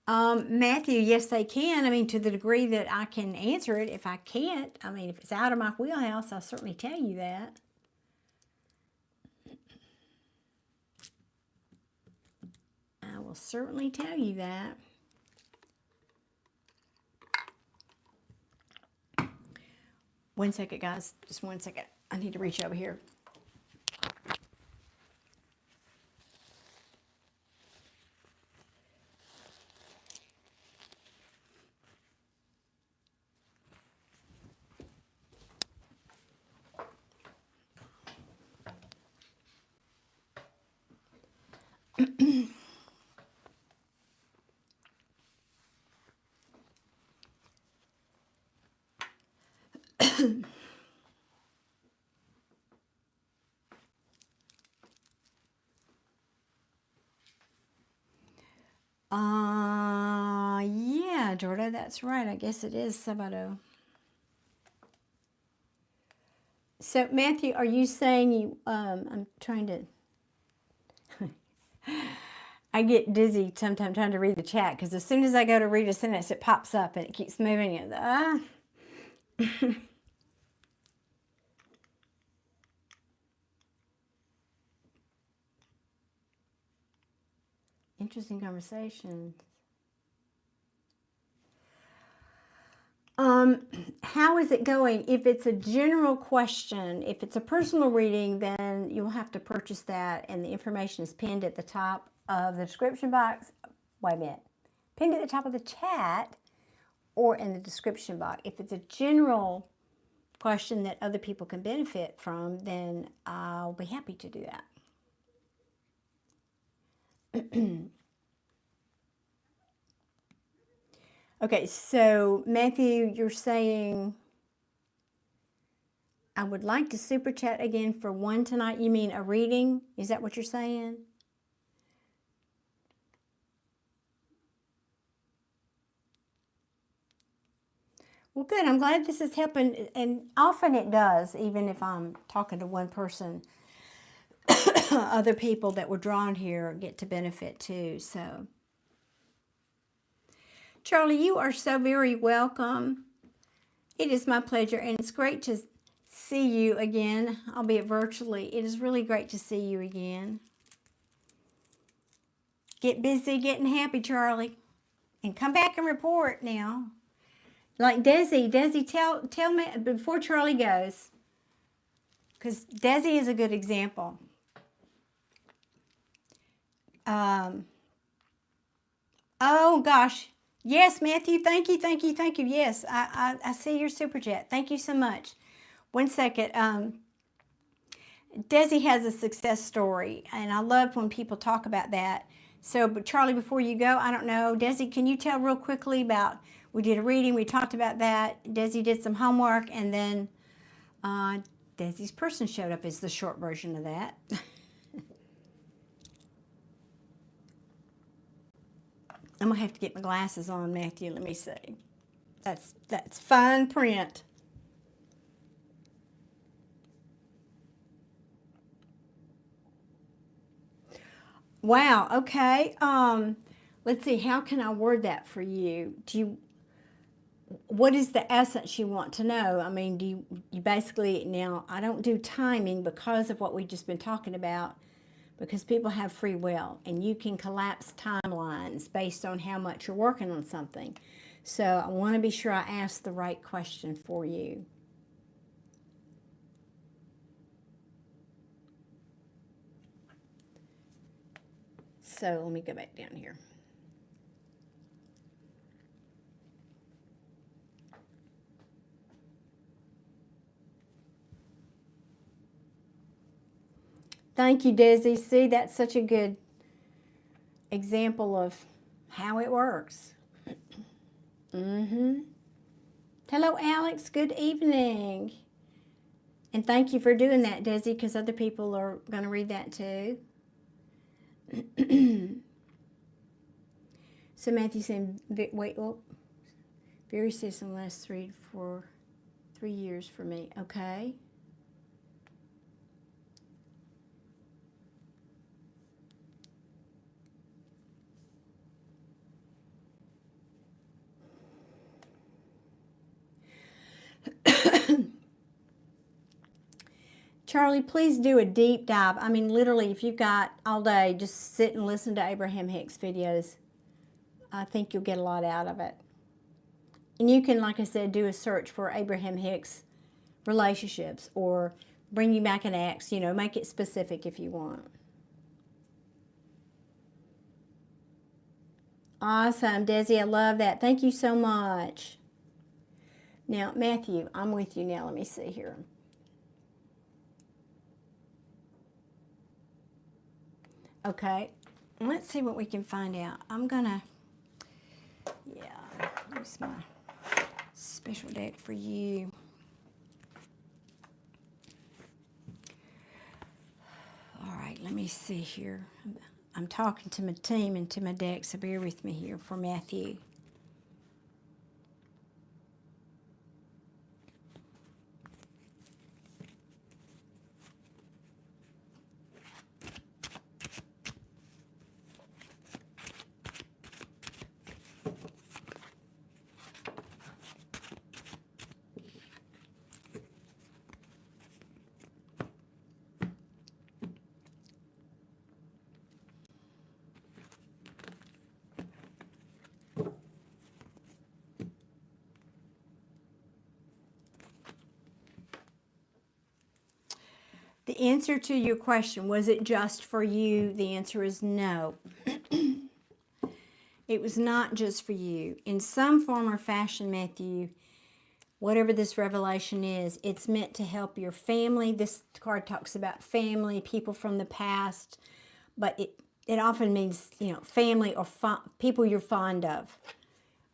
[SPEAKER 1] Matthew, yes, they can. I mean, to the degree that I can answer it. If I can't, I mean, if it's out of my wheelhouse, I'll certainly tell you that. I will certainly tell you that. One second, guys. Just 1 second. I need to reach over here. Yeah, Jordan, that's right. I guess it is Sabado. So, Matthew, are you saying you, I'm trying to, I get dizzy sometimes trying to read the chat because as soon as I go to read a sentence, it pops up and it keeps moving. And, Interesting conversation. How is it going? If it's a general question, if it's a personal reading, then you'll have to purchase that, and the information is pinned at the top of the description box. Wait a minute. Pinned at the top of the chat or in the description box. If it's a general question that other people can benefit from, then I'll be happy to do that. Okay, so Matthew, you're saying, I would like to super chat again for one tonight. You mean a reading? Is that what you're saying? Well, good. I'm glad this is helping, and often it does, even if I'm talking to one person. Other people that were drawn here get to benefit too. So, Charlie, you are so very welcome. It is my pleasure, and it's great to see you again, albeit virtually. It is really great to see you again. Get busy getting happy, Charlie, and come back and report now. Like Desi, tell me before Charlie goes, because Desi is a good example. Oh gosh, yes, Matthew, thank you. Yes, I see your super chat. Thank you so much. 1 second. Desi has a success story, and I love when people talk about that. So, but Charlie, before you go, I don't know, Desi, can you tell real quickly about, we did a reading, we talked about that, Desi did some homework, and then Desi's person showed up is the short version of that. I'm going to have to get my glasses on, Matthew, let me see. That's fine print. Wow, okay. Let's see, how can I word that for you? What is the essence you want to know? I mean, you basically, now, I don't do timing because of what we've just been talking about, because people have free will, and you can collapse timelines based on how much you're working on something. So I want to be sure I ask the right question for you. So let me go back down here. Thank you, Desi. See, that's such a good example of how it works. Hello, Alex. Good evening. And thank you for doing that, Desi, because other people are going to read that too. So Matthew said, wait, Very serious in the last 3 years for me. Okay. Charlie, please do a deep dive. I mean, literally, if you've got all day, just sit and listen to Abraham Hicks videos. I think you'll get a lot out of it. And you can, like I said, do a search for Abraham Hicks relationships or bring you back an ex, you know, make it specific if you want. Awesome, Desi, I love that. Thank you so much. Now, Matthew, I'm with you now. Let me see here. Okay, let's see what we can find out. I'm gonna, yeah, use my special deck for you. All right, let me see here. I'm talking to my team and to my deck, so bear with me here for Matthew. The answer to your question, was it just for you? The answer is no. It was not just for you. In some form or fashion, Matthew, whatever this revelation is, it's meant to help your family. This card talks about family, people from the past, but it often means, you know, family or people you're fond of.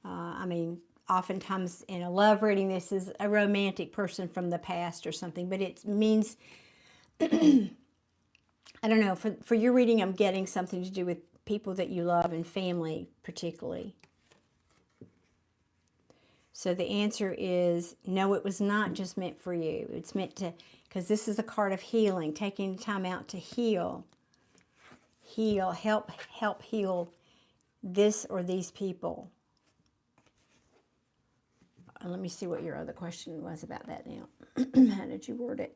[SPEAKER 1] I mean, oftentimes in a love reading, this is a romantic person from the past or something, but it means... I don't know, for your reading, I'm getting something to do with people that you love and family particularly. So the answer is no, it was not just meant for you. It's meant to, because this is a card of healing, taking time out to heal, help heal this or these people. Let me see what your other question was about that now. How did you word it?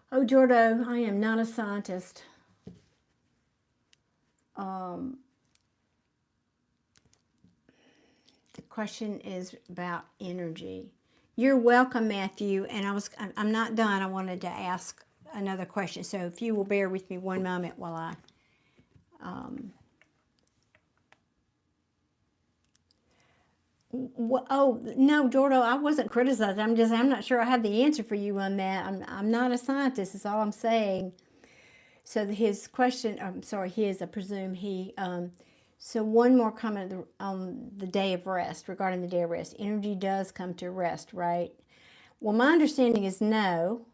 [SPEAKER 1] Oh, Jordo, I am not a scientist. The question is about energy. You're welcome, Matthew. And I'm not done. I wanted to ask another question. So if you will bear with me one moment while I oh, no, Jordo, I wasn't criticizing. I'm not sure I have the answer for you on that. I'm not a scientist, is all I'm saying. So his question, I'm sorry, I presume he, so one more comment on the day of rest, regarding the day of rest. Energy does come to rest, right? Well, my understanding is no.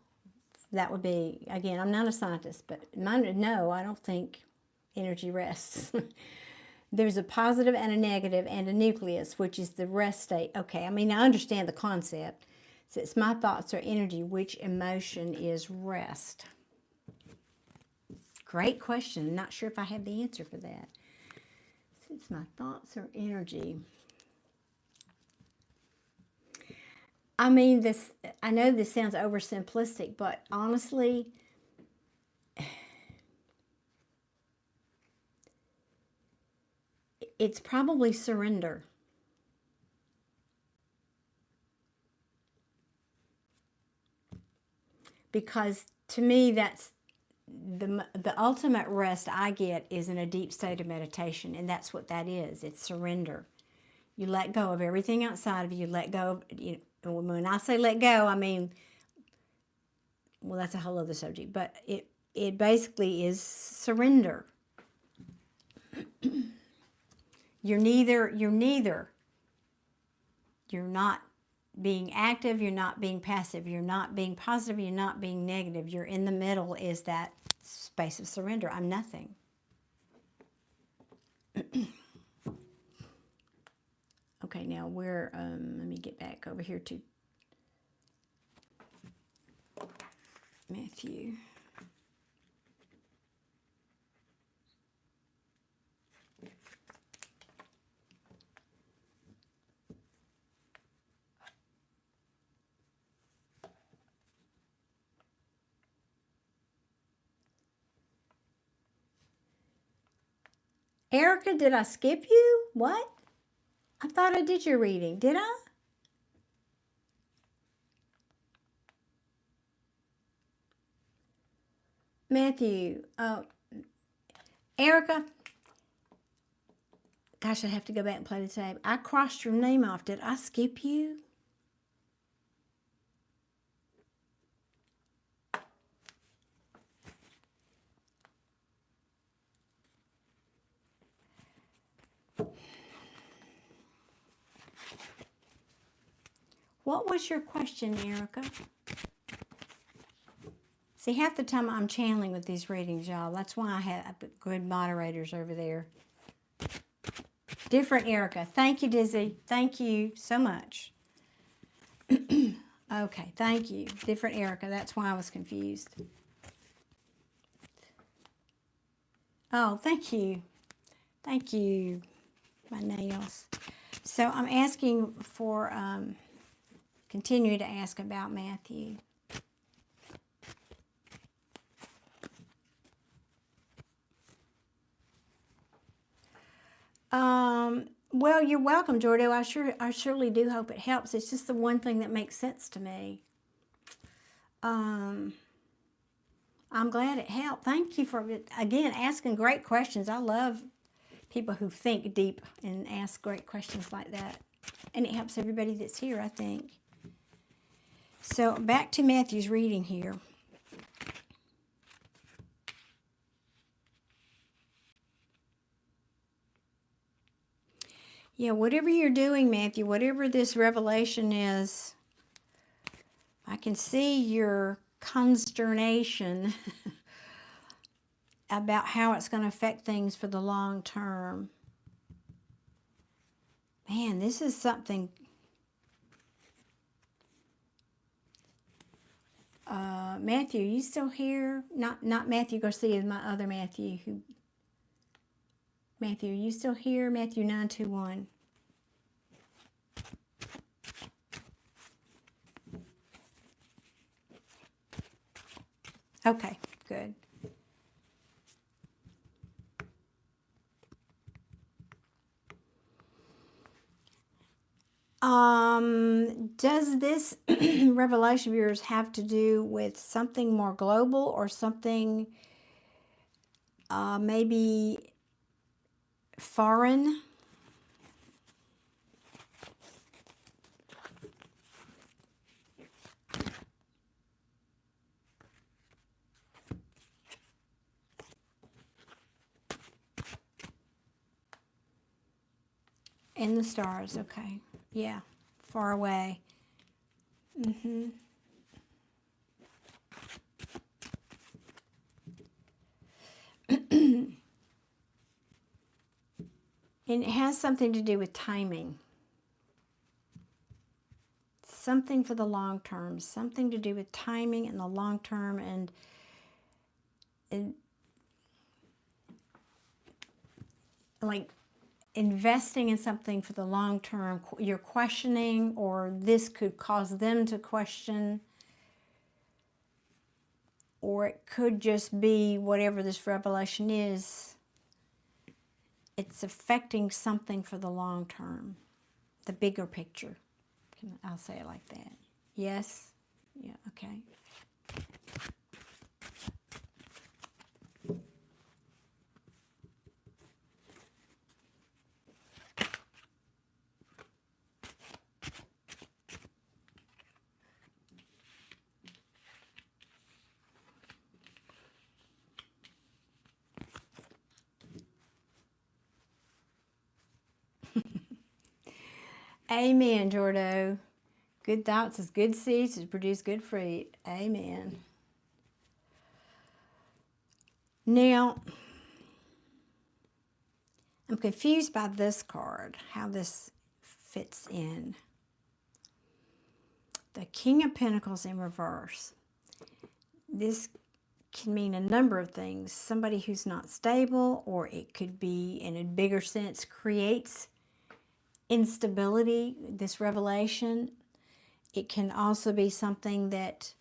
[SPEAKER 1] That would be, again, I'm not a scientist, but no, I don't think energy rests. There's a positive and a negative and a nucleus, which is the rest state. Okay, I mean, I understand the concept. So it's my thoughts or energy, which emotion is rest? Great question. Not sure if I have the answer for that. Since my thoughts are energy. I mean, I know this sounds oversimplistic, but honestly, it's probably surrender. Because to me, the ultimate rest I get is in a deep state of meditation, and that's what that is. It's surrender. You let go of everything outside of you. Let go of, when I say let go, I mean, well, that's a whole other subject, but it basically is surrender. You're not being active, you're not being passive, you're not being positive, you're not being negative. You're in the middle, is that space of surrender. I'm nothing. Okay, now we're, let me get back over here to Matthew. Erica, did I skip you? What? I thought I did your reading. Did I? Matthew. Erica. Gosh, I have to go back and play the tape. I crossed your name off. Did I skip you? What was your question, Erica? See, half the time I'm channeling with these readings, y'all. That's why I have good moderators over there. Different Erica. Thank you, Dizzy. Thank you so much. Okay, thank you. Different Erica. That's why I was confused. Oh, thank you. Thank you. My nails. So I'm asking for, continue to ask about Matthew. Well, you're welcome, Jordo. I surely do hope it helps. It's just the one thing that makes sense to me. I'm glad it helped. Thank you for, again, asking great questions. I love people who think deep and ask great questions like that. And it helps everybody that's here, I think. So back to Matthew's reading here. Yeah, whatever you're doing, Matthew, whatever this revelation is, I can see your consternation about how it's going to affect things for the long term. Man, this is something. Matthew, you still here? Not Matthew Garcia, my other Matthew. Matthew, are you still here? Matthew 921. Okay, good. Does this revelation of yours have to do with something more global or something maybe foreign? In the stars, okay. Yeah, far away. Mm-hmm. And it has something to do with timing. Something for the long term. Something to do with timing in the long term and like investing in something for the long term. You're questioning, or this could cause them to question. Or it could just be whatever this revelation is. It's affecting something for the long term, the bigger picture. I'll say it like that. Yes? Yeah, okay. Amen, Jordo. Good thoughts is good seeds to produce good fruit. Amen. Now, I'm confused by this card, how this fits in. The King of Pentacles in reverse. This can mean a number of things. Somebody who's not stable, or it could be, in a bigger sense, creates instability, this revelation. It can also be something that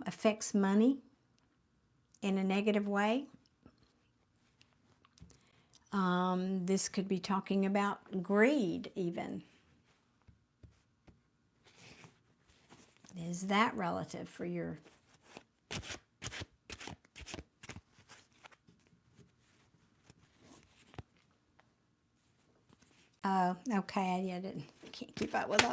[SPEAKER 1] affects money in a negative way. This could be talking about greed even. Is that relative for your... Oh, okay, I can't keep up with those.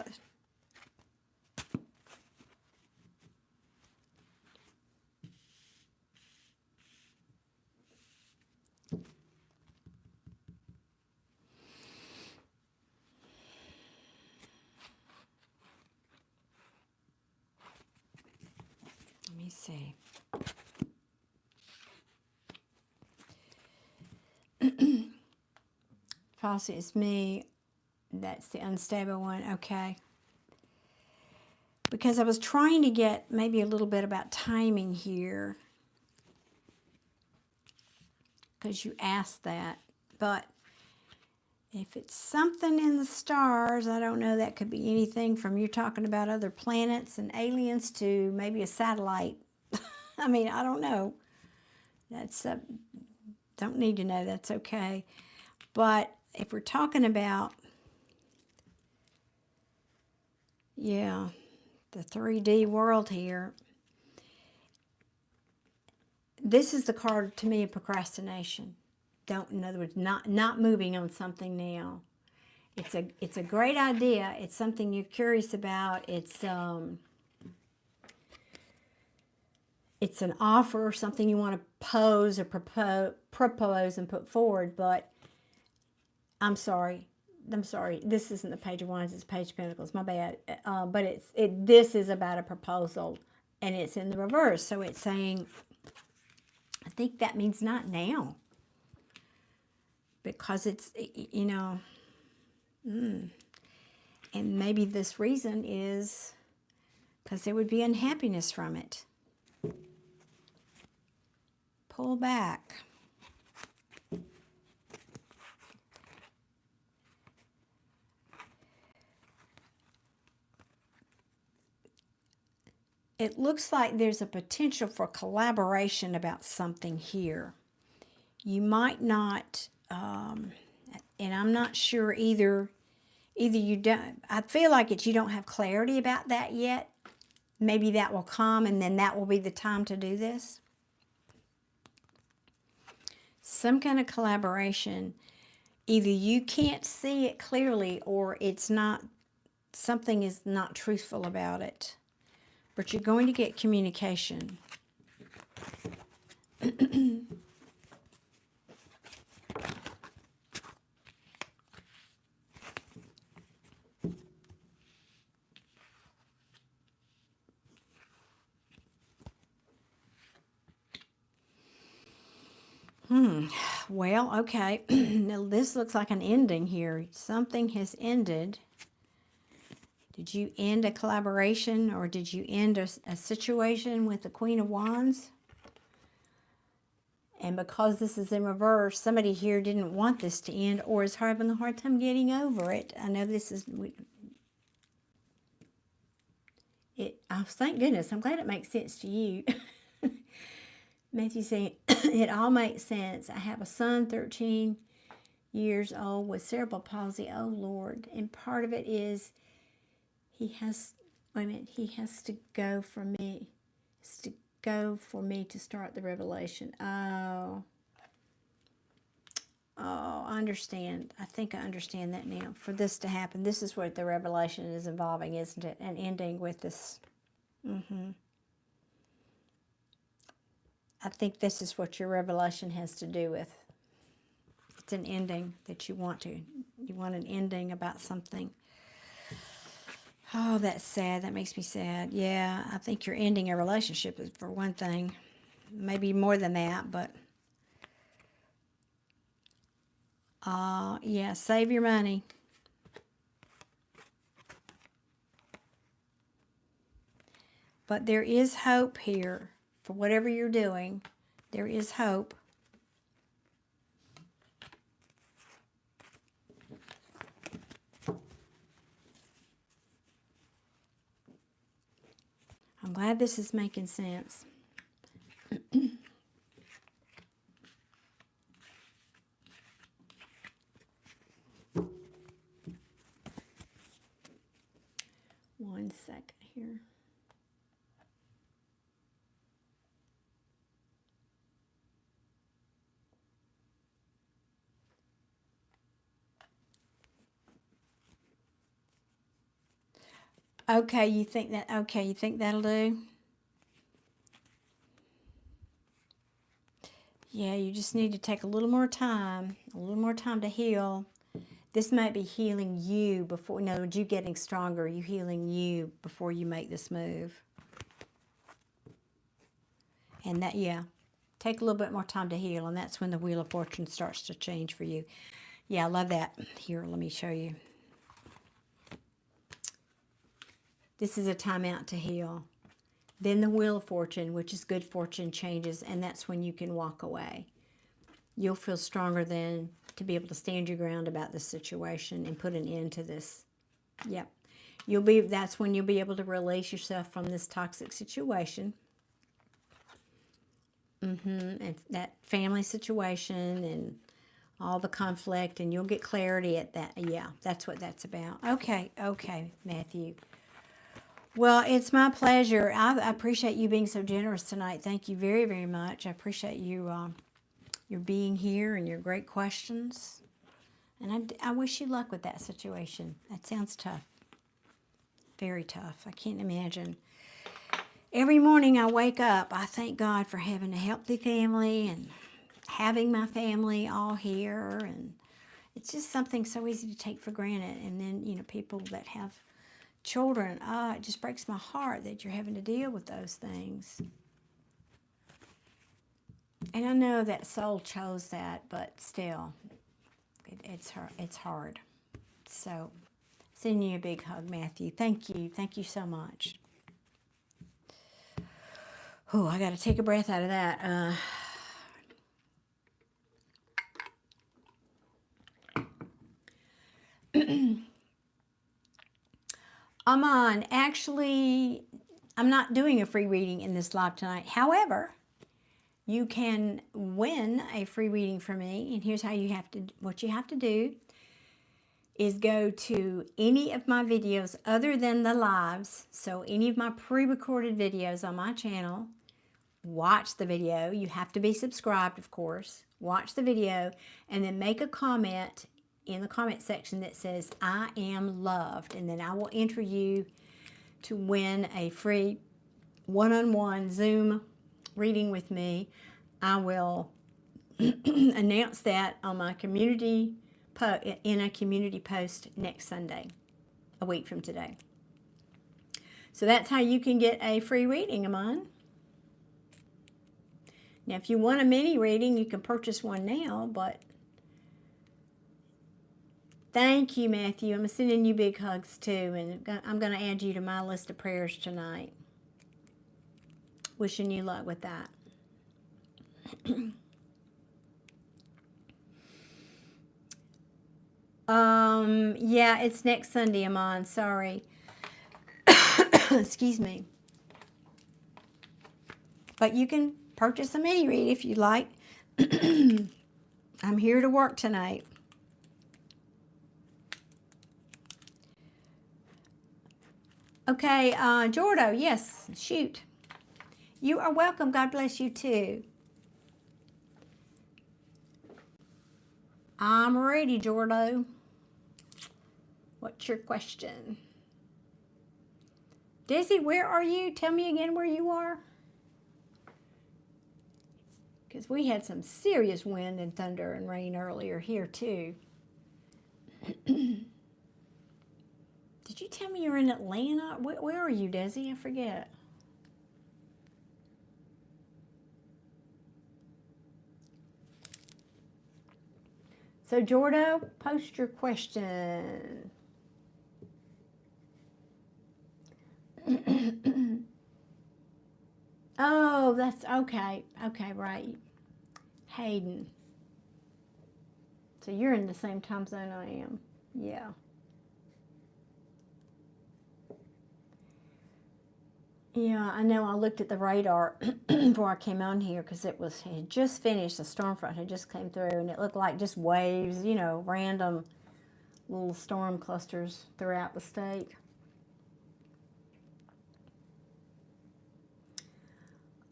[SPEAKER 1] Let me see. Policy is me. That's the unstable one. Okay. Because I was trying to get maybe a little bit about timing here, because you asked that. But if it's something in the stars, I don't know, that could be anything from you're talking about other planets and aliens to maybe a satellite. I mean, I don't know. That's don't need to know. That's okay. But if we're talking about, yeah, the 3D world here, this is the card to me of procrastination. In other words, not moving on something now. It's a great idea. It's something you're curious about. It's an offer, something you want to pose or propose and put forward. But I'm sorry. This isn't the Page of Wands. It's Page of Pentacles. My bad. But this is about a proposal, and it's in the reverse. So it's saying, I think that means not now. Because it's, you know, and maybe this reason is because there would be unhappiness from it. Pull back. It looks like there's a potential for collaboration about something here. You might not, and I'm not sure either you don't, I feel like you don't have clarity about that yet. Maybe that will come, and then that will be the time to do this. Some kind of collaboration. Either you can't see it clearly, or it's not, something is not truthful about it. But you're going to get communication. Well, okay. Now this looks like an ending here. Something has ended. Did you end a collaboration, or did you end a situation with the Queen of Wands? And because this is in reverse, somebody here didn't want this to end, or is having a hard time getting over it. I know this is... Oh, thank goodness. I'm glad it makes sense to you. Matthew saying, it all makes sense. I have a son, 13 years old, with cerebral palsy. Oh, Lord. And part of it is he has to go for me. It's to go for me to start the revelation. Oh, I understand. I think I understand that now. For this to happen, this is what the revelation is involving, isn't it? And ending with this. I think this is what your revelation has to do with. It's an ending that you want an ending about something. Oh, that's sad. That makes me sad. Yeah, I think you're ending a relationship for one thing. Maybe more than that, but yeah, save your money. But there is hope here for whatever you're doing. There is hope. I'm glad this is making sense. One second here. Okay, you think that'll do? Yeah, you just need to take a little more time to heal. This might be healing you before, in other words, you getting stronger, you healing you before you make this move. And that, yeah, take a little bit more time to heal, and that's when the Wheel of Fortune starts to change for you. Yeah, I love that. Here, let me show you. This is a time out to heal. Then the Wheel of Fortune, which is good fortune, changes, and that's when you can walk away. You'll feel stronger then to be able to stand your ground about this situation and put an end to this. Yep. That's when you'll be able to release yourself from this toxic situation. And that family situation and all the conflict, and you'll get clarity at that. Yeah, that's what that's about. Okay, Matthew. Well, it's my pleasure. I appreciate you being so generous tonight. Thank you very, very much. I appreciate you your being here and your great questions. And I wish you luck with that situation. That sounds tough. Very tough. I can't imagine. Every morning I wake up, I thank God for having a healthy family and having my family all here. And it's just something so easy to take for granted. And then, you know, people that have children, it just breaks my heart that you're having to deal with those things. And I know that soul chose that, but still, it's hard. So, sending you a big hug, Matthew. Thank you so much. Oh, I got to take a breath out of that. Aman, actually, I'm not doing a free reading in this live tonight. However, you can win a free reading from me, and here's how what you have to do is go to any of my videos other than the lives, so any of my pre-recorded videos on my channel, watch the video. You have to be subscribed, of course. Watch the video, and then make a comment in the comment section that says, I am loved, and then I will enter you to win a free one-on-one Zoom reading with me. I will announce that on my community in a community post next Sunday, a week from today. So that's how you can get a free reading of mine. Now, if you want a mini reading, you can purchase one now, but thank you, Matthew. I'm sending you big hugs too, and I'm going to add you to my list of prayers tonight. Wishing you luck with that. Yeah, it's next Sunday, Amon. Sorry. Excuse me. But you can purchase a mini read if you'd like. I'm here to work tonight. Okay, Jordo, yes, shoot. You are welcome. God bless you too. I'm ready, Jordo. What's your question? Dizzy, where are you? Tell me again where you are. because we had some serious wind and thunder and rain earlier here too. Did you tell me you're in Atlanta? Where are you, Desi? I forget. So, Jordo, post your question. Oh, that's okay. Okay, right. Hayden. So you're in the same time zone I am. Yeah. Yeah, I know. I looked at the radar before I came on here because it had just finished. The storm front had just came through, and it looked like just waves, you know, random little storm clusters throughout the state.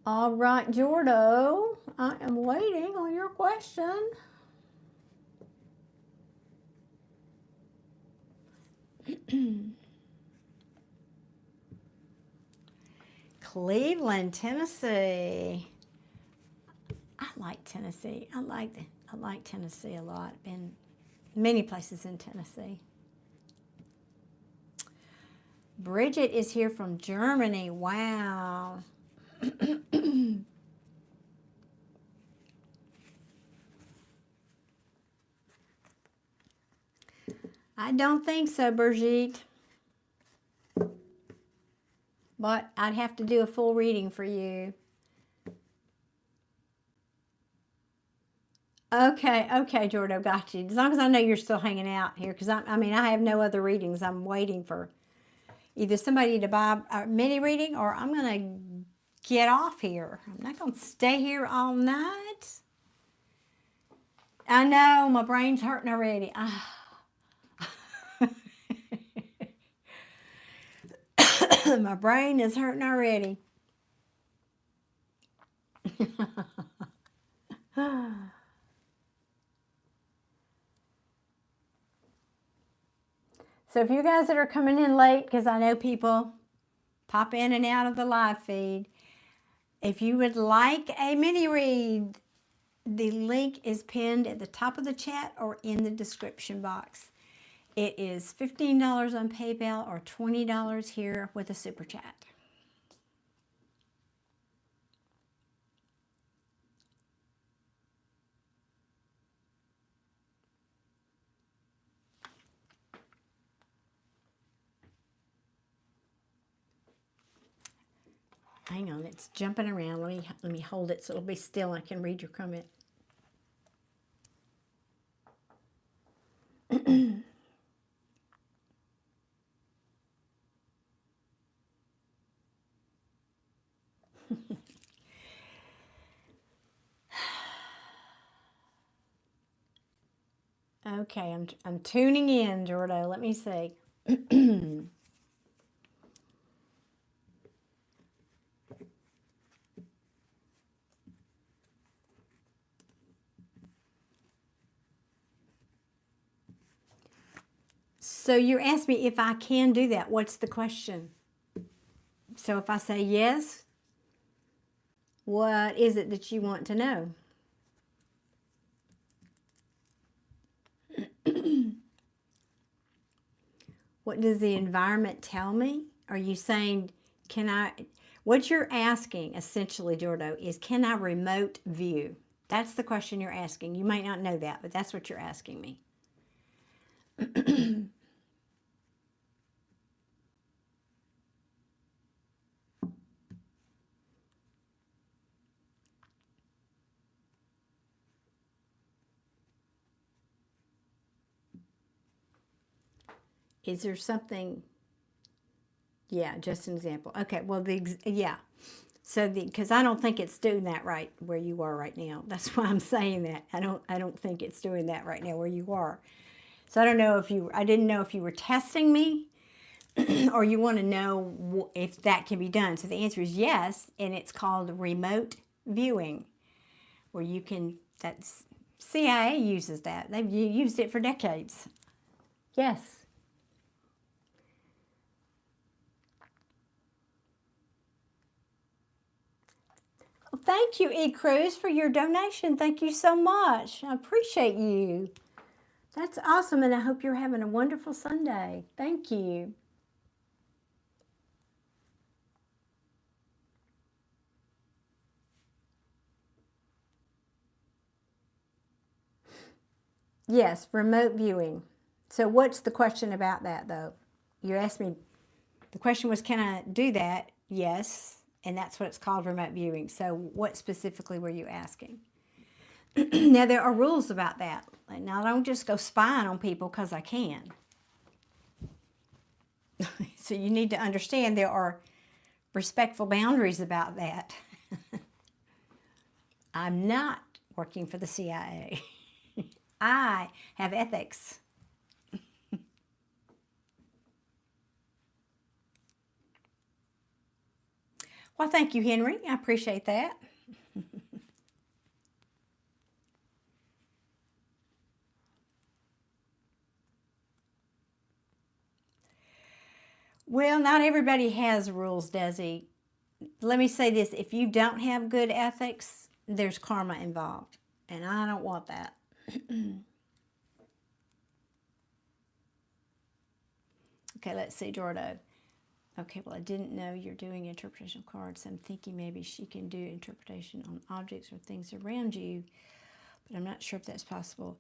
[SPEAKER 1] All right, Jordo, I am waiting on your question. Cleveland, Tennessee. I like Tennessee. I like Tennessee a lot. Been many places in Tennessee. Bridget is here from Germany. Wow. I don't think so, Brigitte. But I'd have to do a full reading for you. Okay, Jordo, got you. As long as I know you're still hanging out here, because I mean, I have no other readings. I'm waiting for either somebody to buy a mini reading or I'm going to get off here. I'm not going to stay here all night. I know, my brain's hurting already. My brain is hurting already. So if you guys that are coming in late, because I know people pop in and out of the live feed, if you would like a mini read, the link is pinned at the top of the chat or in the description box. It is $15 on PayPal or $20 here with a super chat. Hang on, it's jumping around. Let me hold it so it'll be still and I can read your comment. Okay, I'm tuning in, Jordo. Let me see. So you asked me if I can do that. What's the question? So if I say yes, what is it that you want to know? What does the environment tell me? Are you saying, what you're asking essentially, Jordo, is can I remote view? That's the question you're asking. You might not know that, but that's what you're asking me. Is there something? Yeah, just an example. Okay, well, yeah. So because I don't think it's doing that right where you are right now. That's why I'm saying that. I don't think it's doing that right now where you are. So I don't know I didn't know if you were testing me or you want to know if that can be done. So the answer is yes, and it's called remote viewing, where you can, that's, CIA uses that. They've used it for decades. Yes. Thank you, E. Cruz, for your donation. Thank you so much. I appreciate you. That's awesome, and I hope you're having a wonderful Sunday. Thank you. Yes, remote viewing. So what's the question about that, though? You asked me, the question was, can I do that? Yes, and that's what it's called, remote viewing. So what specifically were you asking? Now, there are rules about that. Now, I don't just go spying on people because I can. So you need to understand there are respectful boundaries about that. I'm not working for the CIA. I have ethics. Well, thank you, Henry. I appreciate that. Well, not everybody has rules, Desi. Let me say this. If you don't have good ethics, there's karma involved. And I don't want that. Okay, let's see, Jordo. Okay, well, I didn't know you're doing interpretation of cards. I'm thinking maybe she can do interpretation on objects or things around you, but I'm not sure if that's possible.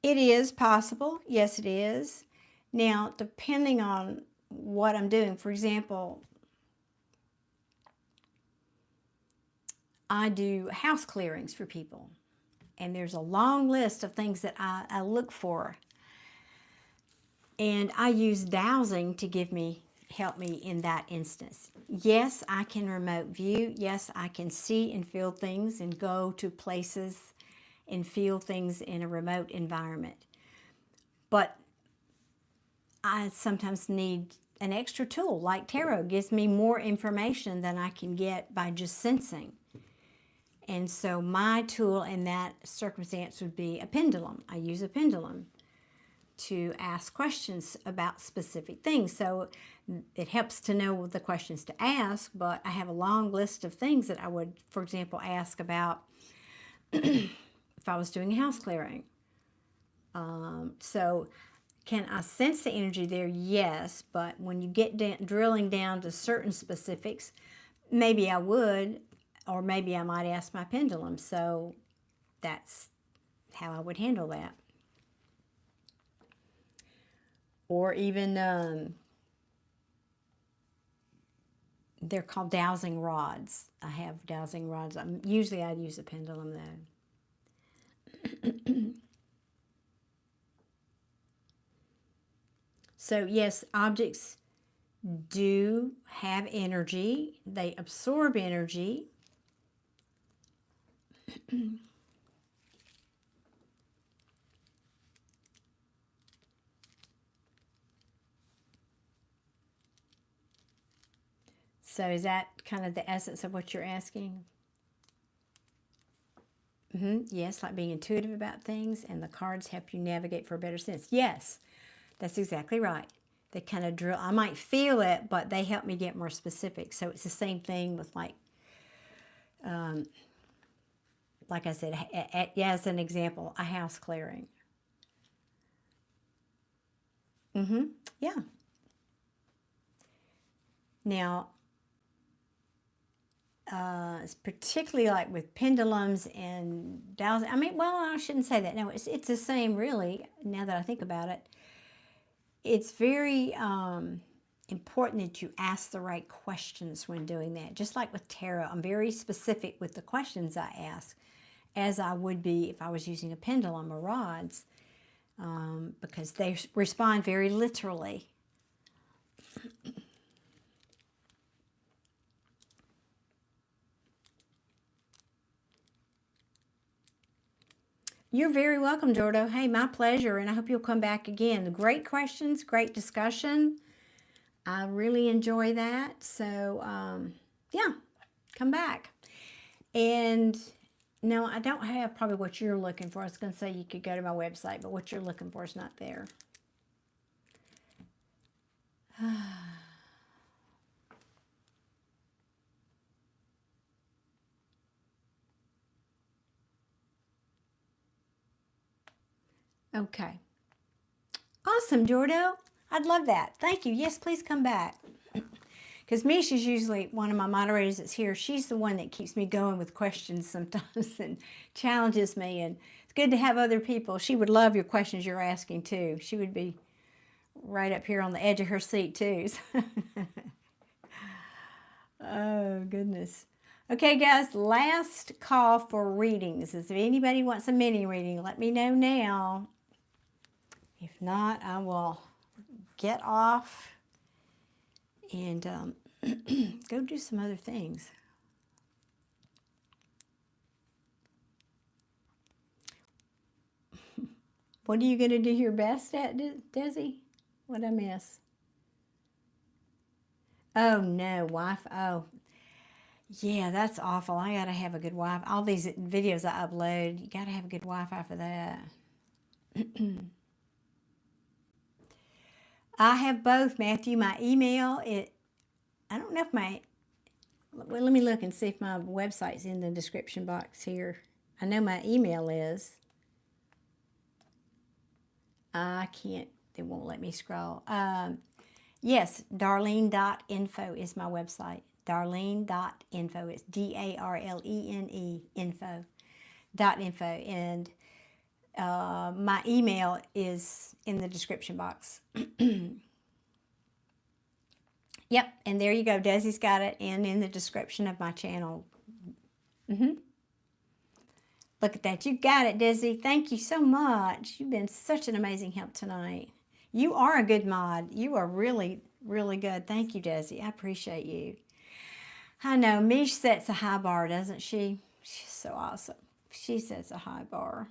[SPEAKER 1] It is possible. Yes, it is. Now, depending on what I'm doing, for example, I do house clearings for people, and there's a long list of things that I look for, and I use dowsing to help me in that instance. Yes, I can remote view. Yes, I can see and feel things and go to places and feel things in a remote environment. But I sometimes need an extra tool, like tarot gives me more information than I can get by just sensing. And so my tool in that circumstance would be a pendulum. I use a pendulum to ask questions about specific things. So it helps to know the questions to ask, but I have a long list of things that I would, for example, ask about if I was doing a house clearing. So can I sense the energy there? Yes, but when you get drilling down to certain specifics, maybe I would, or maybe I might ask my pendulum. So that's how I would handle that. Or even, they're called dowsing rods. I have dowsing rods. Usually I'd use a pendulum though. So yes, objects do have energy. They absorb energy. So is that kind of the essence of what you're asking? Yes, like being intuitive about things, and the cards help you navigate for a better sense. Yes, that's exactly right. They kind of drill. I might feel it, but they help me get more specific. So it's the same thing with like I said, as an example, a house clearing. Yeah. Now, it's particularly like with pendulums and dowsing. I mean, well, I shouldn't say that. No, it's the same really, now that I think about it. It's very important that you ask the right questions when doing that. Just like with tarot, I'm very specific with the questions I ask, as I would be if I was using a pendulum or rods, because they respond very literally. You're very welcome, Jordo. Hey, my pleasure, and I hope you'll come back again. Great questions, great discussion. I really enjoy that. So, yeah, come back. And no, I don't have probably what you're looking for. I was going to say you could go to my website, but what you're looking for is not there. Okay. Awesome, Jordo. I'd love that. Thank you. Yes, please come back. Because Misha's usually one of my moderators that's here. She's the one that keeps me going with questions sometimes and challenges me. And it's good to have other people. She would love your questions you're asking too. She would be right up here on the edge of her seat too. Oh, goodness. Okay, guys, last call for readings. If anybody wants a mini reading, let me know now. If not, I will get off and go do some other things. What are you going to do your best at, Desi? What'd I miss? Oh, no, Wi-Fi. Oh, yeah, that's awful. I got to have a good Wi-Fi. All these videos I upload, you got to have a good Wi-Fi for that. I have both, Matthew. My email, I don't know if well, let me look and see if my website's in the description box here. I know my email is. I can't, it won't let me scroll. Yes, darlene.info is my website. Darlene.info. It's DARLENE info.info. And my email is in the description box. Yep, and there you go. Desi's got it and in the description of my channel. Look at that. You got it, Desi. Thank you so much. You've been such an amazing help tonight. You are a good mod. You are really, really good. Thank you, Desi. I appreciate you. I know. Mish sets a high bar, doesn't she? She's so awesome. She sets a high bar.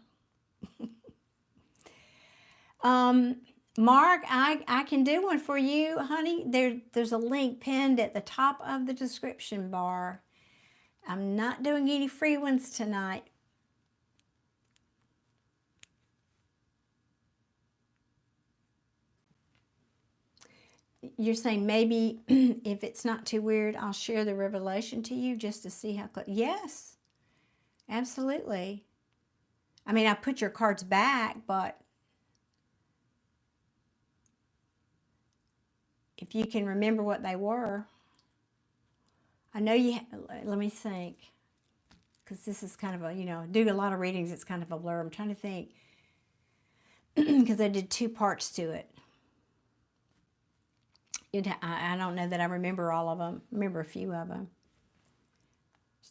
[SPEAKER 1] Mark, I can do one for you, honey. There's a link pinned at the top of the description bar. I'm not doing any free ones tonight. You're saying maybe if it's not too weird, I'll share the revelation to you just to see how close. Yes, absolutely. I mean, I put your cards back, but if you can remember what they were. I know you, let me think, because this is kind of a, do a lot of readings, it's kind of a blur. I'm trying to think, because I did 2 parts to it. I don't know that I remember all of them. I remember a few of them.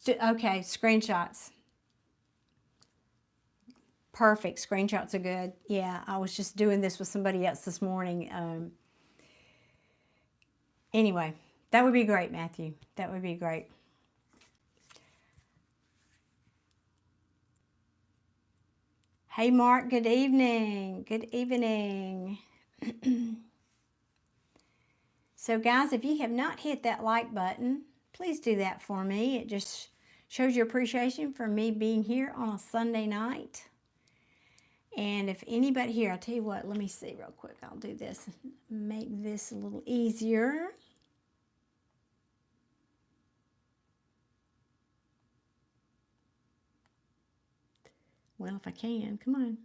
[SPEAKER 1] Okay, screenshots. Perfect, screenshots are good. Yeah, I was just doing this with somebody else this morning. Anyway, that would be great, Matthew. That would be great. Hey, Mark, good evening. Good evening. So, guys, if you have not hit that like button, please do that for me. It just shows your appreciation for me being here on a Sunday night. And if anybody here, I'll tell you what, let me see real quick. I'll do this, make this a little easier. Well, if I can, come on.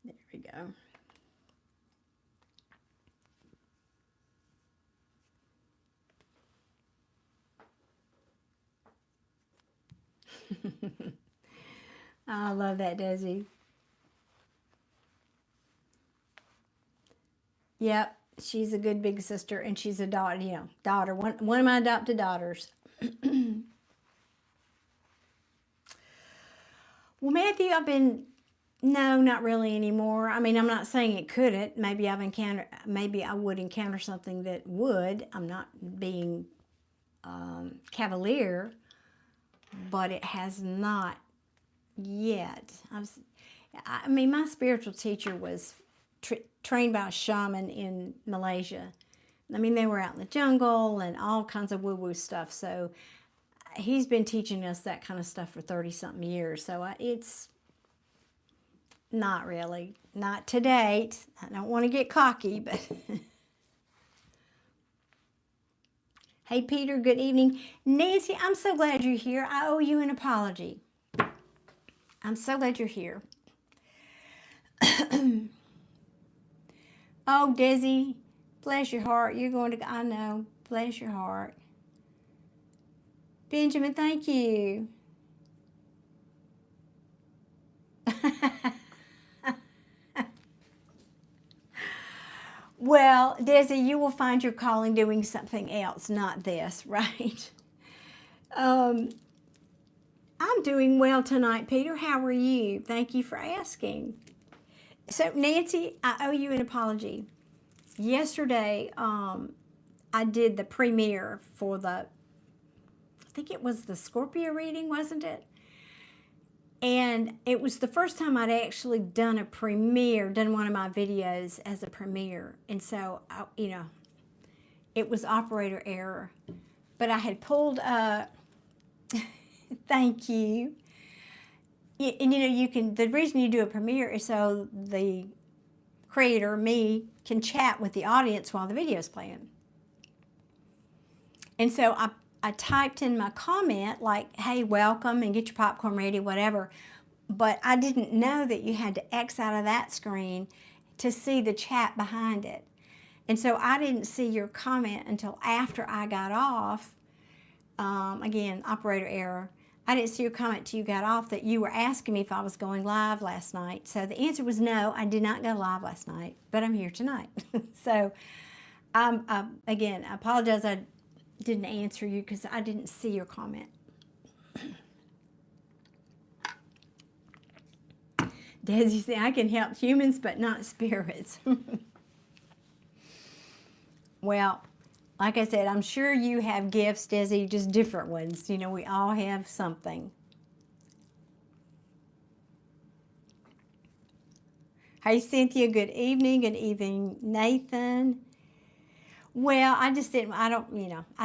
[SPEAKER 1] There we go. I love that, Desi. Yep, she's a good big sister, and she's a daughter, one of my adopted daughters. Well, Matthew, no, not really anymore. I mean, I'm not saying it couldn't. Maybe I would encounter something that would. I'm not being cavalier, but it has not yet. I mean, my spiritual teacher was trained by a shaman in Malaysia. I mean, they were out in the jungle and all kinds of woo-woo stuff. So he's been teaching us that kind of stuff for 30-something years. So it's not really, not to date. I don't want to get cocky, but Hey, Peter, good evening. Nancy, I'm so glad you're here. I owe you an apology. I'm so glad you're here. Oh, Desi, bless your heart. You're going to, I know, bless your heart. Benjamin, thank you. Well, Desi, you will find your calling doing something else, not this, right? I'm doing well tonight, Peter. How are you? Thank you for asking. So, Nancy, I owe you an apology. Yesterday, I did the premiere for I think it was the Scorpio reading, wasn't it? And it was the first time I'd actually done one of my videos as a premiere. And so, it was operator error. But I had pulled up, thank you. And the reason you do a premiere is so the creator, me, can chat with the audience while the video is playing. And so I typed in my comment like, hey, welcome, and get your popcorn ready, whatever. But I didn't know that you had to X out of that screen to see the chat behind it. And so I didn't see your comment until after I got off. Again, operator error. I didn't see your comment till you got off that you were asking me if I was going live last night. So the answer was no, I did not go live last night, but I'm here tonight. So, again, I apologize I didn't answer you because I didn't see your comment. Desi said, I can help humans, but not spirits. Well, like I said, I'm sure you have gifts, Desi, just different ones. We all have something. Hey, Cynthia, good evening. Good evening, Nathan. Well, I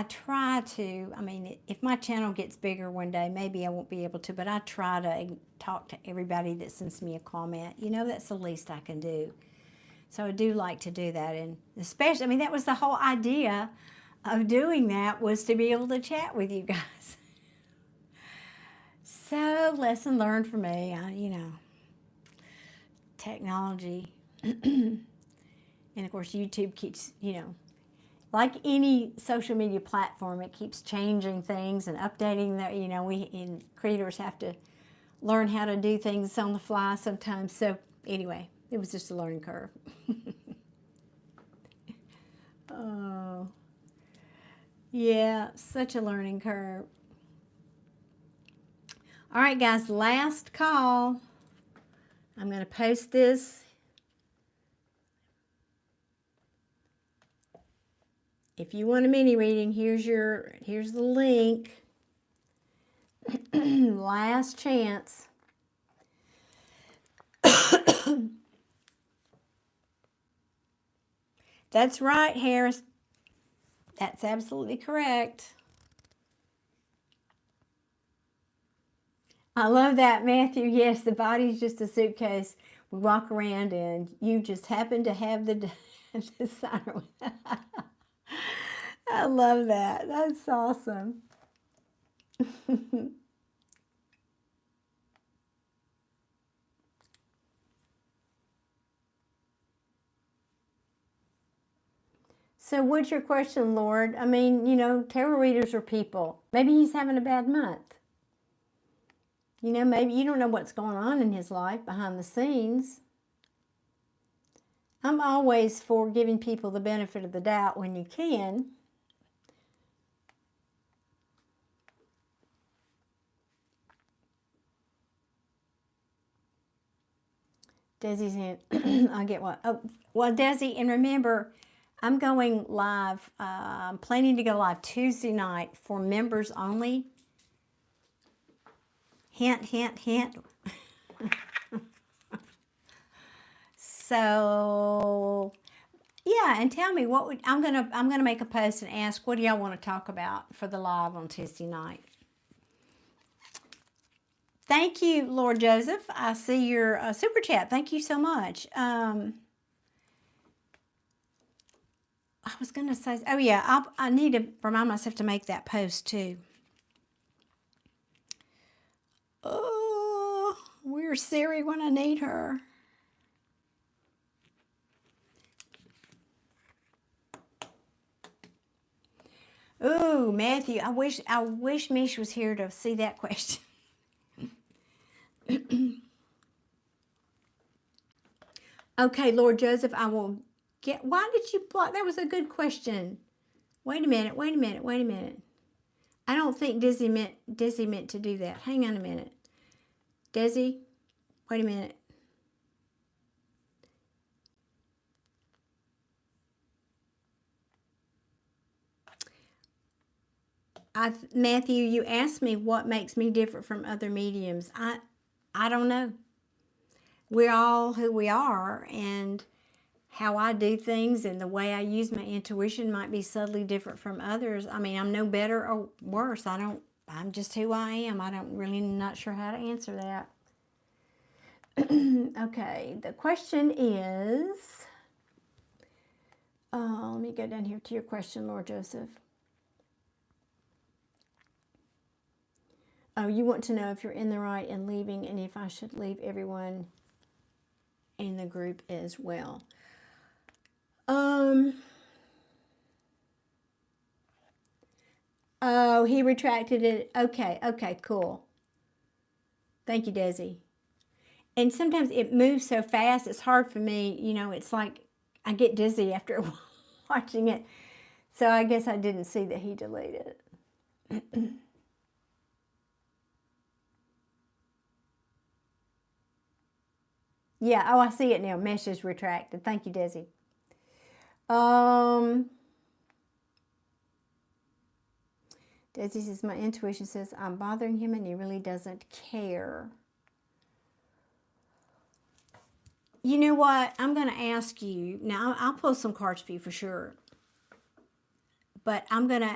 [SPEAKER 1] try to. If my channel gets bigger one day, maybe I won't be able to, but I try to talk to everybody that sends me a comment. That's the least I can do. So I do like to do that. And especially, that was the whole idea of doing that, was to be able to chat with you guys. So, lesson learned for me, technology. And of course, YouTube keeps, like any social media platform, it keeps changing things and updating that, creators have to learn how to do things on the fly sometimes. So anyway, it was just a learning curve. Oh, yeah, such a learning curve. All right, guys, last call. I'm going to post this. If you want a mini reading, here's the link. Last chance. That's right, Harris. That's absolutely correct. I love that, Matthew. Yes, the body's just a suitcase. We walk around and you just happen to have the designer. I love that. That's awesome. So what's your question, Lord? Tarot readers are people. Maybe he's having a bad month. Maybe you don't know what's going on in his life behind the scenes. I'm always for giving people the benefit of the doubt when you can. Desi's in. I'll get one. Oh, well, Desi, and remember, I'm going live. I'm planning to go live Tuesday night for members only. Hint, hint, hint. So, yeah, and tell me I'm gonna make a post and ask, what do y'all want to talk about for the live on Tuesday night? Thank you, Lord Joseph. I see your super chat. Thank you so much. was going to say, oh yeah, I need to remind myself to make that post too. Oh, where's Siri when I need her? Oh, Matthew, I wish Mish was here to see that question. Okay, Lord Joseph, I will get, why did you block? That was a good question. Wait a minute. I don't think Dizzy meant to do that. Hang on a minute. Desi, wait a minute. Matthew, you asked me what makes me different from other mediums. I don't know. We're all who we are, and how I do things and the way I use my intuition might be subtly different from others. I mean, I'm no better or worse. I'm just who I am. I don't really, not sure how to answer that. Okay, the question is, let me go down here to your question, Lord Joseph. Oh, you want to know if you're in the right in leaving and if I should leave everyone in the group as well. Oh, he retracted it. Okay, cool. Thank you, Desi. And sometimes it moves so fast, it's hard for me, you know, it's like I get dizzy after watching it. So I guess I didn't see that he deleted it. Yeah, oh, I see it now. Mesh is retracted. Thank you, Desi. Desi says, my intuition says I'm bothering him and he really doesn't care. You know what? I'm going to ask you. Now, I'll pull some cards for you for sure. But I'm going to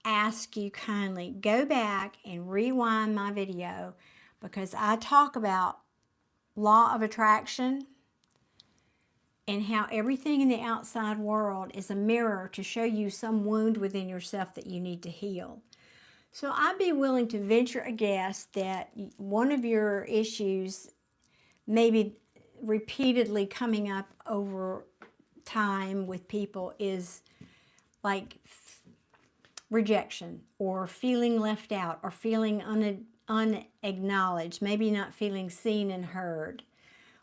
[SPEAKER 1] ask you kindly, go back and rewind my video because I talk about law of attraction and how everything in the outside world is a mirror to show you some wound within yourself that you need to heal. So I'd be willing to venture a guess that one of your issues maybe repeatedly coming up over time with people is like rejection or feeling left out or feeling unacknowledged, maybe not feeling seen and heard,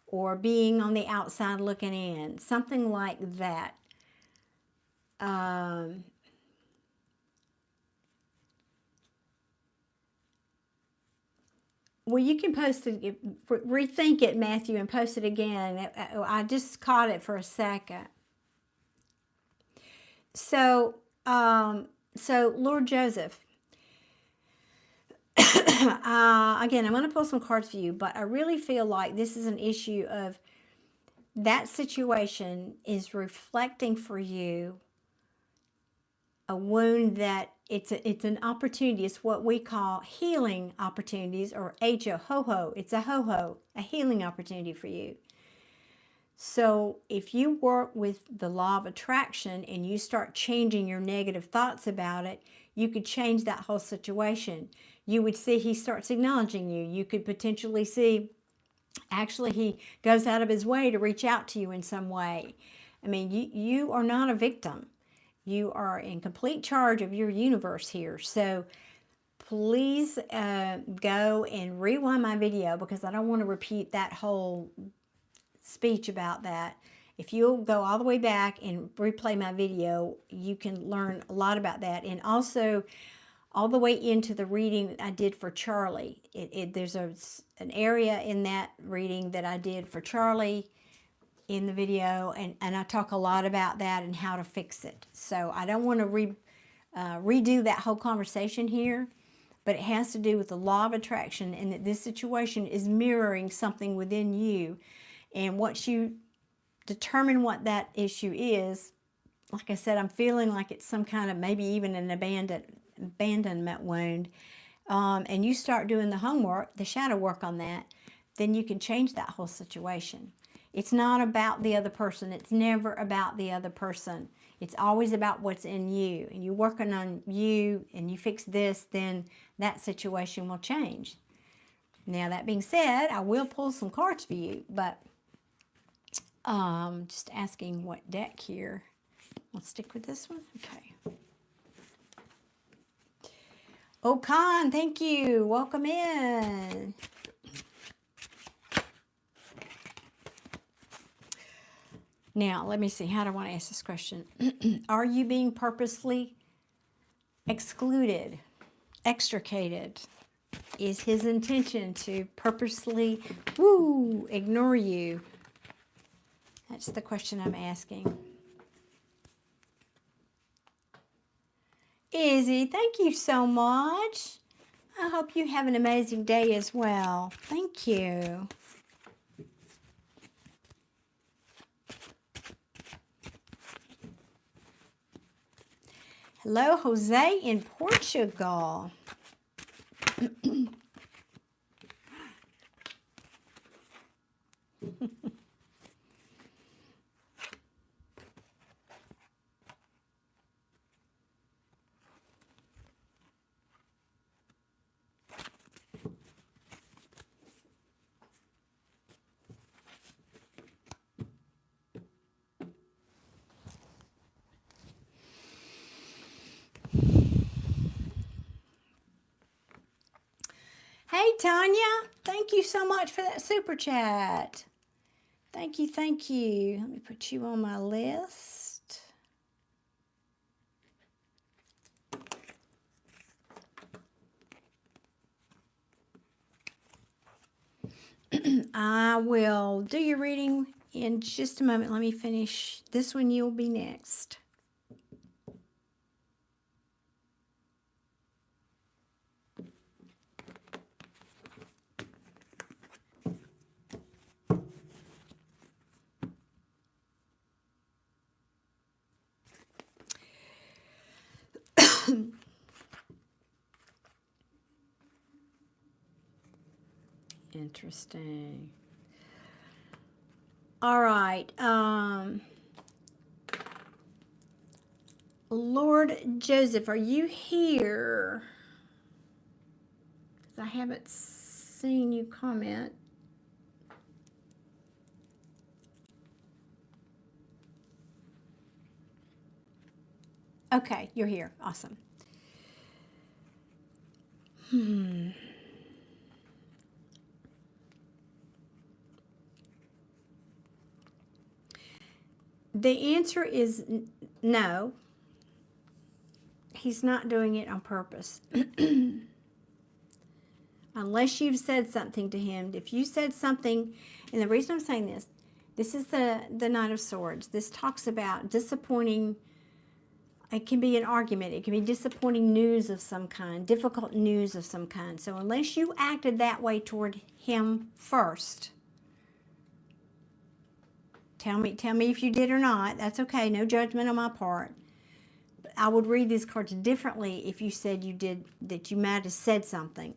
[SPEAKER 1] or being on the outside looking in, something like that. Well, you can post it, rethink it, Matthew, and post it again. I just caught it for a second. So, Lord Joseph, again, I'm going to pull some cards for you, but I really feel like this is an issue of that situation is reflecting for you a wound that it's an opportunity. It's what we call healing opportunities, or H-O-Ho-Ho. It's a ho-ho, a healing opportunity for you. So if you work with the law of attraction and you start changing your negative thoughts about it, you could change that whole situation. You would see he starts acknowledging you. You could potentially see, actually, he goes out of his way to reach out to you in some way. I mean, you are not a victim. You are in complete charge of your universe here. So please go and rewind my video because I don't want to repeat that whole speech about that. If you'll go all the way back and replay my video, you can learn a lot about that. And also all the way into the reading I did for Charlie. There's an area in that reading that I did for Charlie in the video, and I talk a lot about that and how to fix it. So I don't want to redo that whole conversation here, but it has to do with the law of attraction and that this situation is mirroring something within you. And once you determine what that issue is, like I said, I'm feeling like it's some kind of maybe even an abandonment wound, and you start doing the homework, the shadow work on that, then you can change that whole situation. It's not about the other person. It's never about the other person. It's always about what's in you. And you're working on you and you fix this, then that situation will change. Now, that being said, I will pull some cards for you, but just asking what deck here. Let's stick with this one. Okay. Oh, Khan, thank you. Welcome in. Now, let me see. How do I want to ask this question? Are you being purposely excluded, extricated? Is his intention to purposely, ignore you? That's the question I'm asking. Izzy, thank you so much. I hope you have an amazing day as well. Thank you. Hello, Jose in Portugal. Hey, Tanya, thank you so much for that super chat. Thank you, thank you. Let me put you on my list. I will do your reading in just a moment. Let me finish this one. You'll be next. Interesting. All right. Lord Joseph, are you here? Because I haven't seen you comment. Okay, you're here. Awesome. The answer is no. He's not doing it on purpose. Unless you've said something to him. If you said something, and the reason I'm saying this is the Knight of Swords. This talks about disappointing. It can be an argument. It can be disappointing news of some kind, difficult news of some kind. So unless you acted that way toward him first, tell me if you did or not. That's okay. No judgment on my part. But I would read these cards differently if you said you did, that you might have said something.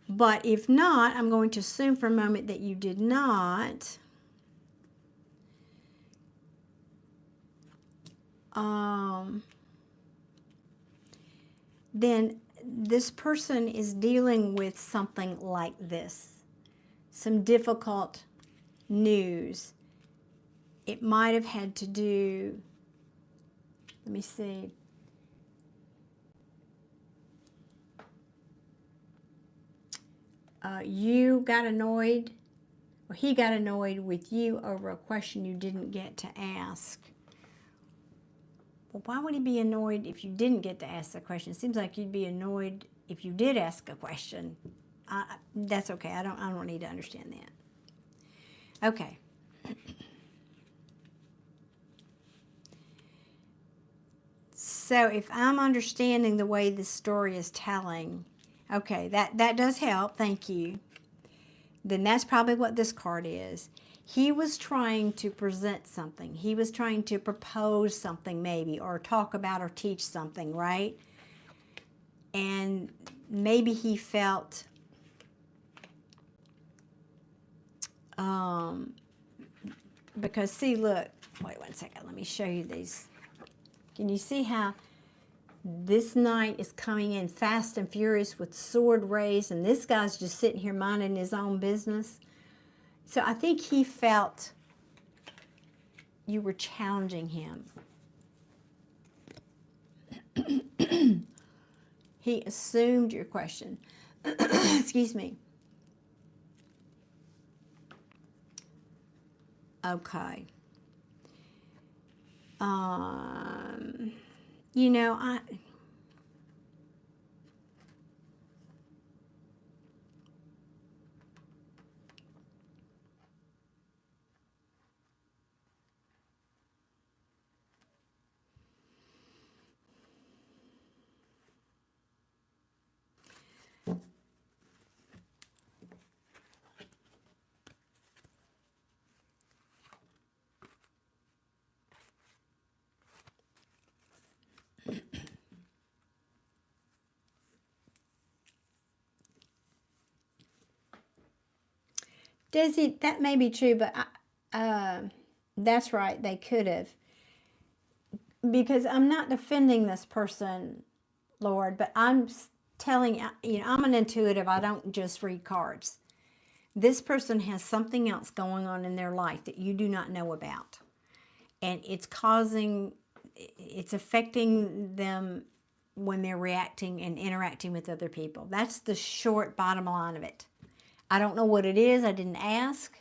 [SPEAKER 1] But if not, I'm going to assume for a moment that you did not. Then this person is dealing with something like this. Some difficult news. It might have had to do, let me see. You got annoyed, or he got annoyed with you over a question you didn't get to ask. Well, why would he be annoyed if you didn't get to ask the question? It seems like you'd be annoyed if you did ask a question. That's okay. I don't need to understand that. Okay. So if I'm understanding the way this story is telling, okay, that does help. Thank you. Then that's probably what this card is. He was trying to present something. He was trying to propose something maybe, or talk about or teach something, right? And maybe he felt because see, look, wait 1 second, let me show you these. Can you see how this knight is coming in fast and furious with sword raised, and this guy's just sitting here minding his own business? So I think he felt you were challenging him. He assumed your question. Excuse me. Okay. You know, Desi, that may be true, but that's right, they could have. Because I'm not defending this person, Lord, but I'm telling you, I'm an intuitive. I don't just read cards. This person has something else going on in their life that you do not know about. And it's affecting them when they're reacting and interacting with other people. That's the short bottom line of it. I don't know what it is. I didn't ask.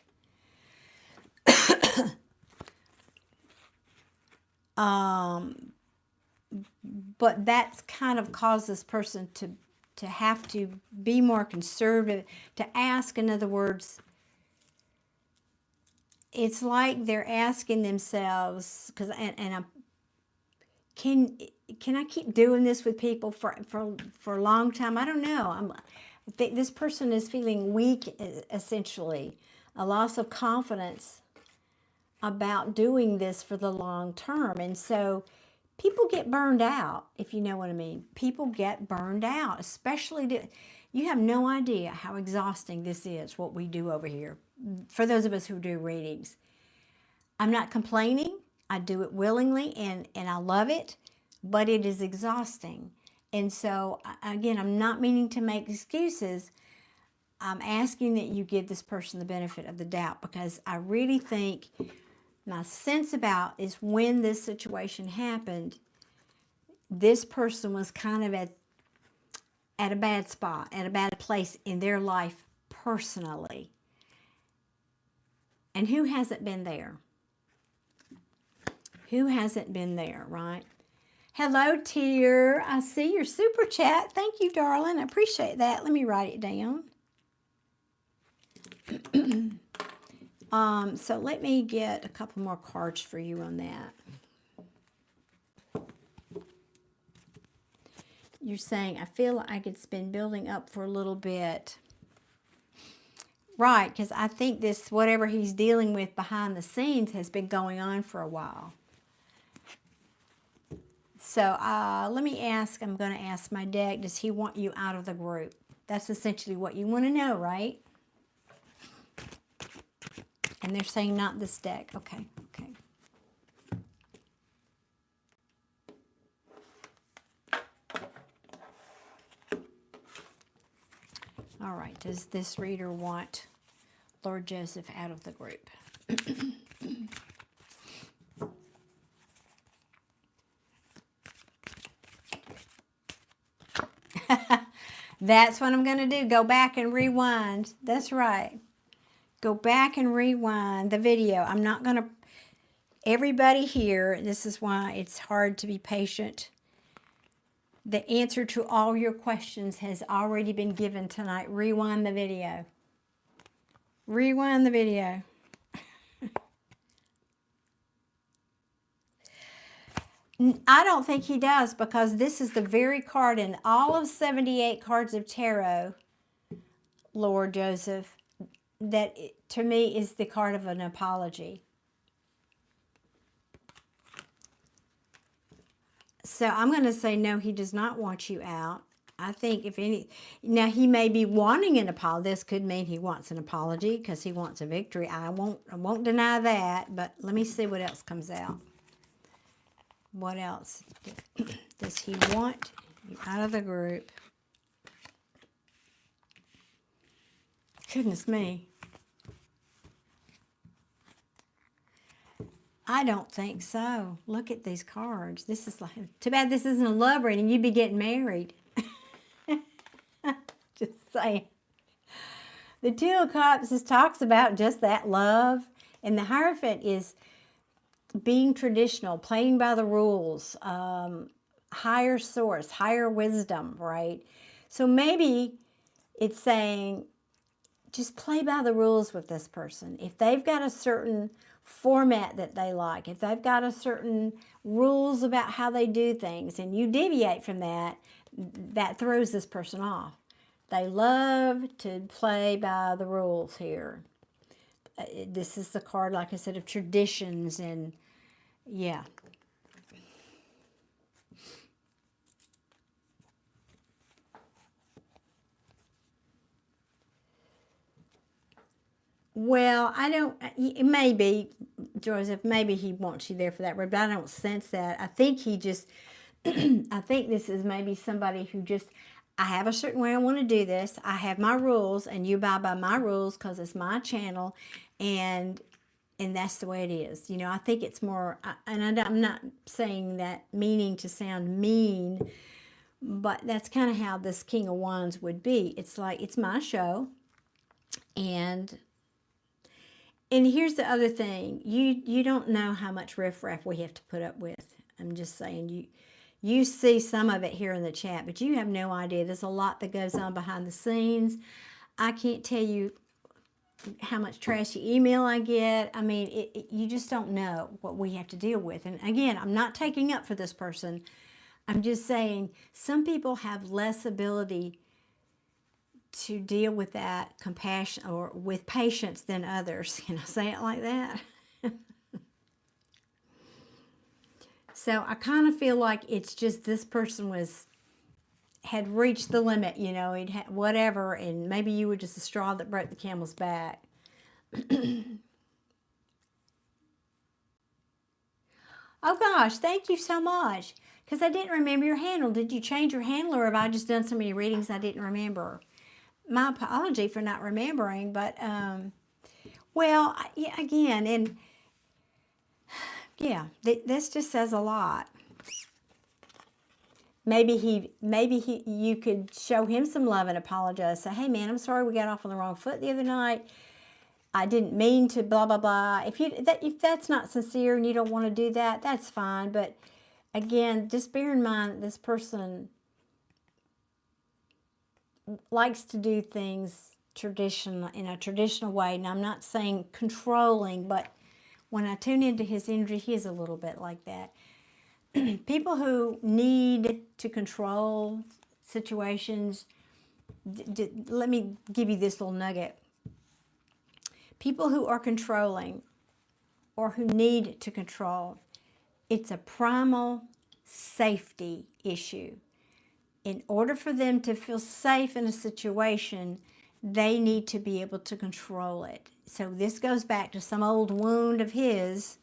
[SPEAKER 1] But that's kind of caused this person to have to be more conservative, to ask, in other words, it's like they're asking themselves, because can I keep doing this with people for a long time? I don't know. This person is feeling weak, essentially, a loss of confidence about doing this for the long term. And so people get burned out, if you know what I mean. People get burned out, especially, you have no idea how exhausting this is, what we do over here, for those of us who do readings. I'm not complaining. I do it willingly, and I love it, but it is exhausting. And so, again, I'm not meaning to make excuses. I'm asking that you give this person the benefit of the doubt, because I really think my sense about is when this situation happened, this person was kind of at a bad spot, at a bad place in their life personally. And who hasn't been there? Who hasn't been there, right? Hello, Tier. I see your super chat. Thank you, darling. I appreciate that. Let me write it down. So let me get a couple more cards for you on that. You're saying, I feel like it's been building up for a little bit. Right, because I think this, whatever he's dealing with behind the scenes, has been going on for a while. So let me ask, I'm going to ask my deck, does he want you out of the group? That's essentially what you want to know, right? And they're saying not this deck. Okay, okay. All right, does this reader want Lord Joseph out of the group? That's what I'm going to do. Go back and rewind. That's right. Go back and rewind the video. I'm not going to... Everybody here, this is why it's hard to be patient. The answer to all your questions has already been given tonight. Rewind the video. Rewind the video. I don't think he does, because this is the very card in all of 78 cards of tarot, Lord Joseph, that to me is the card of an apology. So I'm going to say no, he does not want you out. I think if any, now he may be wanting an apology. This could mean he wants an apology because he wants a victory. I won't deny that, but let me see what else comes out. What else does he want you out of the group? Goodness me. I don't think so. Look at these cards. This is like, too bad this isn't a love reading. You'd be getting married. Just saying. The Two of Cups just talks about just that love. And the Hierophant is being traditional, playing by the rules, higher source, higher wisdom, right? So maybe it's saying, just play by the rules with this person. If they've got a certain format that they like, if they've got a certain rules about how they do things, and you deviate from that, that throws this person off. They love to play by the rules here. This is the card, like I said, of traditions and, yeah. Well, I don't, maybe, Joseph, maybe he wants you there for that, but I don't sense that. I think he just, I think this is maybe somebody who just, I have a certain way I want to do this. I have my rules, and you abide by my rules because it's my channel, and that's the way it is. You know, I think it's more, and I'm not saying that meaning to sound mean, but that's kind of how this King of Wands would be. It's like, it's my show, and here's the other thing. You don't know how much riffraff we have to put up with. I'm just saying, you see some of it here in the chat, but you have no idea. There's a lot that goes on behind the scenes. I can't tell you how much trashy email I get. I mean, you just don't know what we have to deal with. And again, I'm not taking up for this person. I'm just saying some people have less ability to deal with that compassion or with patience than others. Can I say it like that? So I kind of feel like it's just this person had reached the limit, you know, he'd had whatever, and maybe you were just the straw that broke the camel's back. Oh gosh, thank you so much. Because I didn't remember your handle. Did you change your handle, or have I just done so many readings I didn't remember? My apology for not remembering, but well, yeah, again, and yeah, this just says a lot. Maybe you could show him some love and apologize. Say, hey man, I'm sorry we got off on the wrong foot the other night. I didn't mean to blah blah blah. If that's not sincere and you don't want to do that, that's fine. But again, just bear in mind this person likes to do things in a traditional way. And I'm not saying controlling, but when I tune into his energy, he is a little bit like that. People who need to control situations, let me give you this little nugget. People who are controlling or who need to control, it's a primal safety issue. In order for them to feel safe in a situation, they need to be able to control it. So this goes back to some old wound of his.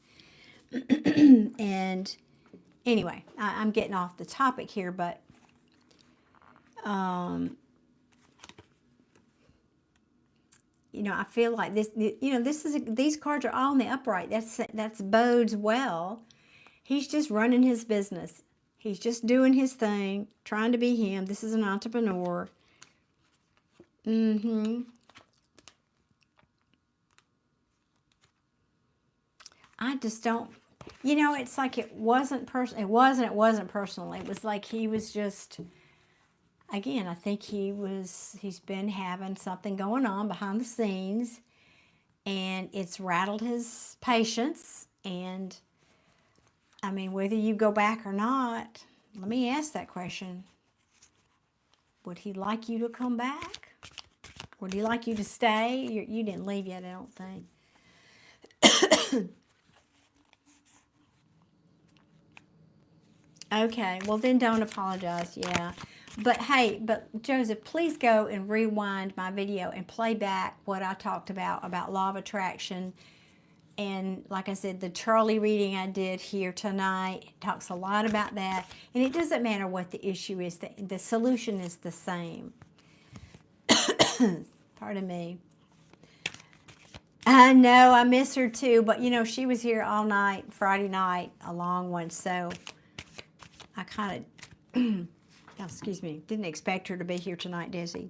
[SPEAKER 1] And anyway, I'm getting off the topic here, but you know, I feel like this. You know, these cards are all in the upright. That's bodes well. He's just running his business. He's just doing his thing, trying to be him. This is an entrepreneur. I just don't, you know, it's like it wasn't personal. It wasn't personal. It was like he was just, again, I think he's been having something going on behind the scenes, and it's rattled his patience. And I mean, whether you go back or not, let me ask that question. Would he like you to come back? Would he like you to stay? You didn't leave yet, I don't think. Okay, well then don't apologize, yeah. But hey, but Joseph, please go and rewind my video and play back what I talked about law of attraction. And like I said, the Charlie reading I did here tonight talks a lot about that. And it doesn't matter what the issue is, the solution is the same. Pardon me. I know, I miss her too, but you know, she was here all night, Friday night, a long one, so I kind of, oh, excuse me, didn't expect her to be here tonight, did he?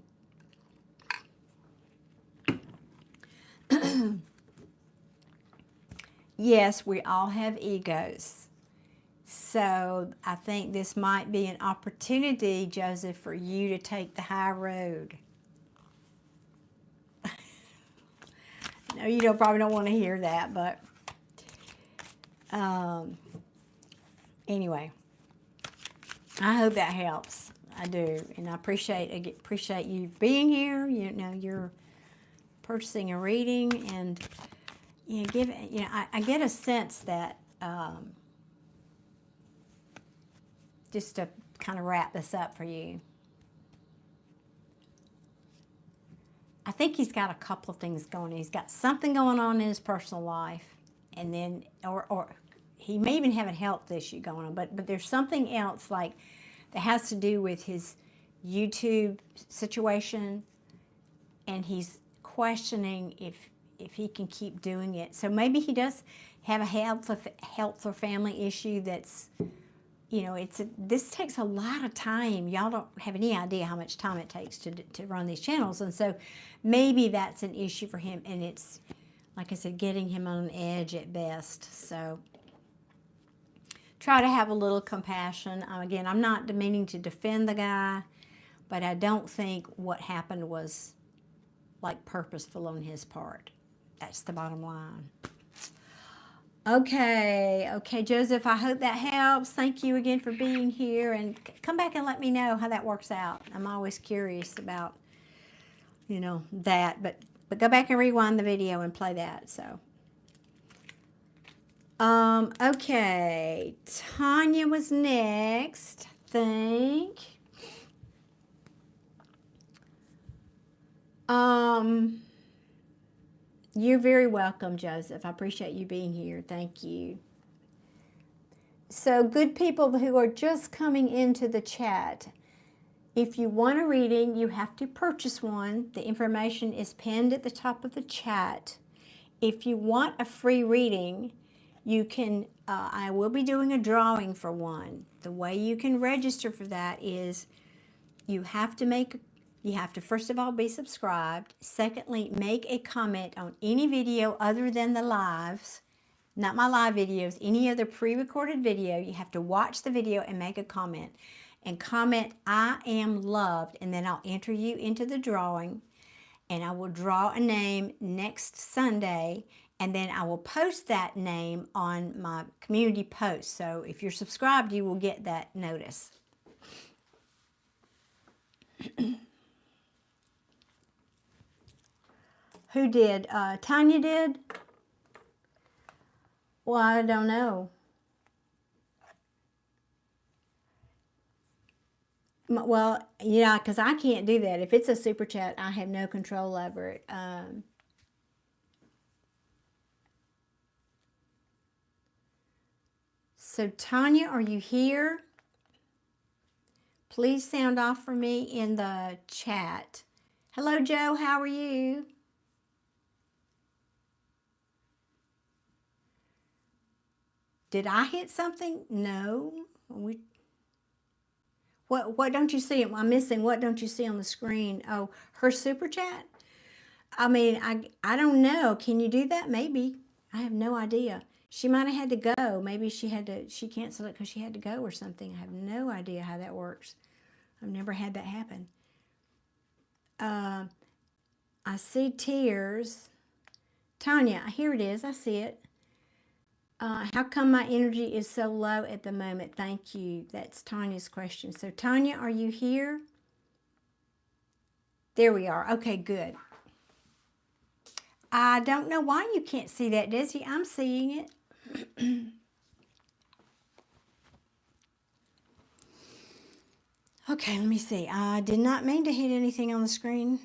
[SPEAKER 1] Yes, we all have egos. So I think this might be an opportunity, Joseph, for you to take the high road. No, you don't, probably don't want to hear that, but anyway, I hope that helps. I do, and I appreciate you being here. You know, you're purchasing a reading, and you know, I get a sense that just to kind of wrap this up for you. I think he's got a couple of things going on. He's got something going on in his personal life, and then, or he may even have a health issue going on, but there's something else like that has to do with his YouTube situation, and he's questioning if he can keep doing it. So maybe he does have a health or family issue that's, you know, this takes a lot of time. Y'all don't have any idea how much time it takes to run these channels. And so maybe that's an issue for him. And it's, like I said, getting him on an edge at best. So try to have a little compassion. Again, I'm not meaning to defend the guy, but I don't think what happened was like purposeful on his part. That's the bottom line. Okay, Joseph, I hope that helps. Thank you again for being here, and come back and let me know how that works out. I'm always curious about, you know, that, but go back and rewind the video and play that. So, okay, Tanya was next, I think. You're very welcome, Joseph. I appreciate you being here. Thank you. So, good people who are just coming into the chat, if you want a reading, you have to purchase one. The information is pinned at the top of the chat. If you want a free reading, you can, I will be doing a drawing for one. The way you can register for that is you have to first of all be subscribed. Secondly, make a comment on any video other than the lives, not my live videos, any other pre-recorded video. You have to watch the video and make a comment. And comment, "I am loved," and then I'll enter you into the drawing. And I will draw a name next Sunday, and then I will post that name on my community post. So if you're subscribed, you will get that notice. Who did? Tanya did? Well, I don't know. Well, yeah, because I can't do that. If it's a super chat, I have no control over it. So, Tanya, are you here? Please sound off for me in the chat. Hello, Joe. How are you? Did I hit something? No. What don't you see? I'm missing. What don't you see on the screen? Oh, her super chat? I mean, I don't know. Can you do that? Maybe. I have no idea. She might have had to go. Maybe she canceled it because she had to go or something. I have no idea how that works. I've never had that happen. I see tears. Tanya, here it is. I see it. How come my energy is so low at the moment? Thank you. That's Tanya's question. So, Tanya, are you here? There we are. Okay, good. I don't know why you can't see that, Desi. I'm seeing it. Okay, let me see. I did not mean to hit anything on the screen.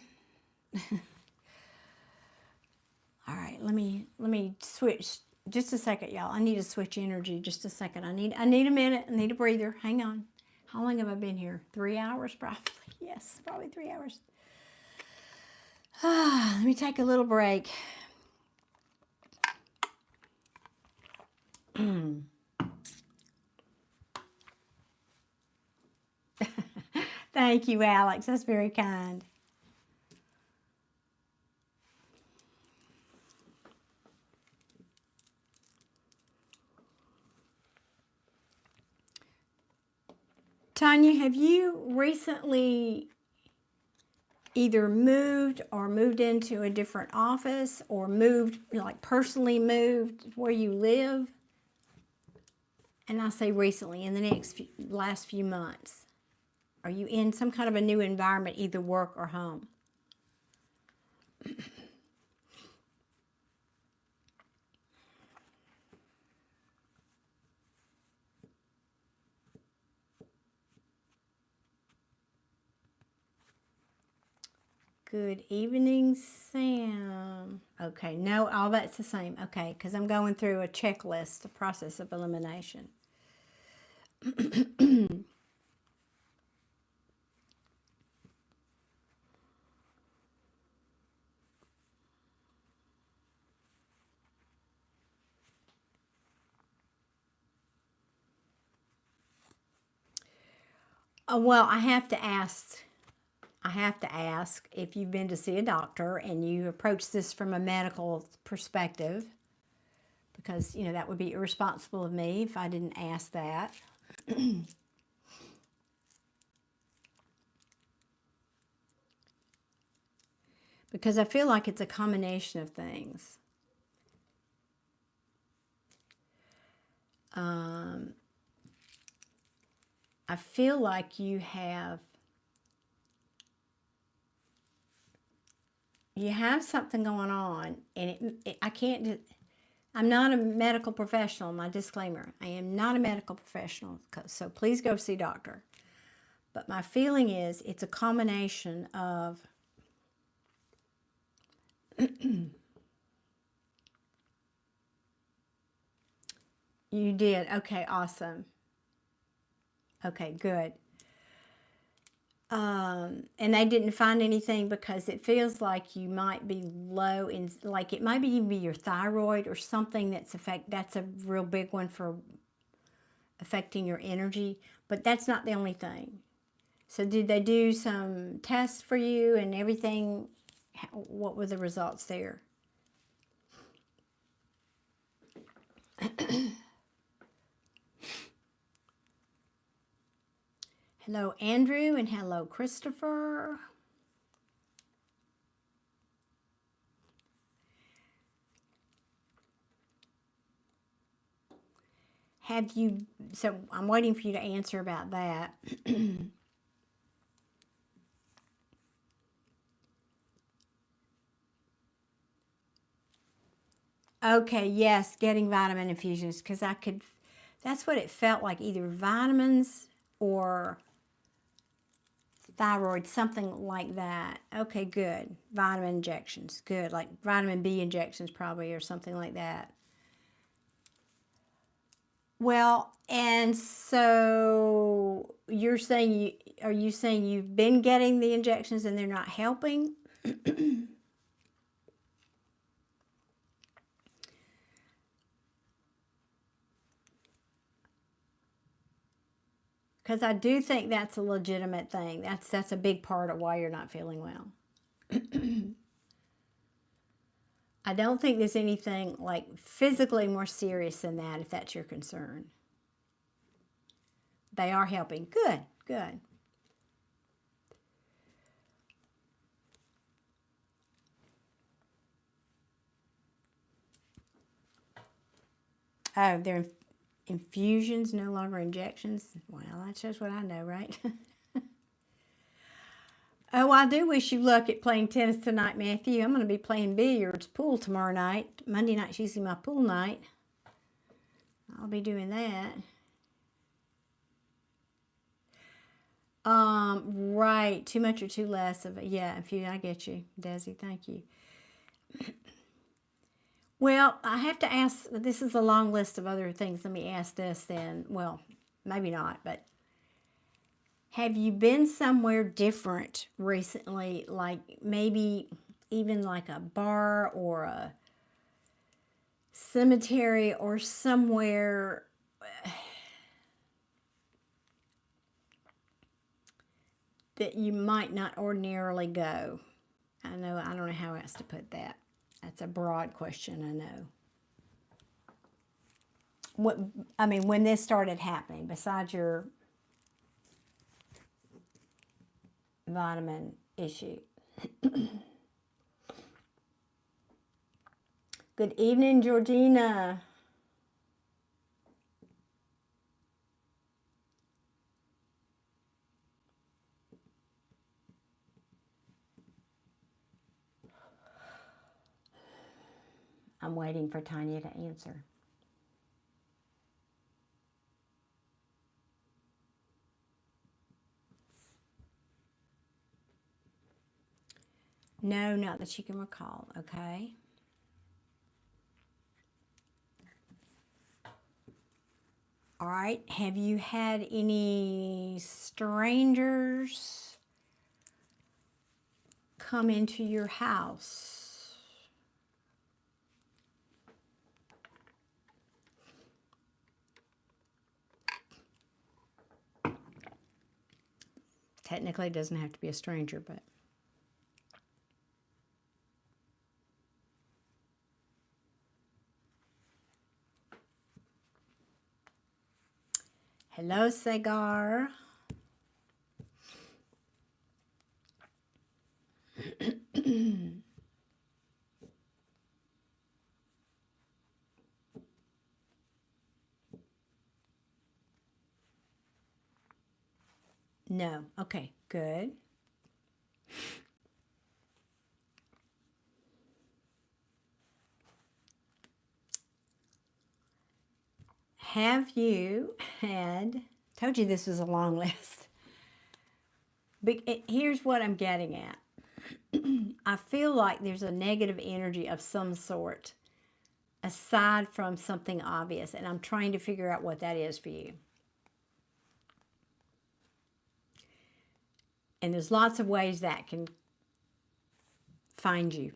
[SPEAKER 1] All right, let me switch just a second, y'all. I need to switch energy just a second. I need a minute. I need a breather. Hang on. How long have I been here? 3 hours probably. Yes, probably 3 hours. Let me take a little break. Thank you, Alex. That's very kind. Tanya, have you recently either moved or moved into a different office or moved, like personally moved where you live? And I say recently, in the last few months. Are you in some kind of a new environment, either work or home? Good evening, Sam. Okay, no, all that's the same. Okay, because I'm going through a checklist, a process of elimination. Well, I have to ask if you've been to see a doctor and you approach this from a medical perspective, because, you know, that would be irresponsible of me if I didn't ask that. Because I feel like it's a combination of things. I feel like you have something going on, and I can't. I'm not a medical professional. My disclaimer: I am not a medical professional, so please go see a doctor. But my feeling is it's a combination of you did. Okay, awesome. Okay, good. And they didn't find anything because it feels like you might be low in, like it might even be your thyroid or something that's a real big one for affecting your energy, but that's not the only thing. So did they do some tests for you and everything? What were the results there? Hello, Andrew, and hello, Christopher. Have you, so I'm waiting for you to answer about that. Okay, yes, getting vitamin infusions, because that's what it felt like, either vitamins or thyroid, something like that. Okay, good. Vitamin injections, good. Like vitamin B injections probably, or something like that. Well, and so are you saying you've been getting the injections and they're not helping? Because I do think that's a legitimate thing. That's a big part of why you're not feeling well. I don't think there's anything like physically more serious than that, if that's your concern. They are helping. Good, good. Oh, they're infusions, no longer injections. Well, that's just what I know, right? Oh, I do wish you luck at playing tennis tonight, Matthew. I'm going to be playing billiards, pool tomorrow night. Monday night's usually my pool night. I'll be doing that. Right. Too much or too less of it. Yeah, if you, I get you, Desi. Thank you. Well, I have to ask, this is a long list of other things. Let me ask this then. Well, maybe not, but have you been somewhere different recently? Like maybe even like a bar or a cemetery or somewhere that you might not ordinarily go? I don't know how else to put that. That's a broad question, I know. What, I mean, when this started happening, besides your vitamin issue. Good evening, Georgina. I'm waiting for Tanya to answer. No, not that you can recall. Okay. All right. Have you had any strangers come into your house? Technically, it doesn't have to be a stranger, but. Hello, Sagar. No. Okay, good. Have you had, told you this was a long list, but here's what I'm getting at. I feel like there's a negative energy of some sort aside from something obvious, and I'm trying to figure out what that is for you. And there's lots of ways that can find you.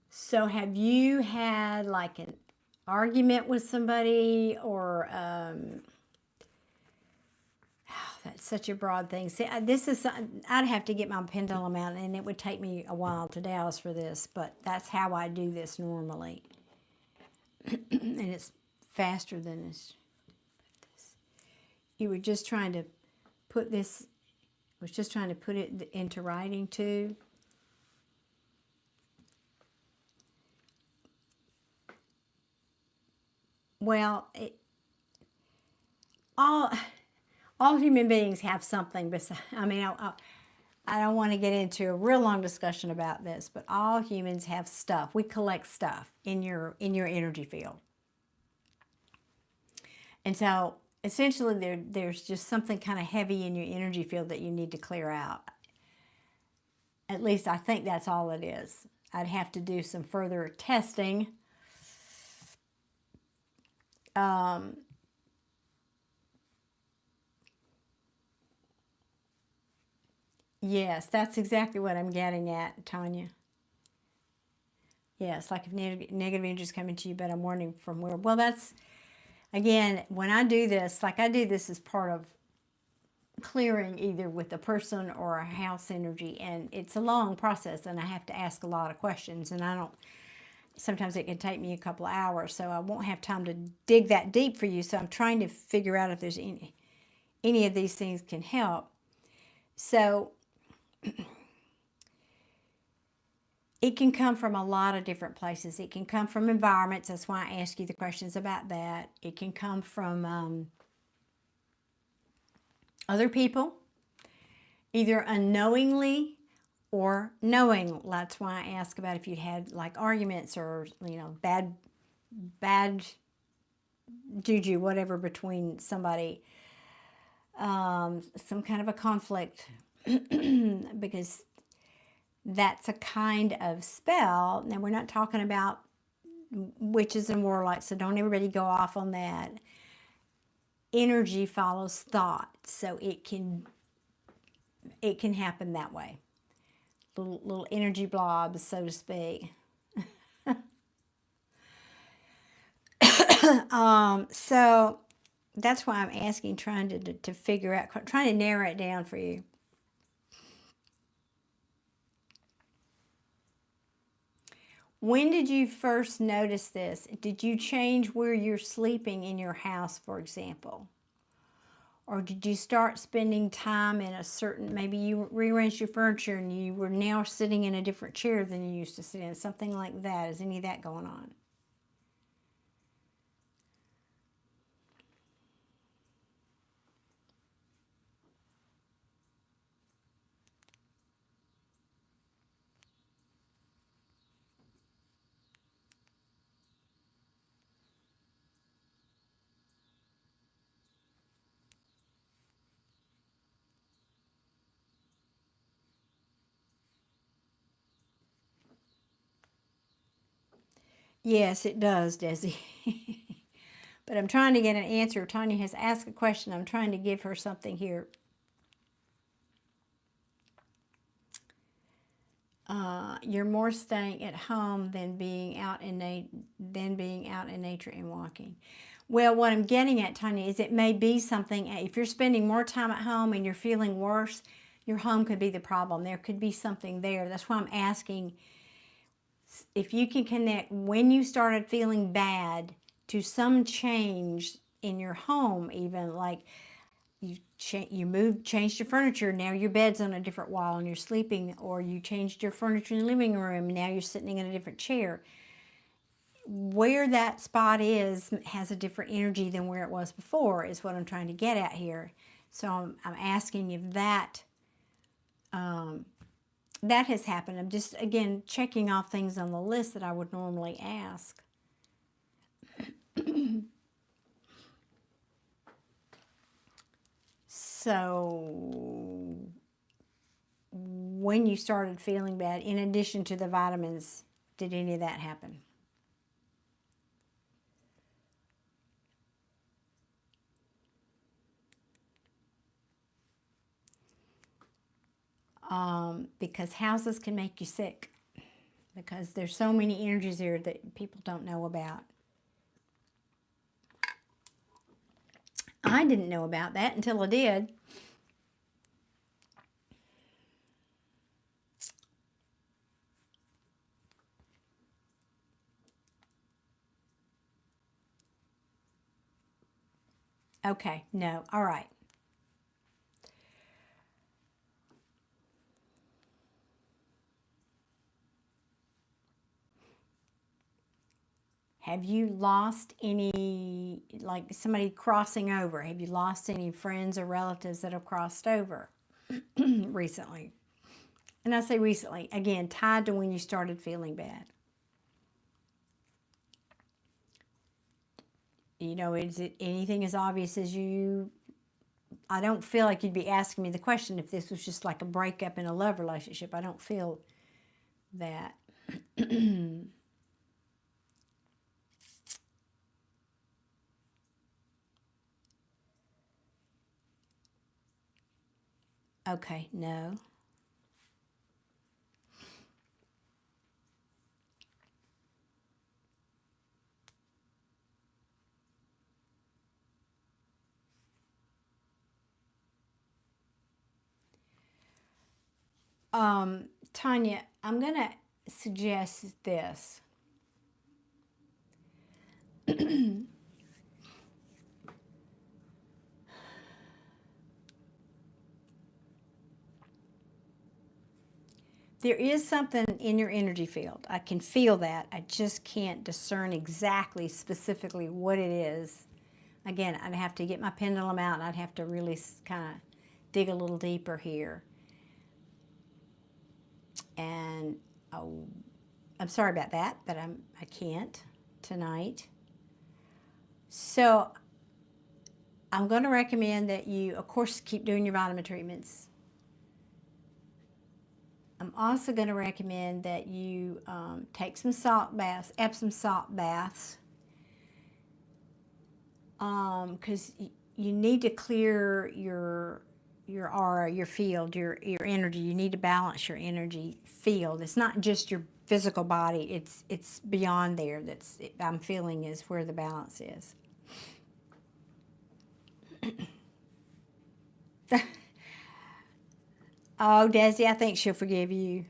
[SPEAKER 1] So have you had like an argument with somebody or that's such a broad thing. See, this is, I'd have to get my pendulum out and it would take me a while to Dallas for this, but that's how I do this normally. And it's faster than this. You were just trying to put this, was just trying to put it into writing too. Well, all human beings have something besides, I mean, I don't want to get into a real long discussion about this, but all humans have stuff. We collect stuff in your energy field. And so essentially there's just something kind of heavy in your energy field that you need to clear out. At least I think that's all it is. I'd have to do some further testing. Yes, that's exactly what I'm getting at, Tanya. Yes, like if negative energy is coming to you, but I'm wondering from where. Well, that's, again, when I do this, like I do this as part of clearing either with a person or a house energy, and it's a long process, and I have to ask a lot of questions, and I don't, sometimes it can take me a couple of hours, so I won't have time to dig that deep for you, so I'm trying to figure out if there's any of these things can help. So it can come from a lot of different places. It can come from environments. That's why I ask you the questions about that. It can come from other people, either unknowingly or knowing. That's why I ask about if you had like arguments or, you know, bad juju, whatever, between somebody. some kind of a conflict, because that's a kind of spell. Now, we're not talking about witches and warlocks, so don't everybody go off on that. Energy follows thought, so it can happen that way. Little energy blobs, so to speak. So that's why I'm asking, trying to figure out, trying to narrow it down for you. When did you first notice this? Did you change where you're sleeping in your house, for example? Or did you start spending time in a certain, maybe you rearranged your furniture and you were now sitting in a different chair than you used to sit in, something like that? Is any of that going on? Yes, it does, Desi. But I'm trying to get an answer. Tanya has asked a question. I'm trying to give her something here. You're more staying at home than being out in nature and walking. Well, what I'm getting at, Tanya, is it may be something. If you're spending more time at home and you're feeling worse, your home could be the problem. There could be something there. That's why I'm asking if you can connect when you started feeling bad to some change in your home, even like you changed your furniture, now your bed's on a different wall and you're sleeping, or you changed your furniture in the living room, now you're sitting in a different chair. Where that spot is has a different energy than where it was before, is what I'm trying to get at here. So I'm asking if that that has happened. I'm just, again, checking off things on the list that I would normally ask. So when you started feeling bad, in addition to the vitamins, did any of that happen? Because houses can make you sick, because there's so many energies there that people don't know about. I didn't know about that until I did. Okay, no, all right. Have you lost any, like somebody crossing over? Have you lost any friends or relatives that have crossed over recently? And I say recently, again, tied to when you started feeling bad. You know, is it anything as obvious as you? I don't feel like you'd be asking me the question if this was just like a breakup in a love relationship. I don't feel that. Okay, no. Tanya, I'm going to suggest this. There is something in your energy field. I can feel that. I just can't discern exactly, specifically what it is. Again, I'd have to get my pendulum out and I'd have to really kind of dig a little deeper here. And oh, I'm sorry about that, but I can't tonight. So I'm going to recommend that you, of course, keep doing your vitamin treatments. I'm also going to recommend that you take some salt baths, Epsom salt baths, because you need to clear your aura, your field, your energy. You need to balance your energy field. It's not just your physical body. It's beyond there. I'm feeling is where the balance is. Oh, Desi, I think she'll forgive you.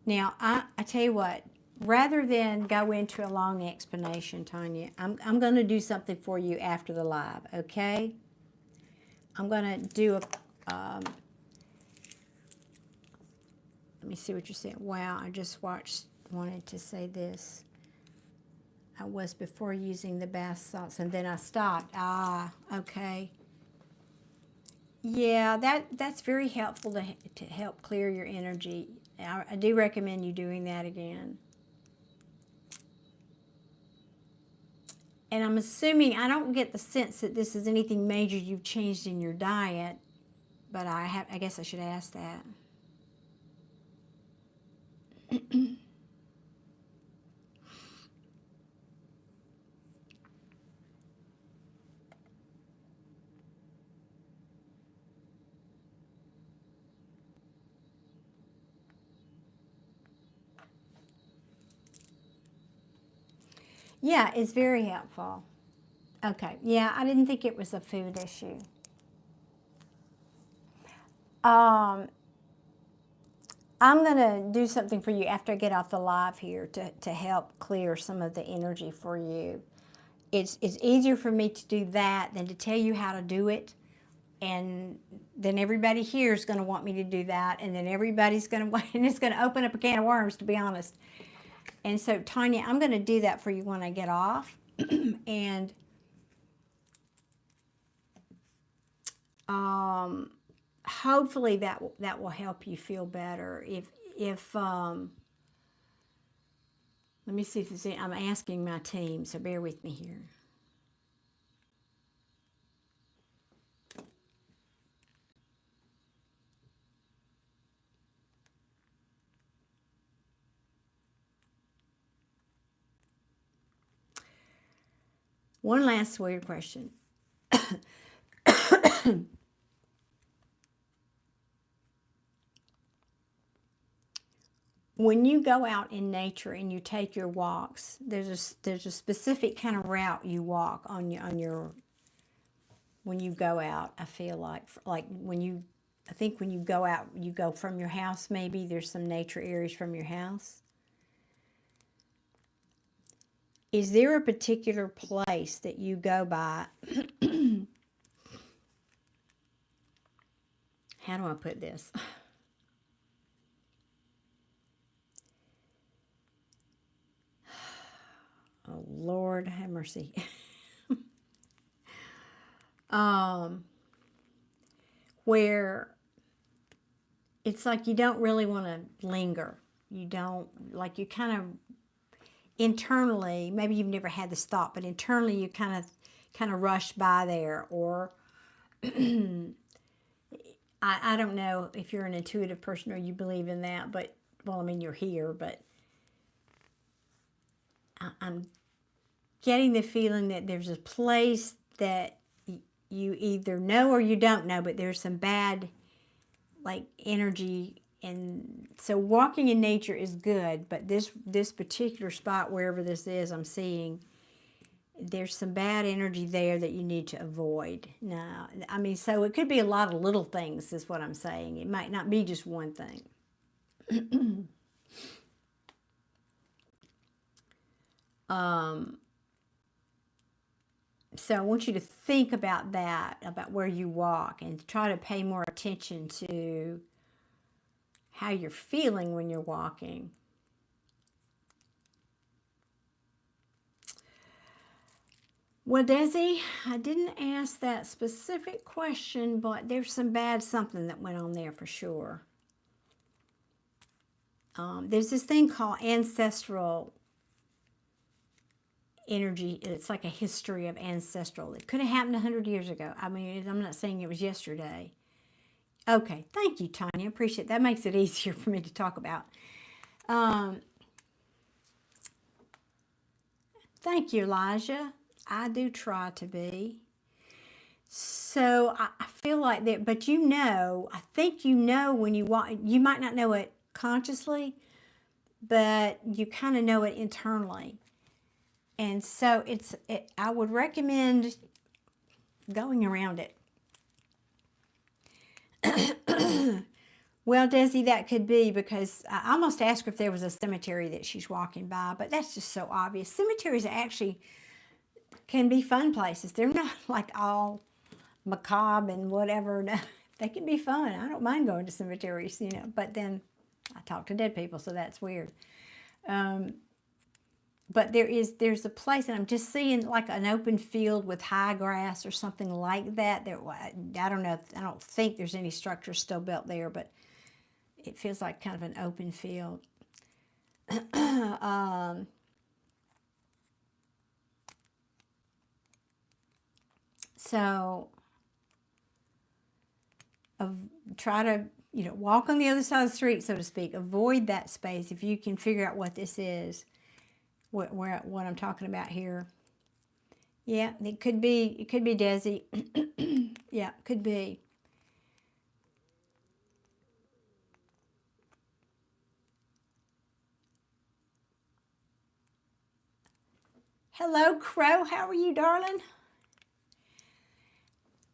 [SPEAKER 1] Now, I tell you what, rather than go into a long explanation, Tanya, I'm going to do something for you after the live, okay? I'm going to do let me see what you're saying. Wow, I just wanted to say this. I was before using the bath salts and then I stopped. Ah, okay. Yeah, that's very helpful to help clear your energy. I do recommend you doing that again. And I'm assuming, I don't get the sense that this is anything major you've changed in your diet, but I guess I should ask that. Yeah, it's very helpful. Okay, yeah, I didn't think it was a food issue. I'm going to do something for you after I get off the live here to help clear some of the energy for you. It's easier for me to do that than to tell you how to do it. And then everybody here is going to want me to do that. And then everybody's going to, and it's going to open up a can of worms, to be honest. And so, Tanya, I'm going to do that for you when I get off. And hopefully that will help you feel better. If let me see if there's any, I'm asking my team, so bear with me here. One last weird question. When you go out in nature and you take your walks, there's a specific kind of route you walk on your when you go out. I feel like I think when you go out, you go from your house. Maybe there's some nature areas from your house. Is there a particular place that you go by? How do I put this? Oh, Lord, have mercy. Where it's like you don't really want to linger. You don't, like you kind of internally, maybe you've never had this thought, but internally you kind of rush by there. Or I don't know if you're an intuitive person or you believe in that, but, well, I mean, you're here, but I'm getting the feeling that there's a place that you either know or you don't know, but there's some bad, like, energy. And so walking in nature is good, but this particular spot, wherever this is, I'm seeing there's some bad energy there that you need to avoid. Now, I mean, so it could be a lot of little things is what I'm saying. It might not be just one thing. So I want you to think about that, about where you walk, and try to pay more attention to how you're feeling when you're walking. Well, Desi, I didn't ask that specific question, but there's some bad something that went on there for sure. There's this thing called ancestral energy. It's like a history of ancestral. It could have happened 100 years ago. I mean, I'm not saying it was yesterday. Okay, thank you, Tanya. Appreciate it. That makes it easier for me to talk about. Thank you, Elijah. I do try to be. So I feel like that, but you know, I think you know when you walk, you might not know it consciously, but you kind of know it internally. And so I would recommend going around it. Well, Desi, that could be because I almost asked her if there was a cemetery that she's walking by, but that's just so obvious. Cemeteries actually can be fun places. They're not like all macabre and whatever. No, they can be fun. I don't mind going to cemeteries, you know, but then I talk to dead people, so that's weird. But there's a place, and I'm just seeing like an open field with high grass or something like that. There, I don't know. I don't think there's any structure still built there, but it feels like kind of an open field. So try to, you know, walk on the other side of the street, so to speak. Avoid that space if you can figure out what this is, what I'm talking about here. Yeah, it could be Desi. Yeah, could be. Hello, Crow. How are you, darling?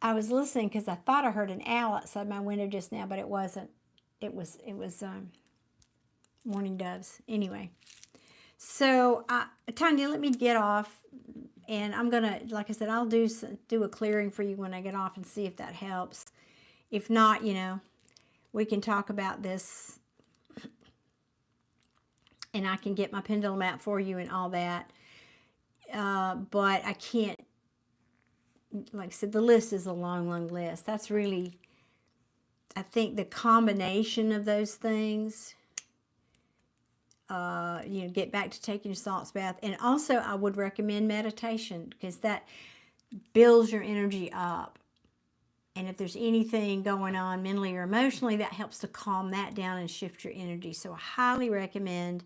[SPEAKER 1] I was listening because I thought I heard an owl outside my window just now, but it wasn't. It was mourning doves. Anyway, so Tanya, let me get off, and I'm gonna, like I said, I'll do a clearing for you when I get off and see if that helps. If not, you know, we can talk about this, and I can get my pendulum out for you and all that. But I can't. Like I said, the list is a long, long list. That's really, I think the combination of those things, you know, get back to taking your salts bath. And also I would recommend meditation because that builds your energy up. And if there's anything going on mentally or emotionally, that helps to calm that down and shift your energy. So I highly recommend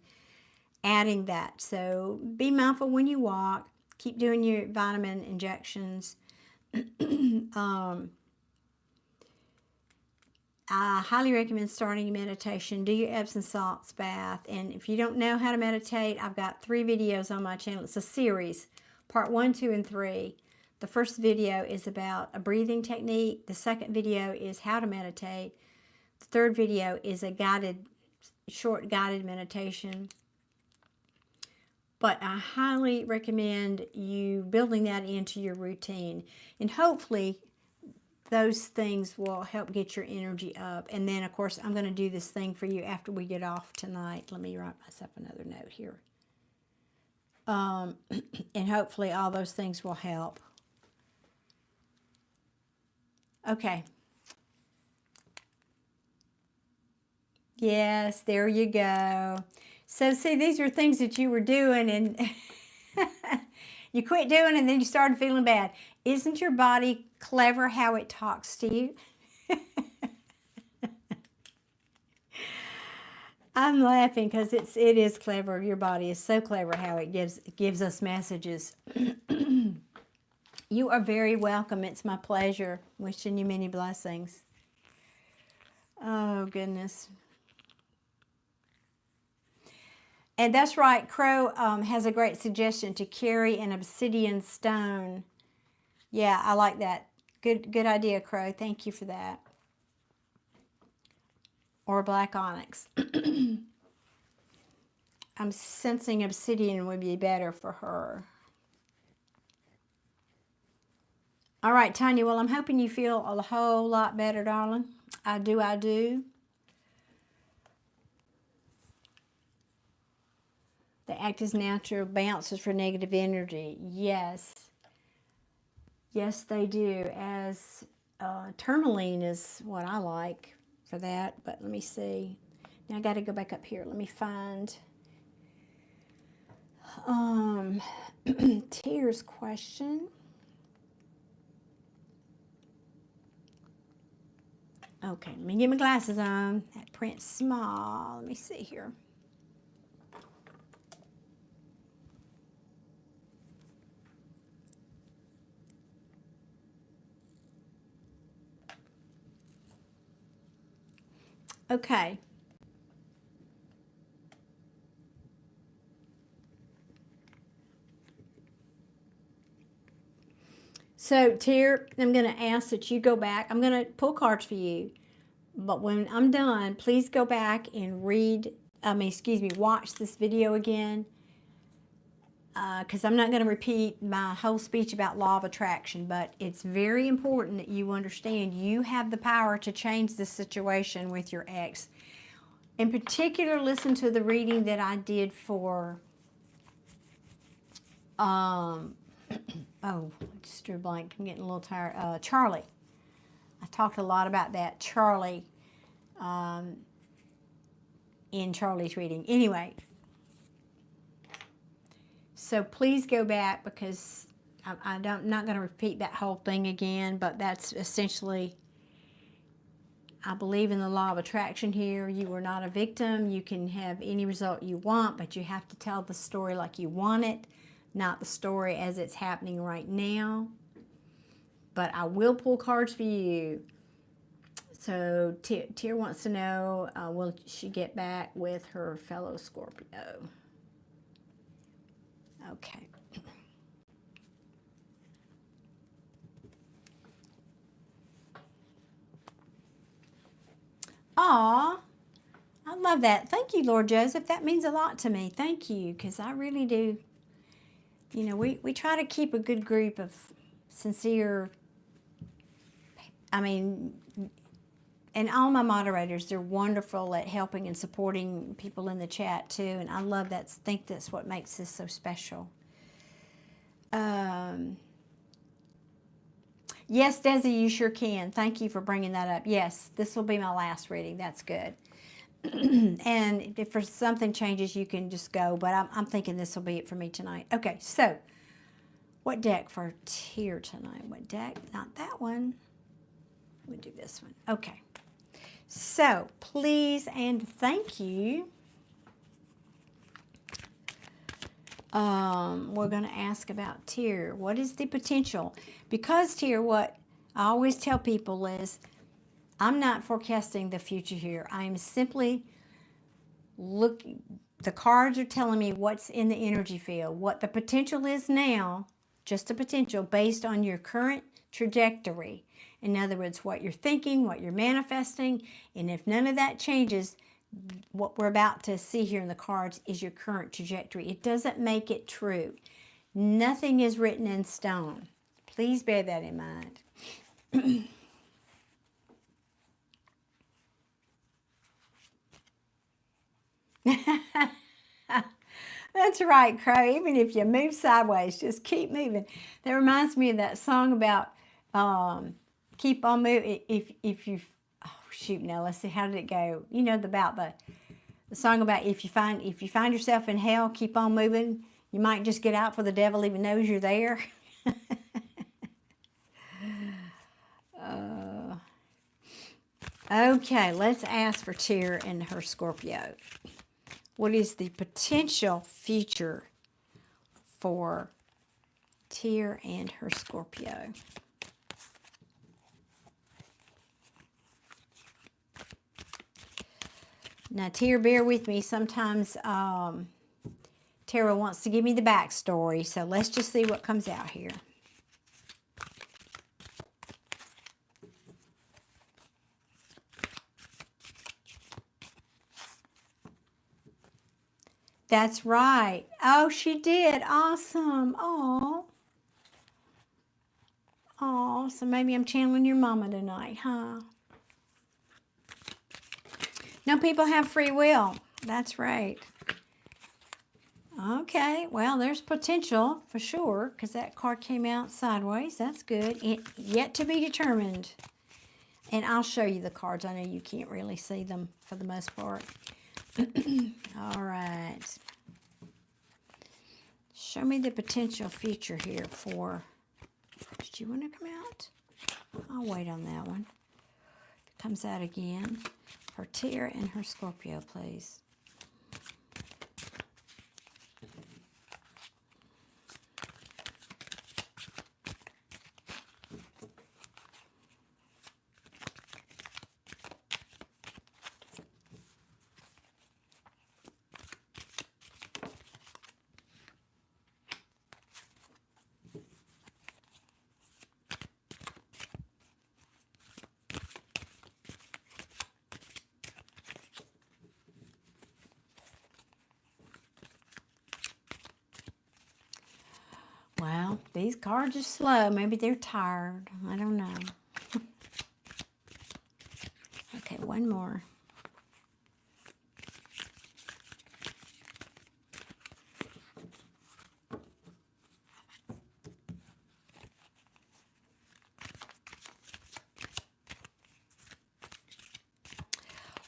[SPEAKER 1] adding that. So be mindful when you walk. Keep doing your vitamin injections. I highly recommend starting meditation. Do your Epsom salts bath. And if you don't know how to meditate, I've got 3 videos on my channel. It's a series, part 1, 2, and 3. The first video is about a breathing technique. The second video is how to meditate. The third video is a short guided meditation. But I highly recommend you building that into your routine. And hopefully those things will help get your energy up. And then, of course, I'm going to do this thing for you after we get off tonight. Let me write myself another note here. And hopefully all those things will help. Okay. Yes, there you go. So see, these are things that you were doing and you quit doing and then you started feeling bad. Isn't your body clever how it talks to you? I'm laughing because it is clever. Your body is so clever how it gives us messages. You are very welcome. It's my pleasure. Wishing you many blessings. Oh, goodness. And that's right, Crow has a great suggestion to carry an obsidian stone. Yeah, I like that. Good idea, Crow. Thank you for that. Or black onyx. I'm sensing obsidian would be better for her. All right, Tanya, well, I'm hoping you feel a whole lot better, darling. I do. They act as natural bouncers for negative energy. Yes. Yes, they do. As tourmaline is what I like for that. But let me see. Now I got to go back up here. Let me find Tear's question. Okay, let me get my glasses on. That print's small. Let me see here. Okay. So, Tear, I'm going to ask that you go back. I'm going to pull cards for you. But when I'm done, please go back and watch this video again. Because I'm not going to repeat my whole speech about law of attraction. But it's very important that you understand you have the power to change the situation with your ex. In particular, listen to the reading that I did for... oh, I just drew a blank. I'm getting a little tired. Charlie. I talked a lot about that. Charlie, in Charlie's reading. Anyway, so please go back because I'm not going to repeat that whole thing again, but that's essentially, I believe in the law of attraction here. You are not a victim. You can have any result you want, but you have to tell the story like you want it, not the story as it's happening right now. But I will pull cards for you. So Tear wants to know, will she get back with her fellow Scorpio? Okay. Aw, I love that. Thank you, Lord Joseph. That means a lot to me. Thank you, because I really do. You know, we try to keep a good group of sincere, and all my moderators, they're wonderful at helping and supporting people in the chat too, and I love that. I think that's what makes this so special. Yes, Desi, you sure can. Thank you for bringing that up. Yes, this will be my last reading. That's good. And if for something changes, you can just go, but I'm thinking this will be it for me tonight. Okay, so what deck for Tear tonight? What deck? Not that one. We'll do this one. Okay. So, please and thank you. We're going to ask about Tear. What is the potential? Because Tear, what I always tell people is, I'm not forecasting the future here. I'm simply looking. The cards are telling me what's in the energy field, what the potential is now, just a potential based on your current trajectory. In other words, what you're thinking, what you're manifesting, and if none of that changes, what we're about to see here in the cards is your current trajectory. It doesn't make it true. Nothing is written in stone. Please bear that in mind. That's right, Crow. Even if you move sideways, just keep moving. That reminds me of that song about keep on moving. If you, oh shoot, now let's see, how did it go? You know about the song about if you find yourself in hell, keep on moving. You might just get out before the devil even knows you're there. Okay, let's ask for Tear and her Scorpio. What is the potential future for Tear and her Scorpio? Now, Tear, bear with me. Sometimes Tara wants to give me the backstory, so let's just see what comes out here. That's right. Oh, she did. Awesome. Oh. Oh, so maybe I'm channeling your mama tonight, huh? No, people have free will. That's right. Okay, well, there's potential for sure because that card came out sideways. That's good. It, yet to be determined. And I'll show you the cards. I know you can't really see them for the most part. All right. Show me the potential future here for... Did you want to come out? I'll wait on that one. It comes out again. Her Tear and her Scorpio, please. Well, these cards are slow. Maybe they're tired. I don't know. Okay, one more.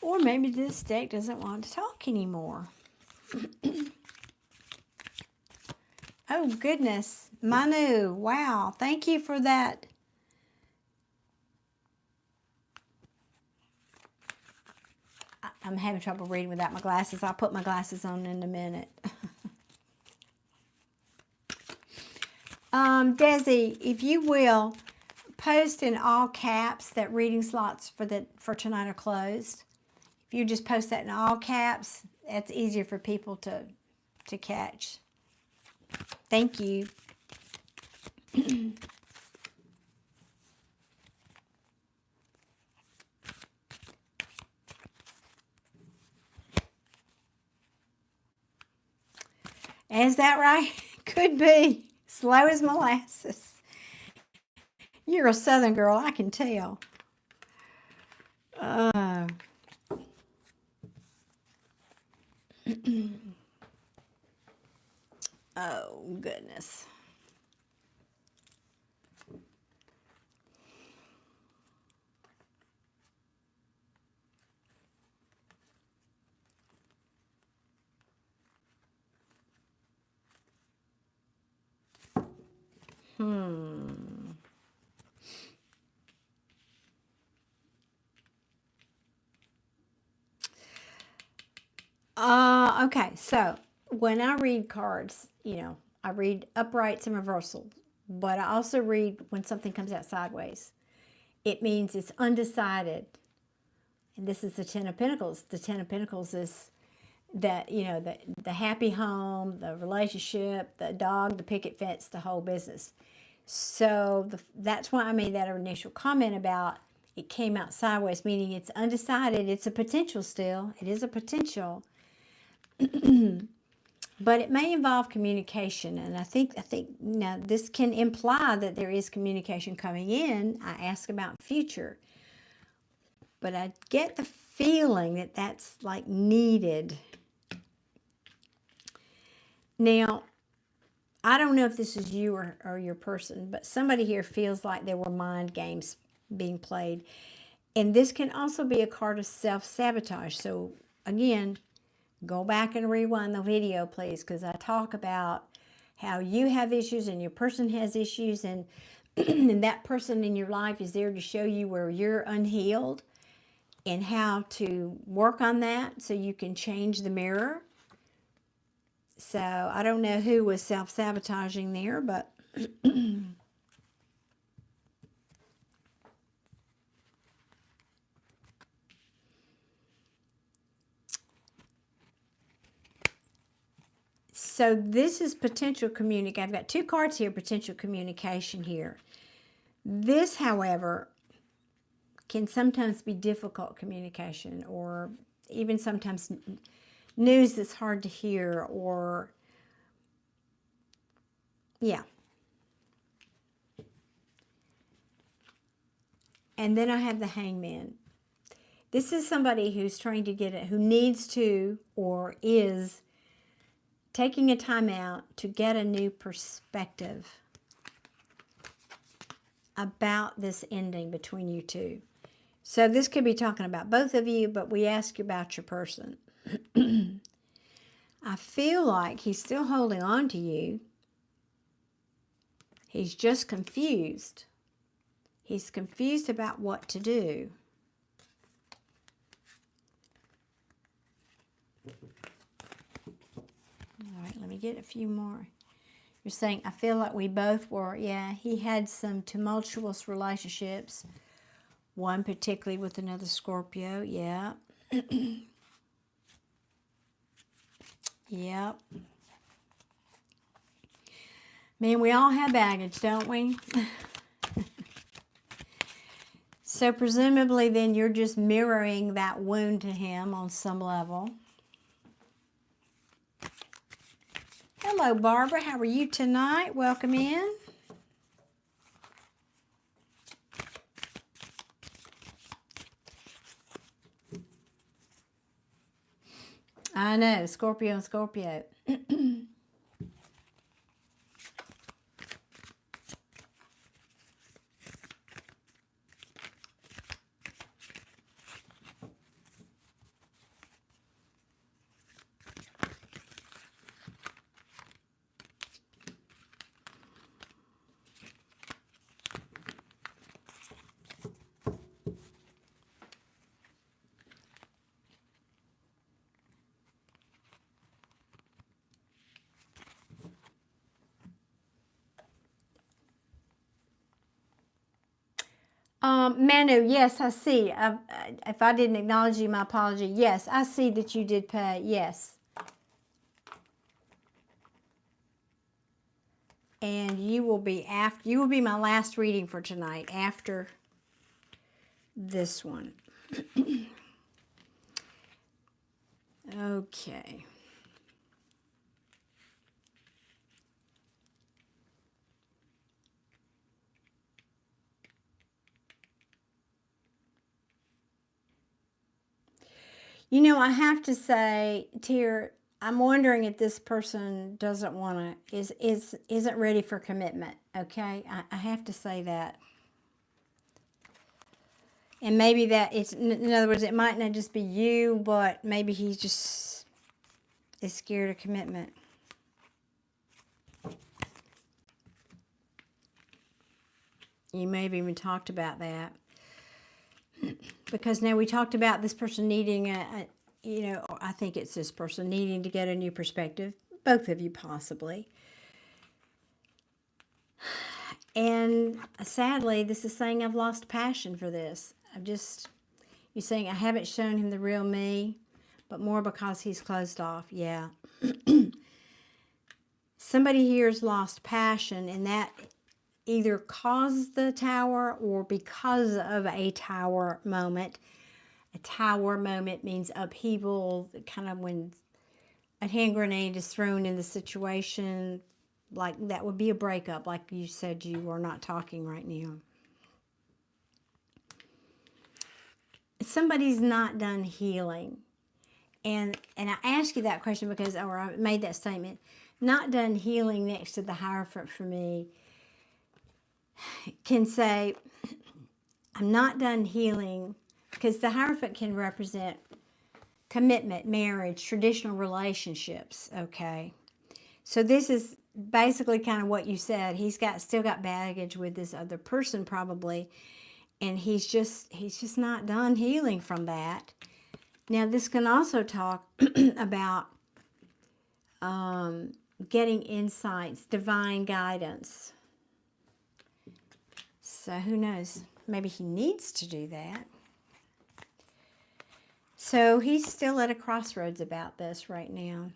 [SPEAKER 1] Or maybe this deck doesn't want to talk anymore. Oh, goodness. Manu, wow. Thank you for that. I'm having trouble reading without my glasses. I'll put my glasses on in a minute. Desi, if you will, post in all caps that reading slots for tonight are closed. If you just post that in all caps, that's easier for people to catch. Thank you. Is that right? Could be. Slow as molasses. You're a Southern girl, I can tell. Oh, goodness. Okay, so when I read cards, I read uprights and reversals, but I also read when something comes out sideways. It means it's undecided. And this is the Ten of Pentacles. The Ten of Pentacles is that, the happy home, the relationship, the dog, the picket fence, the whole business. So that's why I made that initial comment about it came out sideways, meaning it's undecided. It's a potential still. It is a potential. But it may involve communication, and I think now this can imply that there is communication coming in. I ask about future, but I get the feeling that that's like needed. Now, I don't know if this is you or your person, but somebody here feels like there were mind games being played, and this can also be a card of self-sabotage. So again, go back and rewind the video, please, because I talk about how you have issues and your person has issues, and, and that person in your life is there to show you where you're unhealed and how to work on that so you can change the mirror. So I don't know who was self-sabotaging there, but... So this is potential communication. I've got two cards here, potential communication here. This, however, can sometimes be difficult communication, or even sometimes news that's hard to hear, or, yeah. And then I have the Hangman. This is somebody who's trying to get it, who needs to, or is taking a time out to get a new perspective about this ending between you two. So this could be talking about both of you, but we ask you about your person. I feel like he's still holding on to you. He's just confused. He's confused about what to do. All right, let me get a few more. You're saying, I feel like we both were. Yeah, he had some tumultuous relationships. One particularly with another Scorpio. Yeah. Yep. Man, we all have baggage, don't we? So presumably then you're just mirroring that wound to him on some level. Hello, Barbara. How are you tonight? Welcome in. I know, Scorpio and Scorpio. Manu, yes, I see. If I didn't acknowledge you, my apology. Yes, I see that you did pay. Yes. And you will be my last reading for tonight after this one. Okay. You know, I have to say, Tyr, I'm wondering if this person doesn't want to, isn't ready for commitment, okay? I have to say that. And maybe that it's, in other words, it might not just be you, but maybe he just is scared of commitment. You may have even talked about that. Because now we talked about this person needing I think it's this person needing to get a new perspective. Both of you possibly. And sadly, this is saying I've lost passion for this. You're saying I haven't shown him the real me, but more because he's closed off. Yeah. Somebody here has lost passion, and that either caused the tower or because of a tower moment. A tower moment means upheaval, kind of when a hand grenade is thrown in the situation, like that would be a breakup, like you said you are not talking right now. Somebody's not done healing. And I ask you that question because, or I made that statement, not done healing next to the Hierophant for me can say, I'm not done healing, because the Hierophant can represent commitment, marriage, traditional relationships, okay? So this is basically kind of what you said. He's still got baggage with this other person probably, and he's just not done healing from that. Now this can also talk about getting insights, divine guidance. So who knows? Maybe he needs to do that. So he's still at a crossroads about this right now.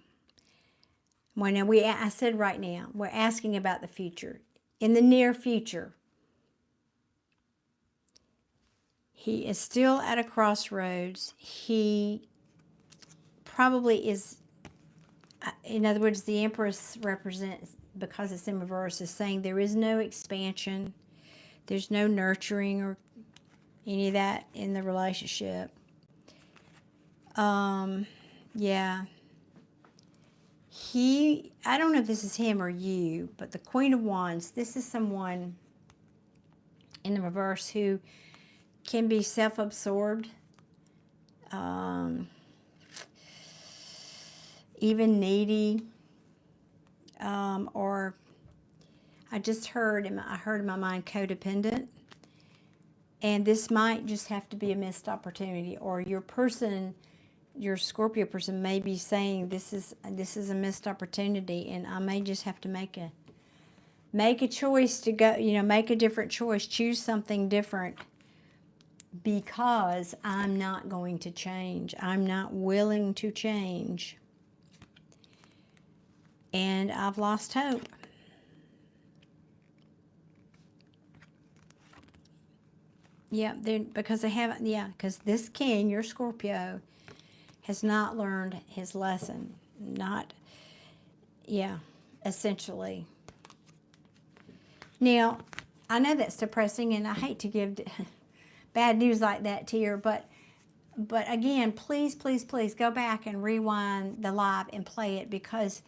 [SPEAKER 1] Well, now I said right now, we're asking about the future. In the near future, he is still at a crossroads. He probably is, in other words, the Empress represents, because it's in reverse, is saying there is no expansion. There's no nurturing or any of that in the relationship. Yeah. I don't know if this is him or you, but the Queen of Wands, this is someone in the reverse who can be self-absorbed. even needy, or I just heard in my mind codependent. And this might just have to be a missed opportunity, or your Scorpio person may be saying this is a missed opportunity, and I may just have to make a choice to go, make a different choice, choose something different, because I'm not going to change. I'm not willing to change. And I've lost hope. Yeah, because they haven't, because this king, your Scorpio, has not learned his lesson. Essentially. Now, I know that's depressing, and I hate to give bad news like that to you, but again, please, please, please go back and rewind the live and play it, because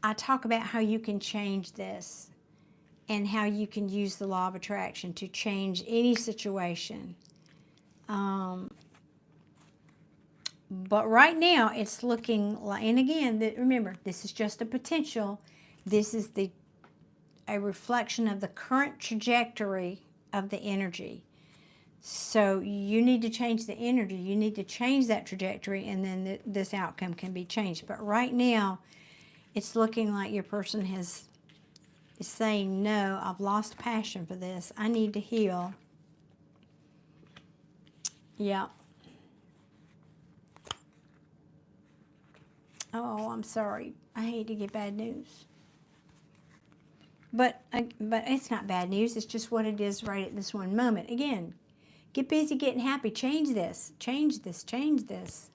[SPEAKER 1] I talk about how you can change this and how you can use the law of attraction to change any situation. But right now, it's looking like, and again, remember, this is just a potential. This is a reflection of the current trajectory of the energy. So you need to change the energy. You need to change that trajectory, and then this outcome can be changed. But right now, it's looking like your person is saying, no, I've lost passion for this. I need to heal. Yeah. Oh, I'm sorry. I hate to get bad news. But it's not bad news. It's just what it is right at this one moment. Again, get busy getting happy. Change this. Change this. Change this.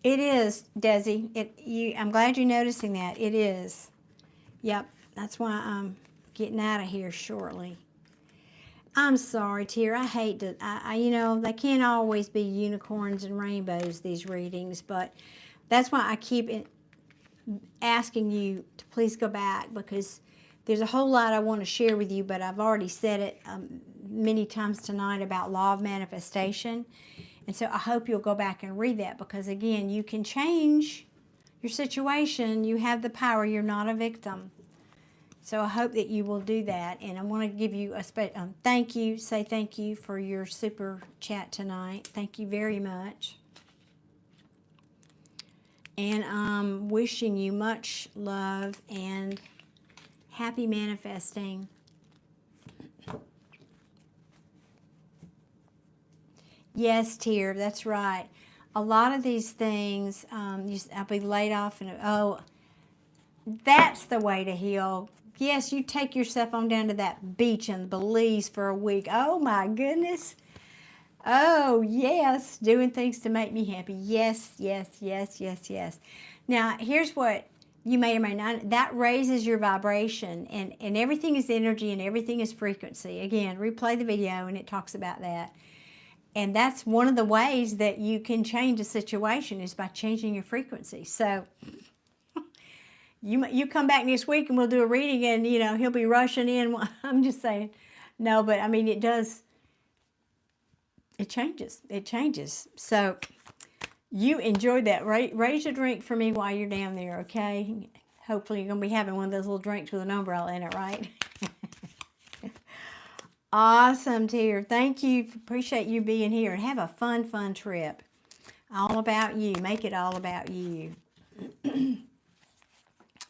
[SPEAKER 1] It is, Desi. I'm glad you're noticing that. It is. Yep. That's why I'm getting out of here shortly. I'm sorry, Tyr. I hate to, they can't always be unicorns and rainbows, these readings, but that's why I keep asking you to please go back, because there's a whole lot I want to share with you, but I've already said it many times tonight about law of manifestation. And so I hope you'll go back and read that, because again, you can change your situation. You have the power. You're not a victim. So I hope that you will do that. And I want to give you a thank you. Say thank you for your super chat tonight. Thank you very much. And I'm wishing you much love and happy manifesting. Yes, Tyr, that's right. A lot of these things, I'll be laid off, and that's the way to heal. Yes, you take yourself on down to that beach in Belize for a week. Oh my goodness. Oh yes, doing things to make me happy. Yes, yes, yes, yes, yes. Now, here's what you may or may not, that raises your vibration, and everything is energy and everything is frequency. Again, replay the video and it talks about that. And that's one of the ways that you can change a situation, is by changing your frequency. So you come back next week and we'll do a reading, and he'll be rushing in. I'm just saying, no, but I mean, it does. It changes. It changes. So you enjoyed that. Raise your drink for me while you're down there, okay? Hopefully you're going to be having one of those little drinks with an umbrella in it, right? Awesome, Tyr. Thank you. Appreciate you being here. And have a fun, fun trip. All about you. Make it all about you.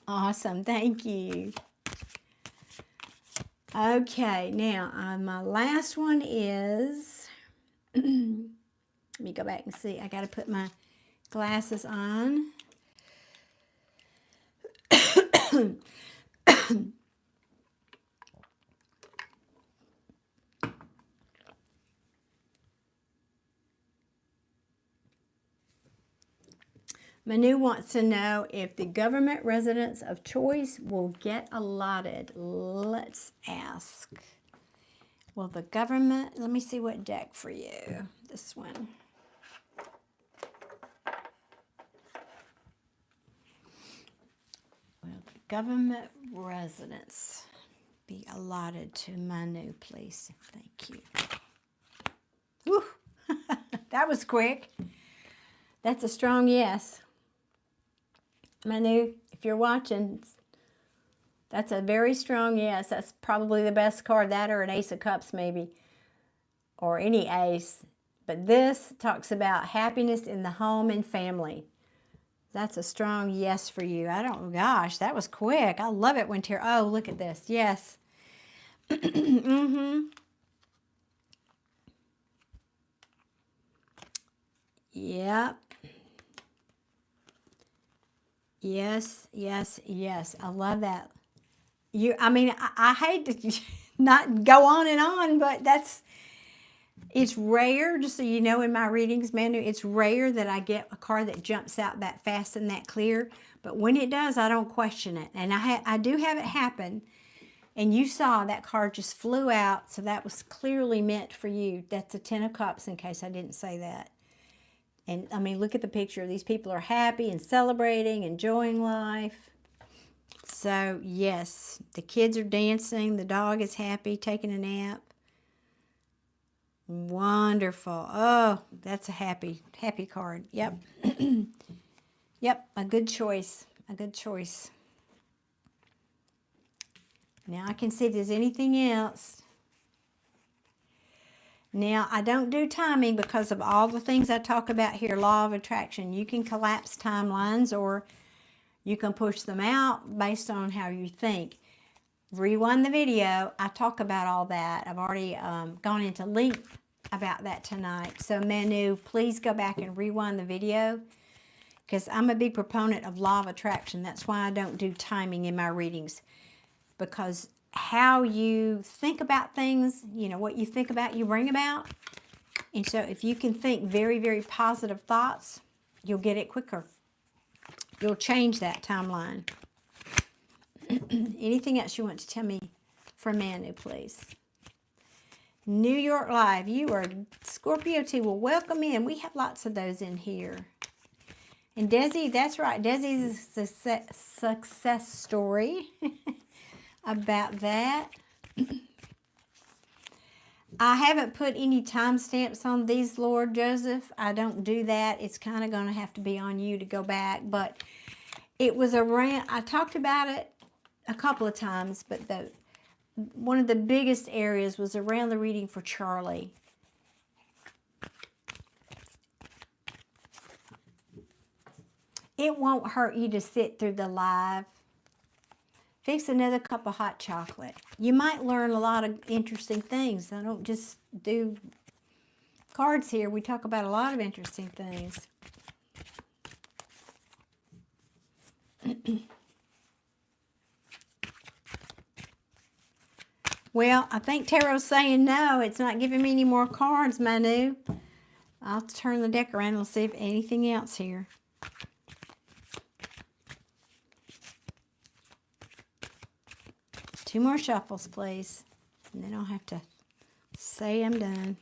[SPEAKER 1] Awesome. Thank you. Okay. Now, my last one is... Let me go back and see. I got to put my glasses on. Manu wants to know if the government residence of choice will get allotted. Let's ask. Well, the government, let me see what deck for you. This one. Will the government residence be allotted to Manu, please? Thank you. Whew. That was quick. That's a strong yes. Manu, if you're watching, that's a very strong yes. That's probably the best card, that or an Ace of Cups maybe, or any ace. But this talks about happiness in the home and family. That's a strong yes for you. Gosh, that was quick. I love it when oh, look at this. Yes. Mm-hmm. Yep. Yes, yes, yes. I love that. I mean, I hate to not go on, but it's rare, just so you know, in my readings, Manu, it's rare that I get a card that jumps out that fast and that clear. But when it does, I don't question it. And I do have it happen. And you saw that card just flew out, so that was clearly meant for you. That's a Ten of Cups, in case I didn't say that. And, I mean, look at the picture. These people are happy and celebrating, enjoying life. So, yes, the kids are dancing. The dog is happy, taking a nap. Wonderful. Oh, that's a happy card. Yep. Yep, a good choice. A good choice. Now I can see if there's anything else. Now, I don't do timing because of all the things I talk about here. Law of attraction. You can collapse timelines, or you can push them out based on how you think. Rewind the video. I talk about all that. I've already gone into length about that tonight. So, Manu, please go back and rewind the video, because I'm a big proponent of law of attraction. That's why I don't do timing in my readings, because how you think about things, you know, what you think about, you bring about. And so if you can think very, very positive thoughts, you'll get it quicker. You'll change that timeline. Anything else you want to tell me for Manu, please? New York Live, you are Scorpio T. Well, welcome in. We have lots of those in here. And Desi, that's right. Desi's a success story about that. I haven't put any timestamps on these, Lord Joseph. I don't do that. It's kind of going to have to be on you to go back. But it was around, I talked about it a couple of times, but one of the biggest areas was around the reading for Charlie. It won't hurt you to sit through the live. Fix another cup of hot chocolate. You might learn a lot of interesting things. I don't just do cards here. We talk about a lot of interesting things. Well, I think Tarot's saying no. It's not giving me any more cards, Manu. I'll turn the deck around and we'll see if anything else here. Two more shuffles, please. And then I'll have to say I'm done.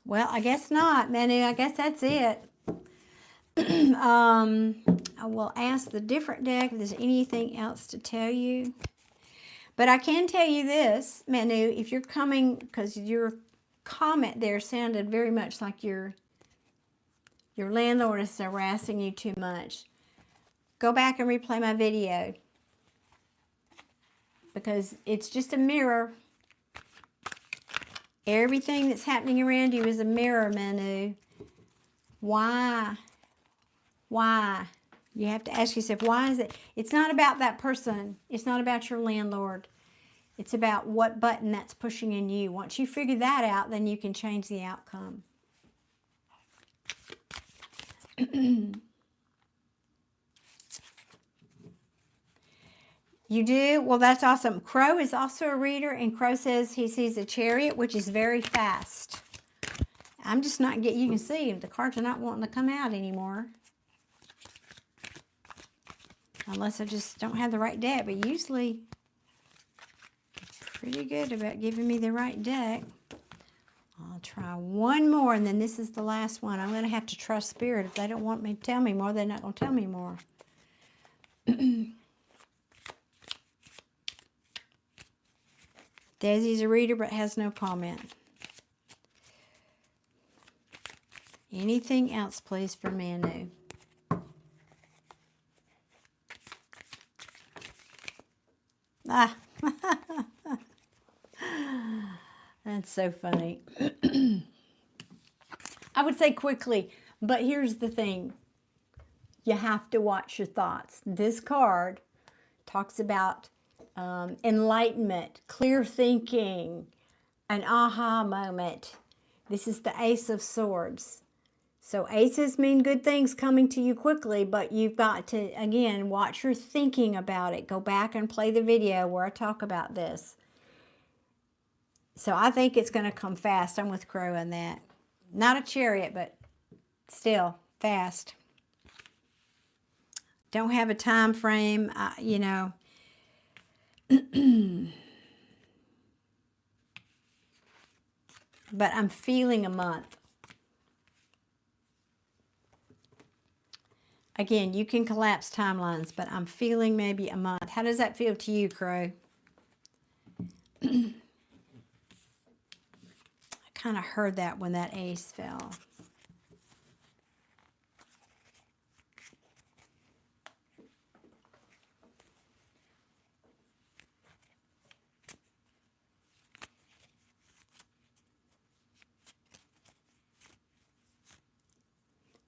[SPEAKER 1] Well, I guess not, Manu. I guess that's it. I will ask the different deck if there's anything else to tell you. But I can tell you this, Manu, if you're coming, because your comment there sounded very much like your landlord is harassing you too much. Go back and replay my video, because it's just a mirror. Everything that's happening around you is a mirror, Manu. Why? Why? You have to ask yourself, why is it? It's not about that person. It's not about your landlord. It's about what button that's pushing in you. Once you figure that out, then you can change the outcome. You do? Well, that's awesome. Crow is also a reader, and Crow says he sees a chariot, which is very fast. I'm just not getting, you can see the cards are not wanting to come out anymore. Unless I just don't have the right deck, but usually pretty good about giving me the right deck. I'll try one more, and then this is the last one. I'm going to have to trust Spirit. If they don't want me to tell me more, they're not going to tell me more. Desi's a reader, but has no comment. Anything else, please, for Manu? Ah, that's so funny. I would say quickly, but here's the thing. You have to watch your thoughts. This card talks about enlightenment, clear thinking, an aha moment. This is the Ace of Swords. So aces mean good things coming to you quickly, but you've got to, again, watch your thinking about it. Go back and play the video where I talk about this. So I think it's going to come fast. I'm with Crow on that. Not a chariot, but still fast. Don't have a time frame, you know. But I'm feeling a month. Again, you can collapse timelines, but I'm feeling maybe a month. How does that feel to you, Crow? I kind of heard that when that ace fell.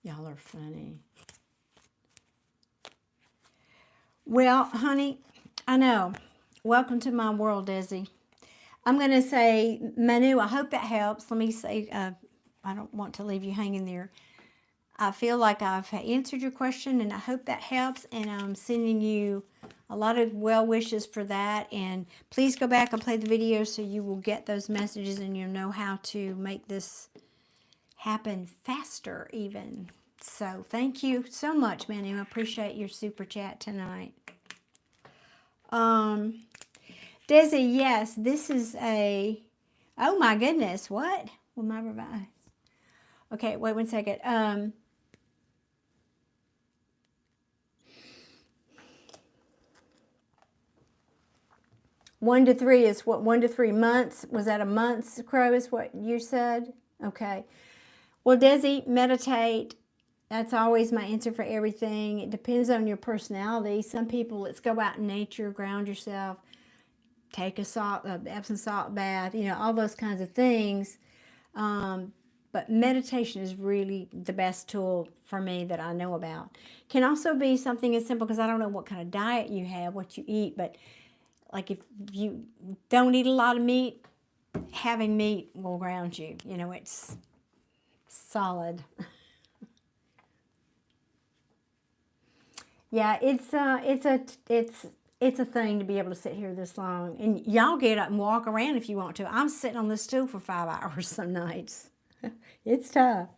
[SPEAKER 1] Y'all are funny. Well, honey, I know. Welcome to my world, Desi. I'm going to say, Manu, I hope that helps. Let me say, I don't want to leave you hanging there. I feel like I've answered your question, and I hope that helps. And I'm sending you a lot of well wishes for that. And please go back and play the video so you will get those messages and you'll know how to make this happen faster even. So thank you so much, Manu. I appreciate your super chat tonight. Desi, yes, this is a, oh my goodness, what? Will my revise? Okay, wait 1 second. 1 to 3 is what, 1 to 3 months? Was that a month's, Crow, is what you said? Okay. Well, Desi, meditate. That's always my answer for everything. It depends on your personality. Some people, let's go out in nature, ground yourself, take a Epsom salt bath, you know, all those kinds of things. But meditation is really the best tool for me that I know about. Can also be something as simple, because I don't know what kind of diet you have, what you eat, but like if you don't eat a lot of meat, having meat will ground you. You know, it's solid. Yeah, it's a thing to be able to sit here this long. And y'all get up and walk around if you want to. I'm sitting on this stool for 5 hours some nights. It's tough.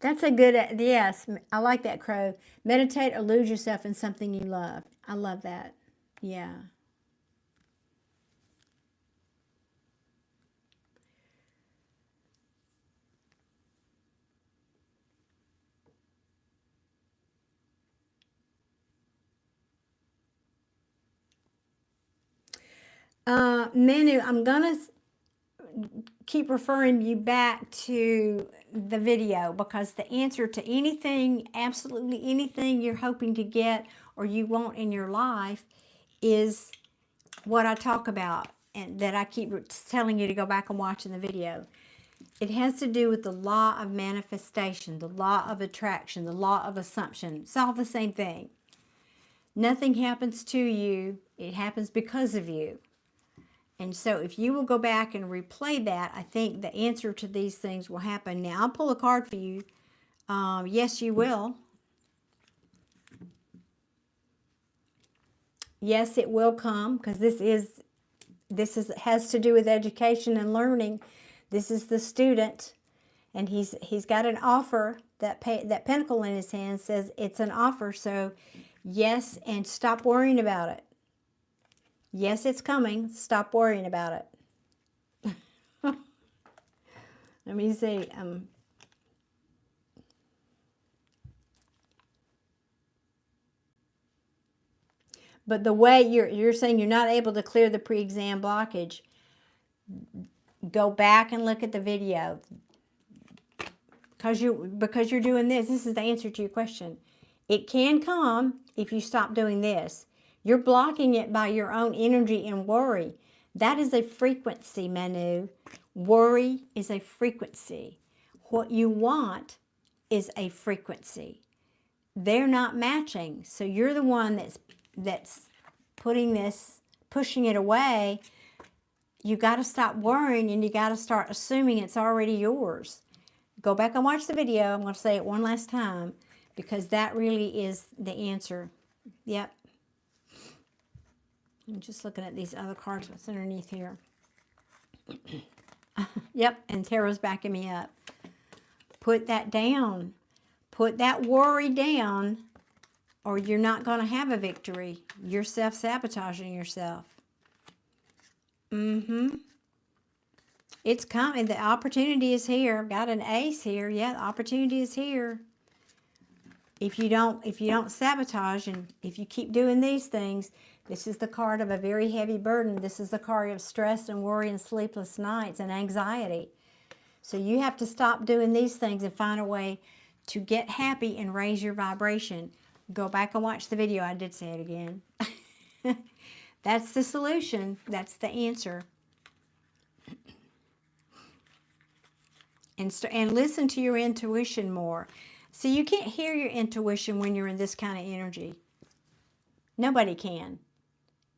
[SPEAKER 1] That's a good, yes, I like that, Crow. Meditate or lose yourself in something you love. I love that. Yeah. Manu, I'm going to keep referring you back to the video, because the answer to anything, absolutely anything you're hoping to get or you want in your life is what I talk about, and that I keep telling you to go back and watch in the video. It has to do with the law of manifestation, the law of attraction, the law of assumption. It's all the same thing. Nothing happens to you, it happens because of you. And so if you will go back and replay that, I think the answer to these things will happen. Now, I'll pull a card for you. Yes, you will. Yes, it will come, because this has to do with education and learning. This is the student, and he's got an offer. That pentacle in his hand says it's an offer. So yes, and stop worrying about it. Yes, it's coming. Stop worrying about it. Let me see. But the way you're saying you're not able to clear the pre-exam blockage, go back and look at the video. Because you're doing this. This is the answer to your question. It can come if you stop doing this. You're blocking it by your own energy and worry. That is a frequency, Manu. Worry is a frequency. What you want is a frequency. They're not matching. So you're the one that's pushing it away. You got to stop worrying, and you got to start assuming it's already yours. Go back and watch the video. I'm going to say it one last time because that really is the answer. Yep. I'm just looking at these other cards, what's underneath here. Yep, and Tara's backing me up. Put that down. Put that worry down, or you're not going to have a victory. You're self-sabotaging yourself. It's coming. The opportunity is here. I've got an ace here. Yeah, the opportunity is here. If you don't sabotage, and if you keep doing these things, this is the card of a very heavy burden. This is the card of stress and worry and sleepless nights and anxiety. So you have to stop doing these things and find a way to get happy and raise your vibration. Go back and watch the video. I did say it again. That's the solution. That's the answer. And listen to your intuition more. See, you can't hear your intuition when you're in this kind of energy. Nobody can.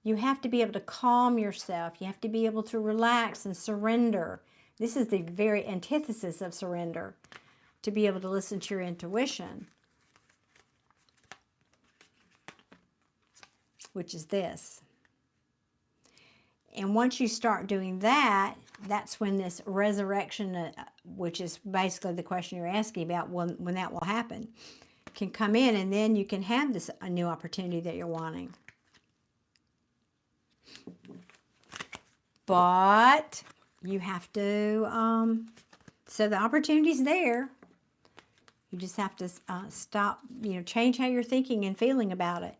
[SPEAKER 1] You have to be able to calm yourself. You have to be able to relax and surrender. This is the very antithesis of surrender, to be able to listen to your intuition, which is this. And once you start doing that, that's when this resurrection, which is basically the question you're asking about, when that will happen, can come in, and then you can have this a new opportunity that you're wanting. But you have to, so the opportunity's there. You just have to stop, change how you're thinking and feeling about it,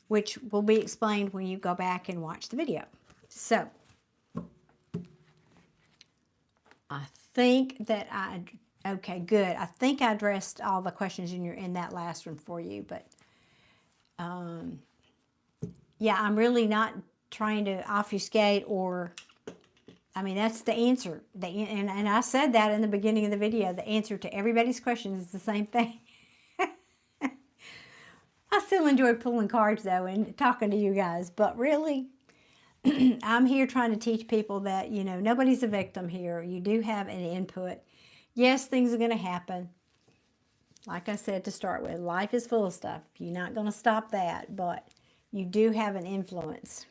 [SPEAKER 1] which will be explained when you go back and watch the video. So, I think that okay, good. I think I addressed all the questions in that last one for you, but yeah, I'm really not trying to obfuscate that's the answer. And I said that in the beginning of the video. The answer to everybody's questions is the same thing. I still enjoy pulling cards, though, and talking to you guys. But really, I'm here trying to teach people that, nobody's a victim here. You do have an input. Yes, things are going to happen. Like I said to start with, life is full of stuff. You're not going to stop that, but you do have an influence.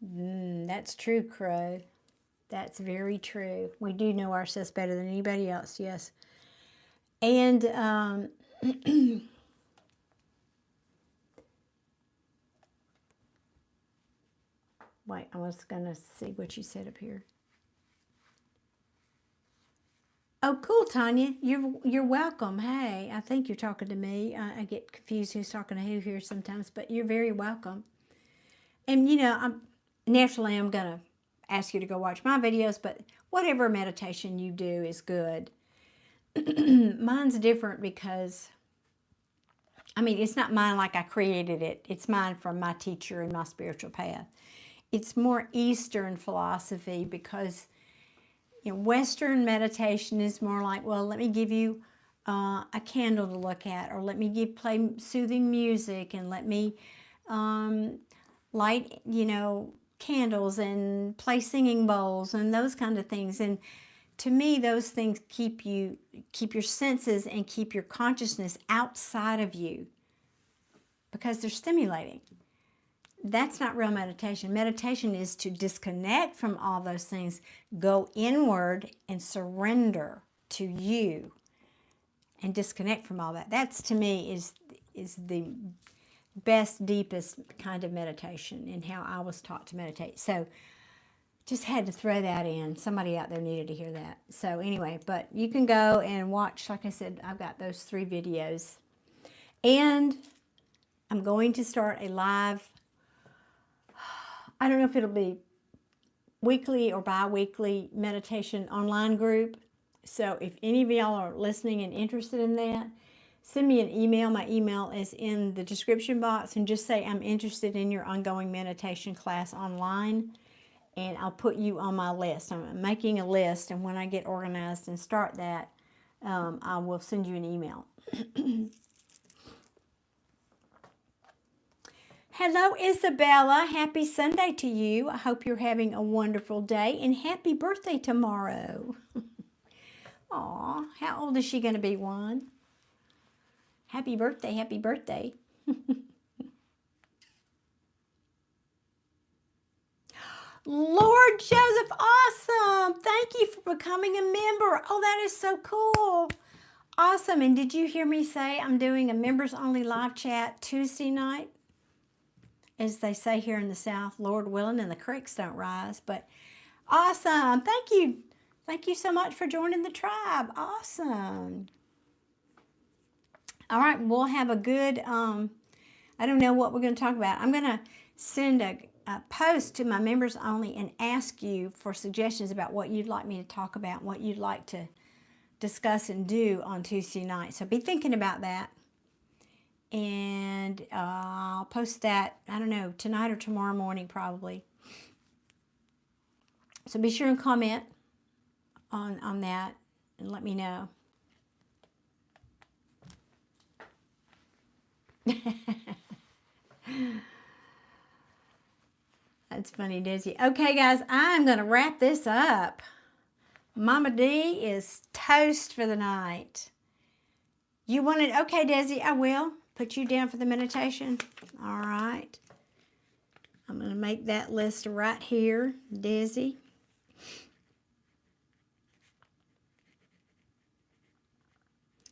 [SPEAKER 1] That's true, Crow. That's very true. We do know ourselves better than anybody else, yes. And wait, I was going to see what you said up here. Oh, cool, Tanya. You're welcome. Hey, I think you're talking to me. I get confused who's talking to who here sometimes, but you're very welcome. And, I'm going to ask you to go watch my videos, but whatever meditation you do is good. Mine's different because, it's not mine like I created it. It's mine from my teacher and my spiritual path. It's more Eastern philosophy because Western meditation is more like, well, let me give you a candle to look at, or let me play soothing music, and let me light, candles and play singing bowls and those kind of things. And to me, those things keep your senses and keep your consciousness outside of you because they're stimulating. That's not real meditation. Meditation is to disconnect from all those things, go inward and surrender to you and disconnect from all that. That's, to me, is best, deepest kind of meditation and how I was taught to meditate. So just had to throw that in. Somebody out there needed to hear that. So anyway, but you can go and watch, like I said, I've got those 3 videos. And I'm going to start a live, I don't know if it'll be weekly or bi-weekly meditation online group. So if any of y'all are listening and interested in that, send me an email. My email is in the description box, and just say I'm interested in your ongoing meditation class online, and I'll put you on my list. I'm making a list, and when I get organized and start that, I will send you an email. Hello, Isabella. Happy Sunday to you. I hope you're having a wonderful day, and happy birthday tomorrow. Aw, how old is she going to be, Juan? Happy birthday, happy birthday. Lord Joseph, awesome. Thank you for becoming a member. Oh, that is so cool. Awesome. And did you hear me say I'm doing a members only live chat Tuesday night? As they say here in the South, Lord willing, and the creeks don't rise. But awesome. Thank you. Thank you so much for joining the tribe. Awesome. All right, we'll have a good, I don't know what we're going to talk about. I'm going to send a post to my members only and ask you for suggestions about what you'd like me to talk about, what you'd like to discuss and do on Tuesday night. So be thinking about that. And I'll post that, I don't know, tonight or tomorrow morning probably. So be sure and comment on that and let me know. That's funny, Desi. Okay, guys, I'm going to wrap this up. Mama D is toast for the night. You wanted, okay, Desi, I will put you down for the meditation. All right. I'm going to make that list right here, Desi.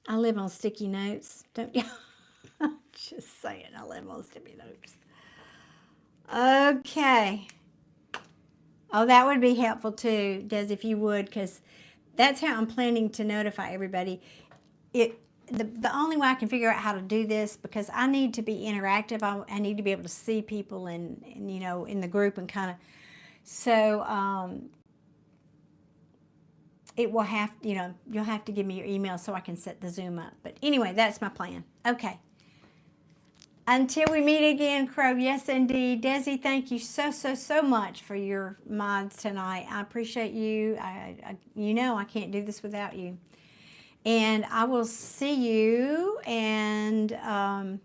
[SPEAKER 1] I live on sticky notes, don't you? Just saying, I live on sticky notes. Okay. Oh, that would be helpful too, Des, if you would, because that's how I'm planning to notify everybody. The only way I can figure out how to do this, because I need to be interactive. I need to be able to see people and you know, in the group and kind of, so it will have, you know, you'll have to give me your email so I can set the Zoom up. But anyway, that's my plan. Okay. Until we meet again, Crow. Yes, indeed. Desi, thank you so much for your mods tonight. I appreciate you. You know I can't do this without you. And I will see you. And I'm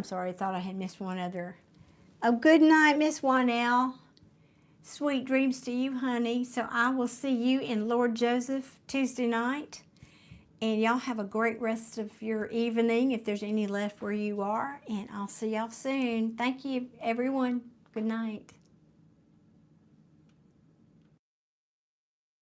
[SPEAKER 1] sorry, I thought I had missed one other. Oh, good night, Miss Wanell. Sweet dreams to you, honey. So I will see you in Lord Joseph Tuesday night. And y'all have a great rest of your evening, if there's any left where you are. And I'll see y'all soon. Thank you, everyone. Good night.